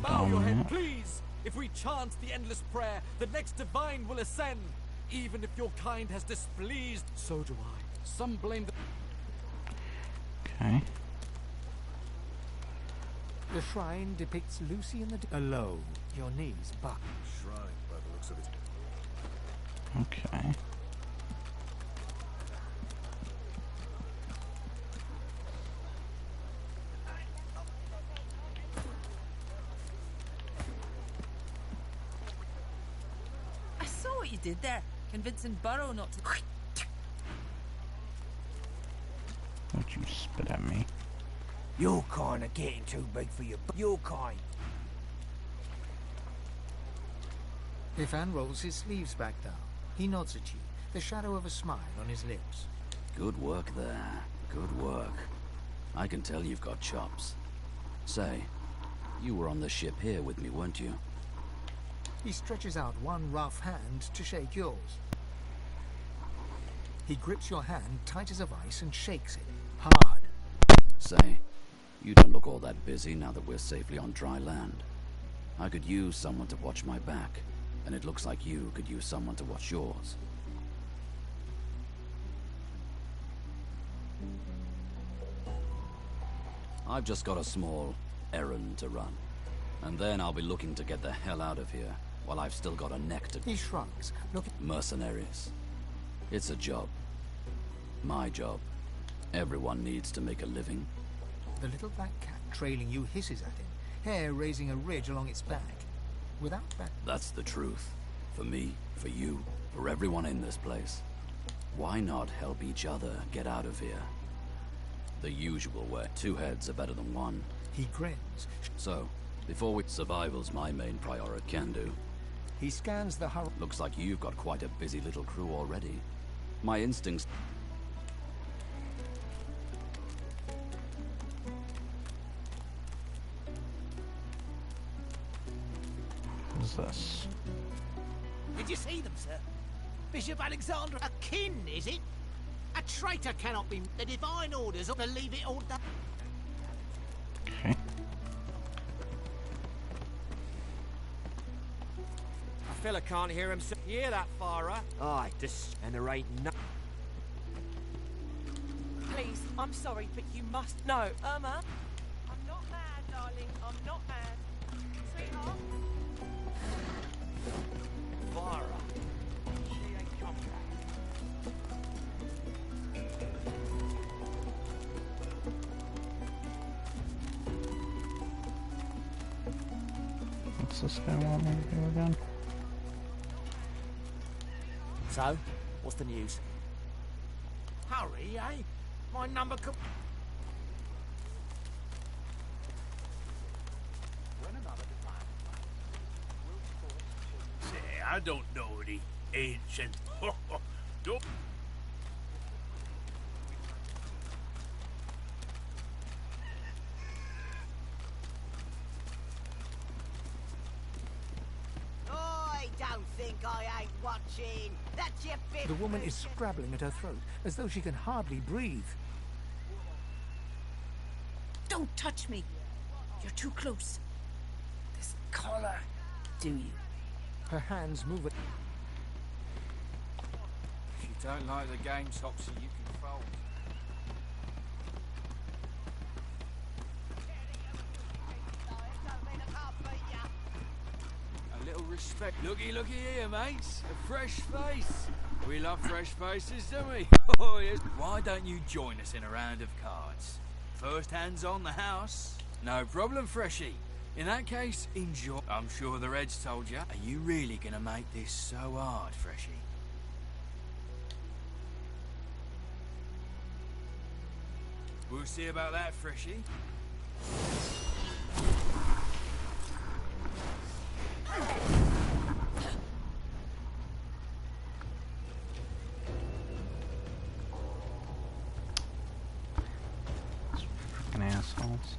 Bow your head, please! If we chant the endless prayer, the next divine will ascend. Even if your kind has displeased, so do I. Some blame the... Okay. The shrine depicts Lucy in the alone, your knees buck. Shrine, by the looks of it. Okay. I saw what you did there, convincing Burrow not to... Don't you spit at me. You're kind of getting too big for your kind. Ifan rolls his sleeves back down. He nods at you, the shadow of a smile on his lips. Good work there. Good work. I can tell you've got chops. Say, you were on the ship here with me, weren't you? He stretches out one rough hand to shake yours. He grips your hand tight as a vice and shakes it, hard. Say, you don't look all that busy now that we're safely on dry land. I could use someone to watch my back, and it looks like you could use someone to watch yours. I've just got a small errand to run, and then I'll be looking to get the hell out of here while I've still got a neck to... He shrugs. Look. Mercenaries. It's a job. My job. Everyone needs to make a living. The little black cat trailing you hisses at him, hair raising a ridge along its back. Without back... That's the truth. For me, for you, for everyone in this place. Why not help each other get out of here? The usual way. Two heads are better than one. He grins. So, Before we... Survival's my main priority. Can do. He scans the hurl. Looks like you've got quite a busy little crew already. My instincts... What's this? Did you see them, sir? Bishop Alexander, a kin, is it? A traitor cannot be... The divine orders ought to leave it all done. Okay. A fella can't hear himself. You hear that, Farah? Aye, and there ain't no... Please, I'm sorry, but you must know. Irma? I'm not mad, darling. I'm not mad. Sweetheart? Farah. She ain't come back. What's this guy want me to do again? So, what's the news? Hurry, eh? My number could... Say, I don't know any ancient... Don't... I don't think I ain't watching. That's your bit. The woman is scrabbling at her throat, as though she can hardly breathe. Don't touch me. You're too close. This collar. Do you? Her hands move... If you don't like the game, Topsy, you can fold. A little respect. Looky here, mates. A fresh face. We love fresh faces, don't we? Oh, yes. Why don't you join us in a round of cards? First hands on the house. No problem, Freshie. In that case, enjoy. I'm sure the Reds told you. Are you really gonna make this so hard, Freshie? We'll see about that, Freshie. Fucking assholes.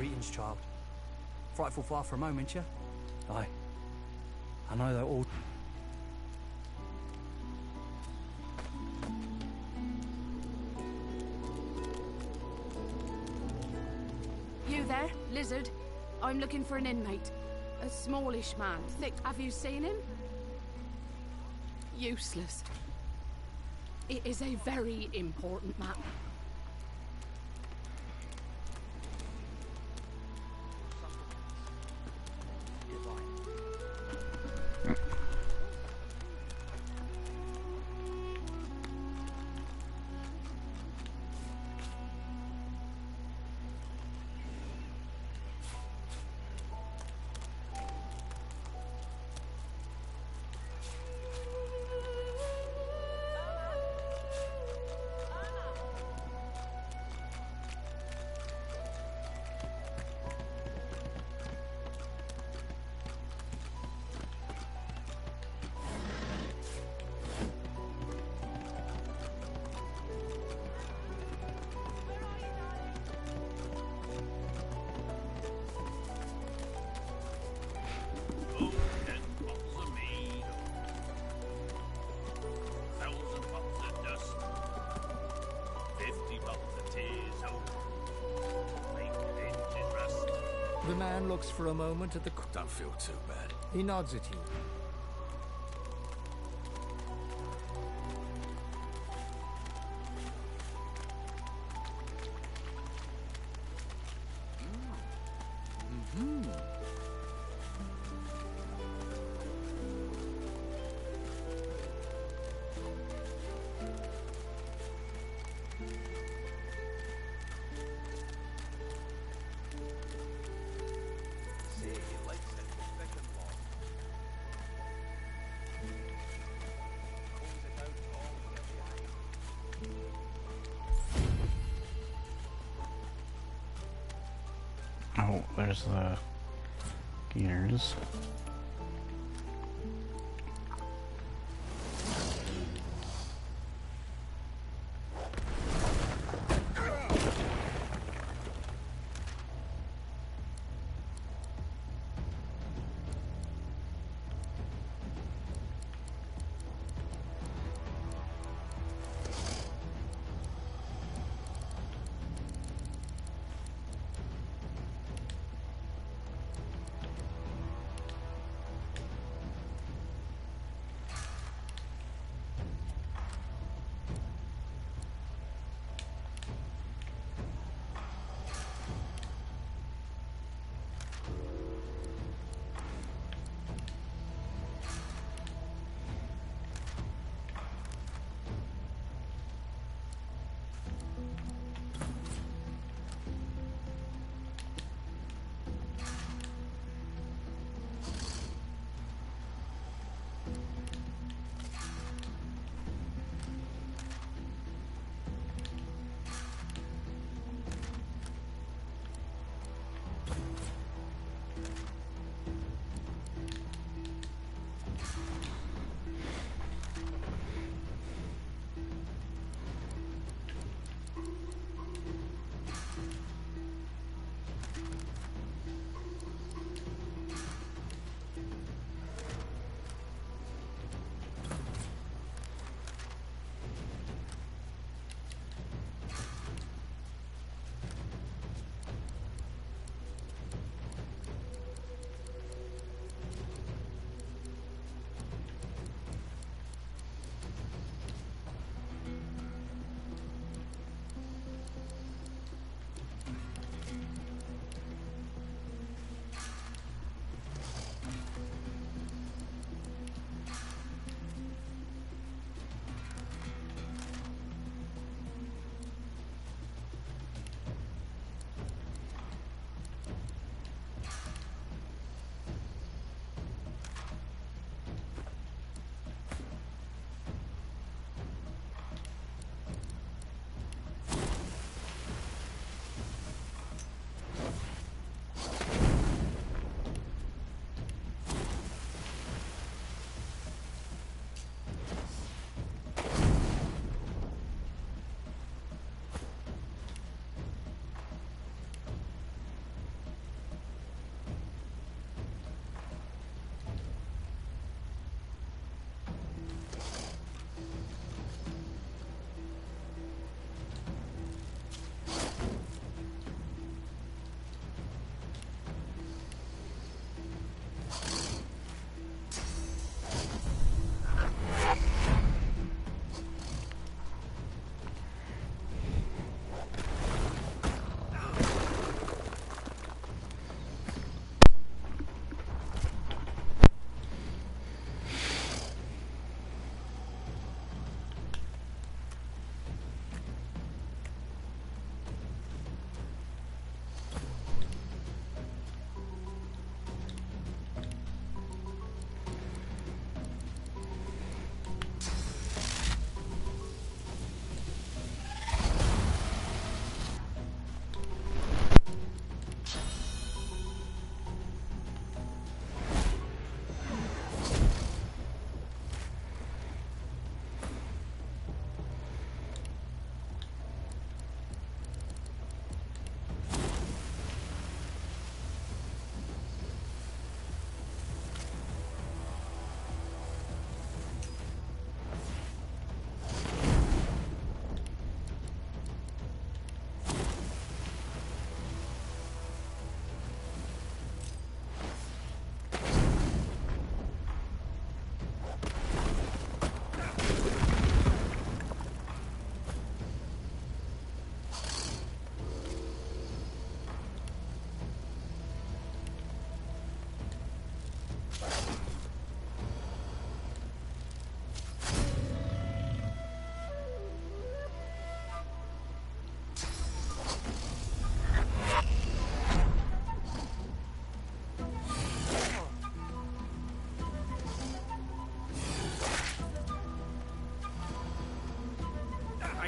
greetings, child. Frightful far for a moment, yeah? Aye. I know that all... You there, lizard? I'm looking for an inmate. A smallish man, thick. Have you seen him? Useless. It is a very important matter. The man looks for a moment at the... Don't feel too bad. He nods at you. Oh, there's the gears.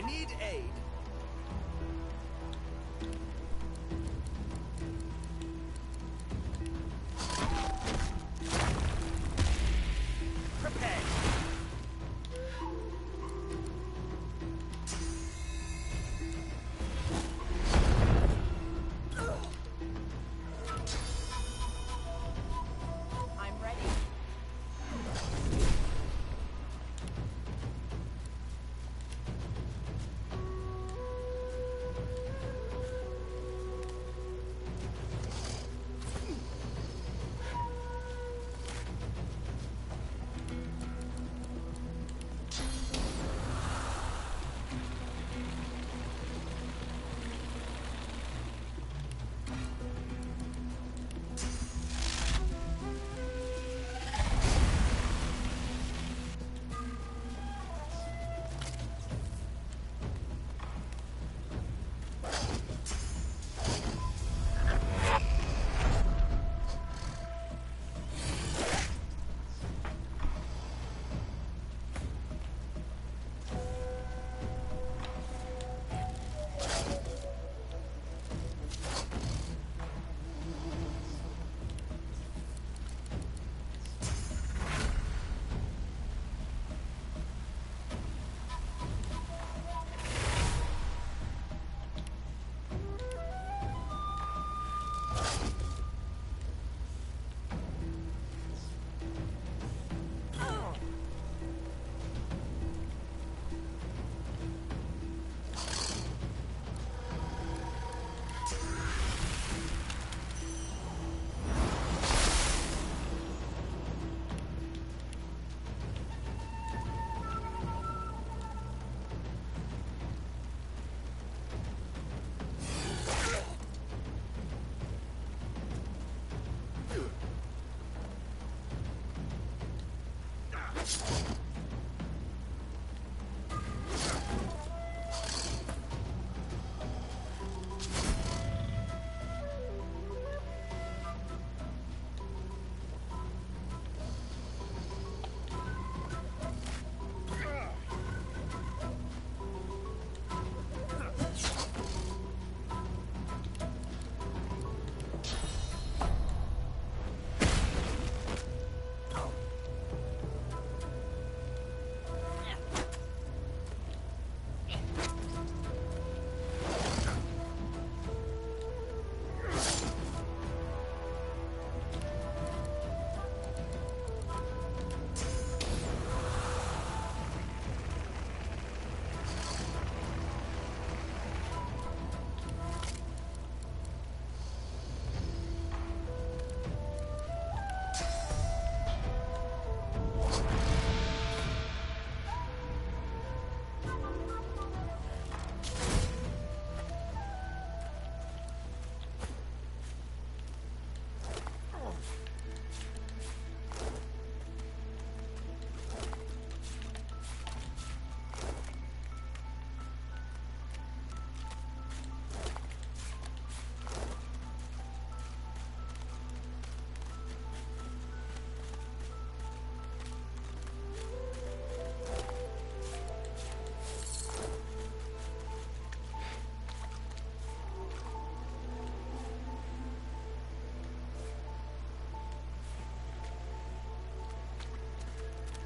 need aid. Prepare. I'm ready.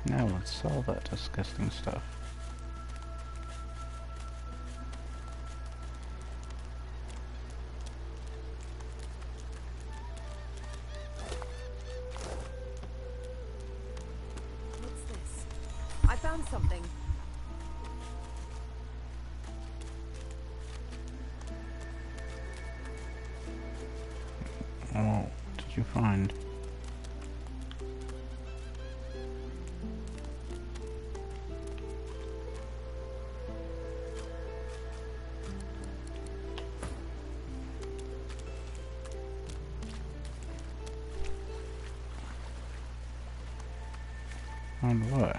Now let's sell that disgusting stuff. What's this? I found something. Oh, what did you find? Find what?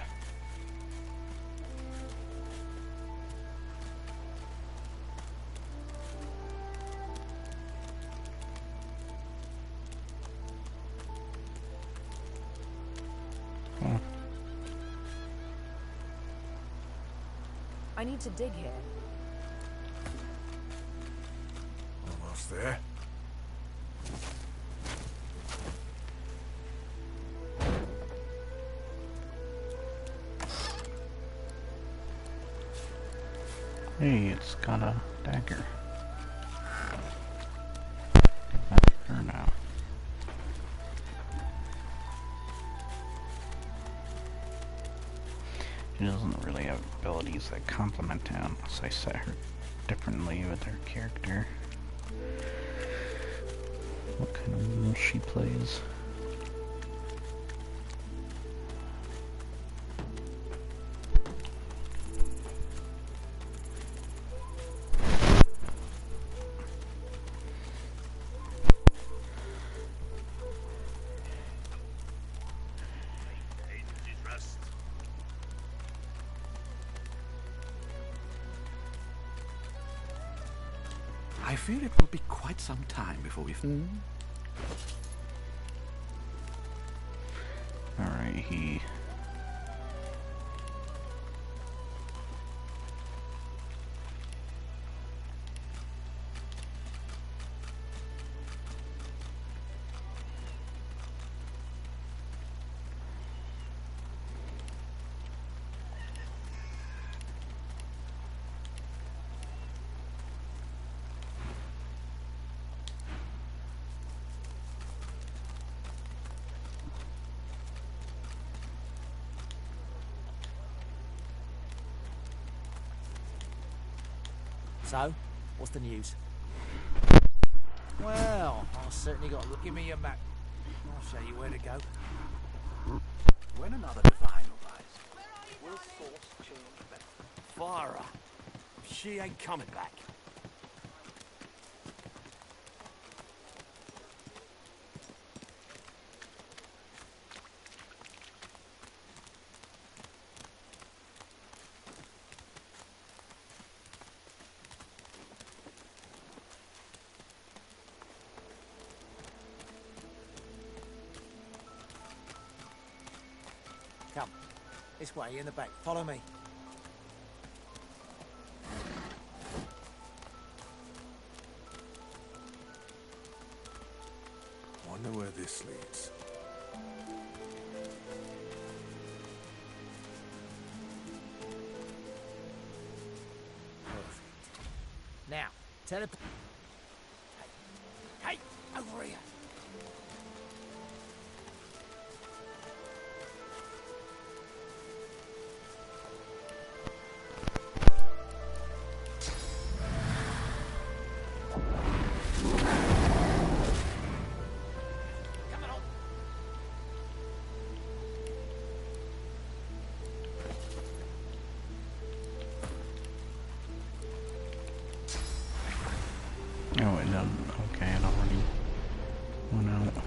I need to dig here. Almost there. Hey, it's got a dagger. Her now. She doesn't really have abilities that complement her unless I set her differently with her character. What kind of role she plays. I fear it will be quite some time before we... Alright, he... So, what's the news? Well, I've certainly got to look. Give me your map. I'll show you where to go. When another divine arrives, will source change back? Fire her. She ain't coming back. Come. This way, in the back. Follow me. Wonder where this leads. Perfect. Now, teleport. Hey, over here. Oh, it doesn't. Okay, it already went out.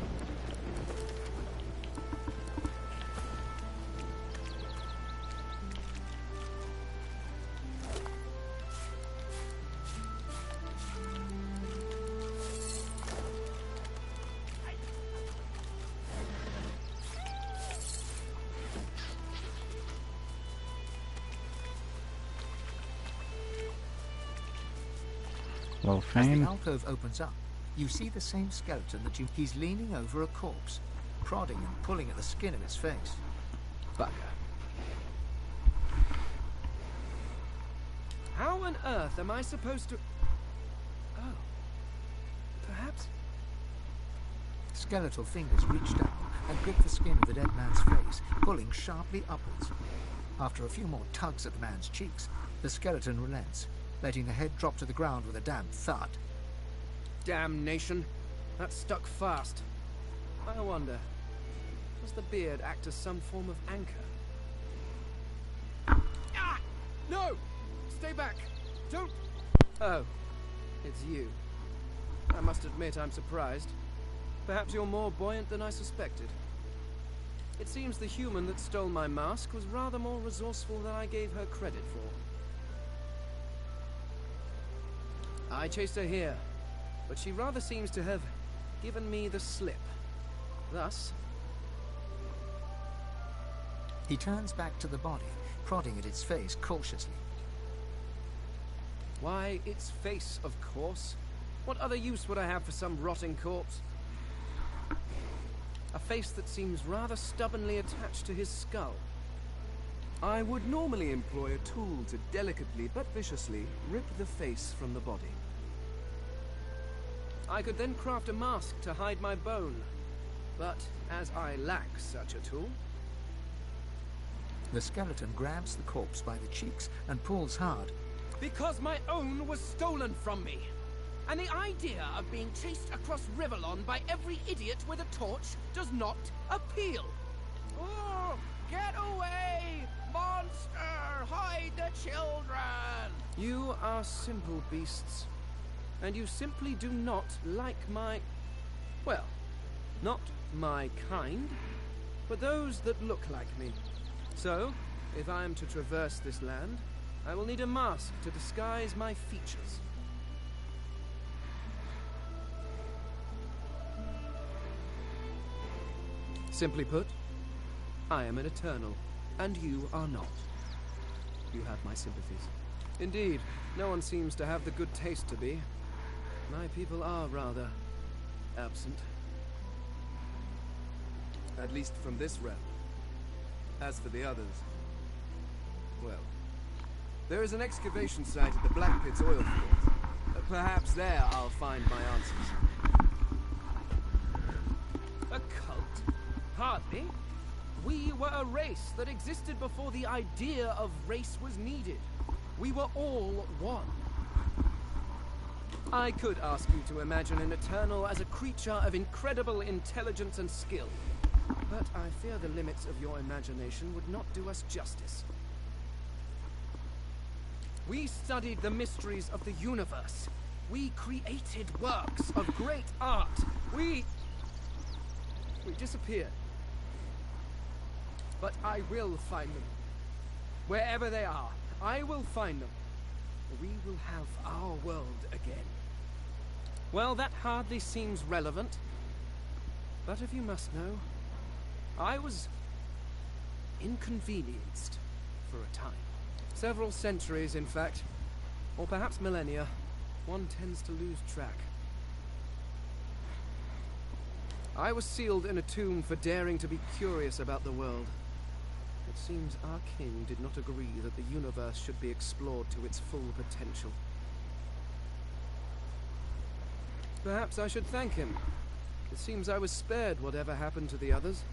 Well, As Fane. the alcove opens up, you see the same skeleton that you... He's leaning over a corpse, prodding and pulling at the skin of its face. Bugger. How on earth am I supposed to... Oh. Perhaps... Skeletal fingers reach down and grip the skin of the dead man's face, pulling sharply upwards. After a few more tugs at the man's cheeks, the skeleton relents, letting the head drop to the ground with a damp thud. Damnation. That stuck fast. I wonder, does the beard act as some form of anchor? Ah! No! Stay back! Don't... Oh, it's you. I must admit I'm surprised. Perhaps you're more buoyant than I suspected. It seems the human that stole my mask was rather more resourceful than I gave her credit for. I chased her here, but she rather seems to have given me the slip. Thus... He turns back to the body, prodding at its face cautiously. Why, its face, of course. What other use would I have for some rotting corpse? A face that seems rather stubbornly attached to his skull. I would normally employ a tool to delicately but viciously rip the face from the body. I could then craft a mask to hide my bone. But as I lack such a tool... The skeleton grabs the corpse by the cheeks and pulls hard. Because my own was stolen from me. And the idea of being chased across Rivellon by every idiot with a torch does not appeal. Oh, get away! Monster! Hide the children! You are simple beasts. And you simply do not like my... well, not my kind, but those that look like me. So, if I am to traverse this land, I will need a mask to disguise my features. Simply put, I am an Eternal, and you are not. You have my sympathies. Indeed, no one seems to have the good taste to be. My people are rather absent. At least from this realm. As for the others, well, there is an excavation site at the Black Pit's oil fields. Perhaps there I'll find my answers. A cult? Hardly. We were a race that existed before the idea of race was needed. We were all one. I could ask you to imagine an Eternal as a creature of incredible intelligence and skill. But I fear the limits of your imagination would not do us justice. We studied the mysteries of the universe. We created works of great art. We disappeared. But I will find them. Wherever they are, I will find them. We will have our world again. Well, that hardly seems relevant. But if you must know, I was inconvenienced for a time. Several centuries, in fact. Or perhaps millennia. One tends to lose track. I was sealed in a tomb for daring to be curious about the world. It seems our king did not agree that the universe should be explored to its full potential. Perhaps I should thank him. It seems I was spared whatever happened to the others.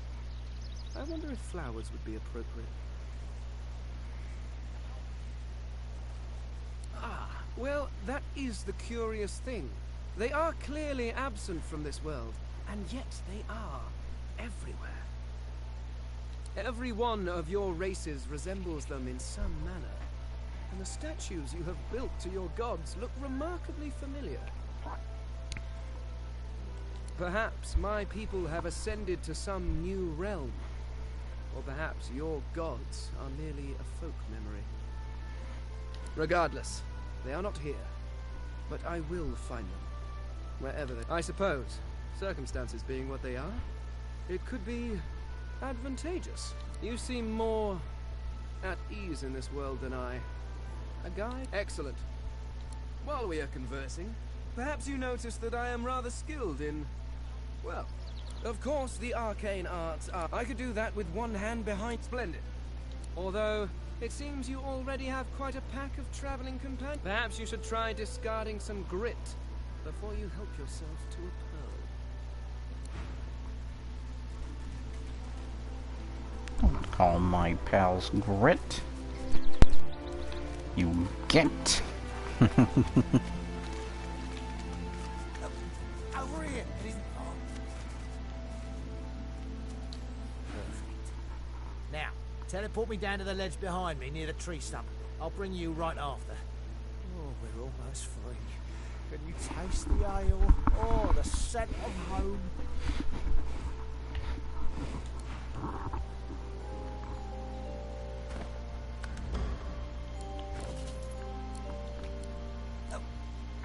I wonder if flowers would be appropriate. Ah, well, that is the curious thing. They are clearly absent from this world, and yet they are everywhere. Every one of your races resembles them in some manner, and the statues you have built to your gods look remarkably familiar. Perhaps my people have ascended to some new realm, or perhaps your gods are merely a folk memory. Regardless, they are not here, but I will find them, wherever they... I suppose, circumstances being what they are, it could be advantageous. You seem more at ease in this world than I. A guide? Excellent. While we are conversing, perhaps you notice that I am rather skilled in... well, of course the arcane arts are... I could do that with one hand behind... Splendid. Although, it seems you already have quite a pack of traveling companions. Perhaps you should try discarding some grit before you help yourself to a pearl. Don't call my pals grit. You get. Over here. Perfect. Now, teleport me down to the ledge behind me near the tree stump. I'll bring you right after. Oh, we're almost free. Can you taste the ale? Oh, the scent of home.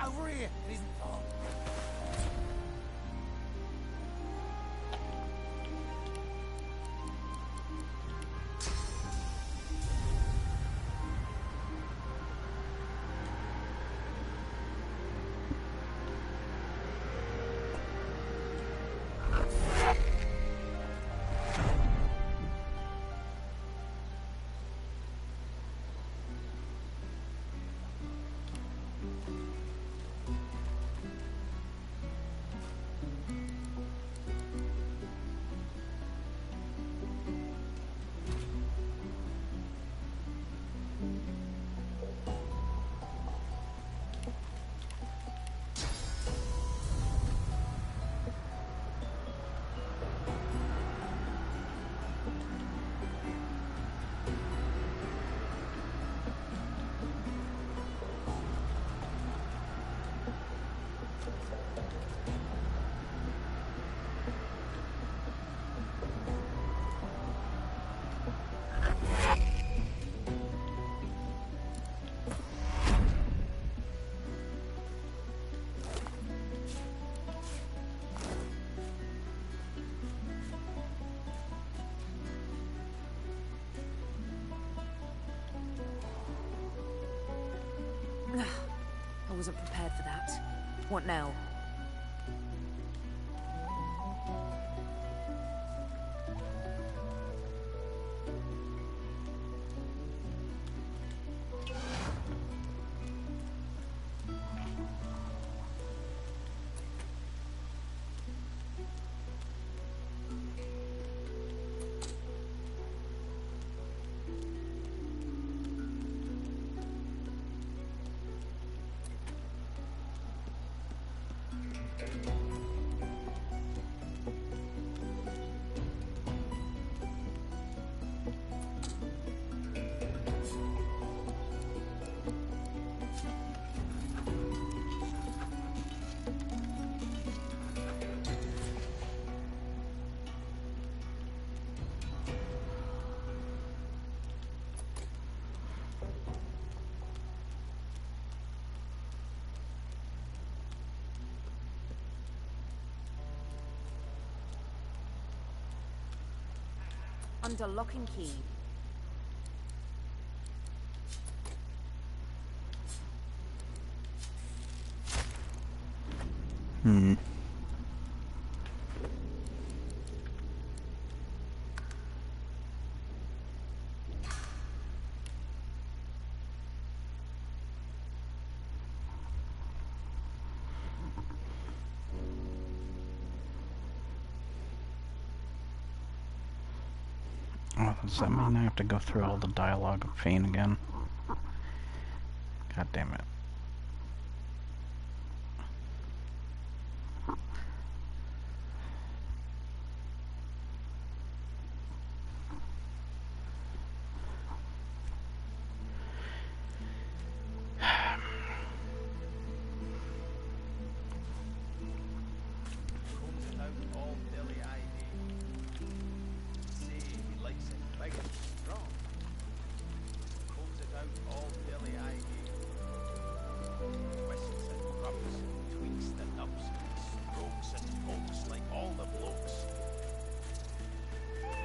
Over here. It isn't far. I wasn't prepared for that. What now? Under lock and key. Oh, does that mean I have to go through all the dialogue of Fane again? God damn it.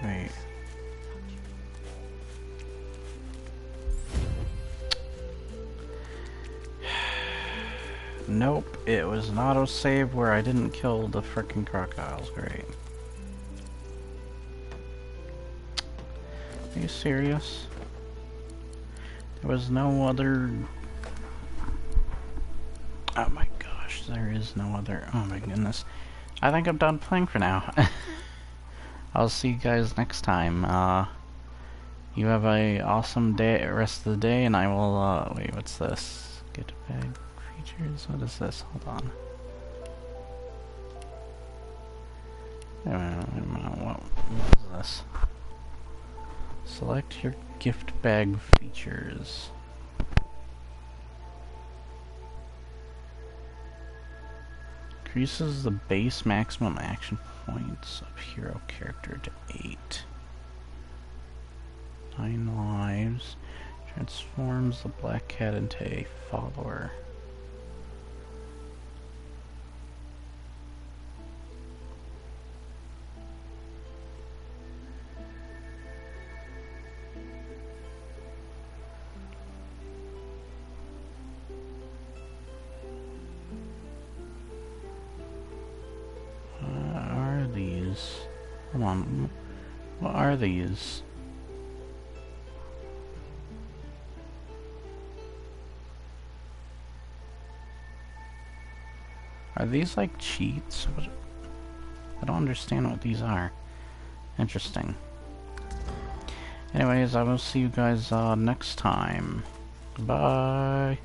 Wait. Nope, it was an autosave where I didn't kill the frickin' crocodiles. Great. Are you serious? There was no other... Oh my gosh, there is no other... Oh my goodness. I think I'm done playing for now. I'll see you guys next time. You have a awesome day, rest of the day, and I will, wait, what's this? Get bag features? What is this? Hold on. Wait a minute, what is this? Select your gift bag features. Increases the base maximum action points of hero character to 8. 9 lives. Transforms the black cat into a follower. Come on, what are these? Are these like cheats? What? I don't understand what these are. Interesting. Anyways, I will see you guys next time. Bye.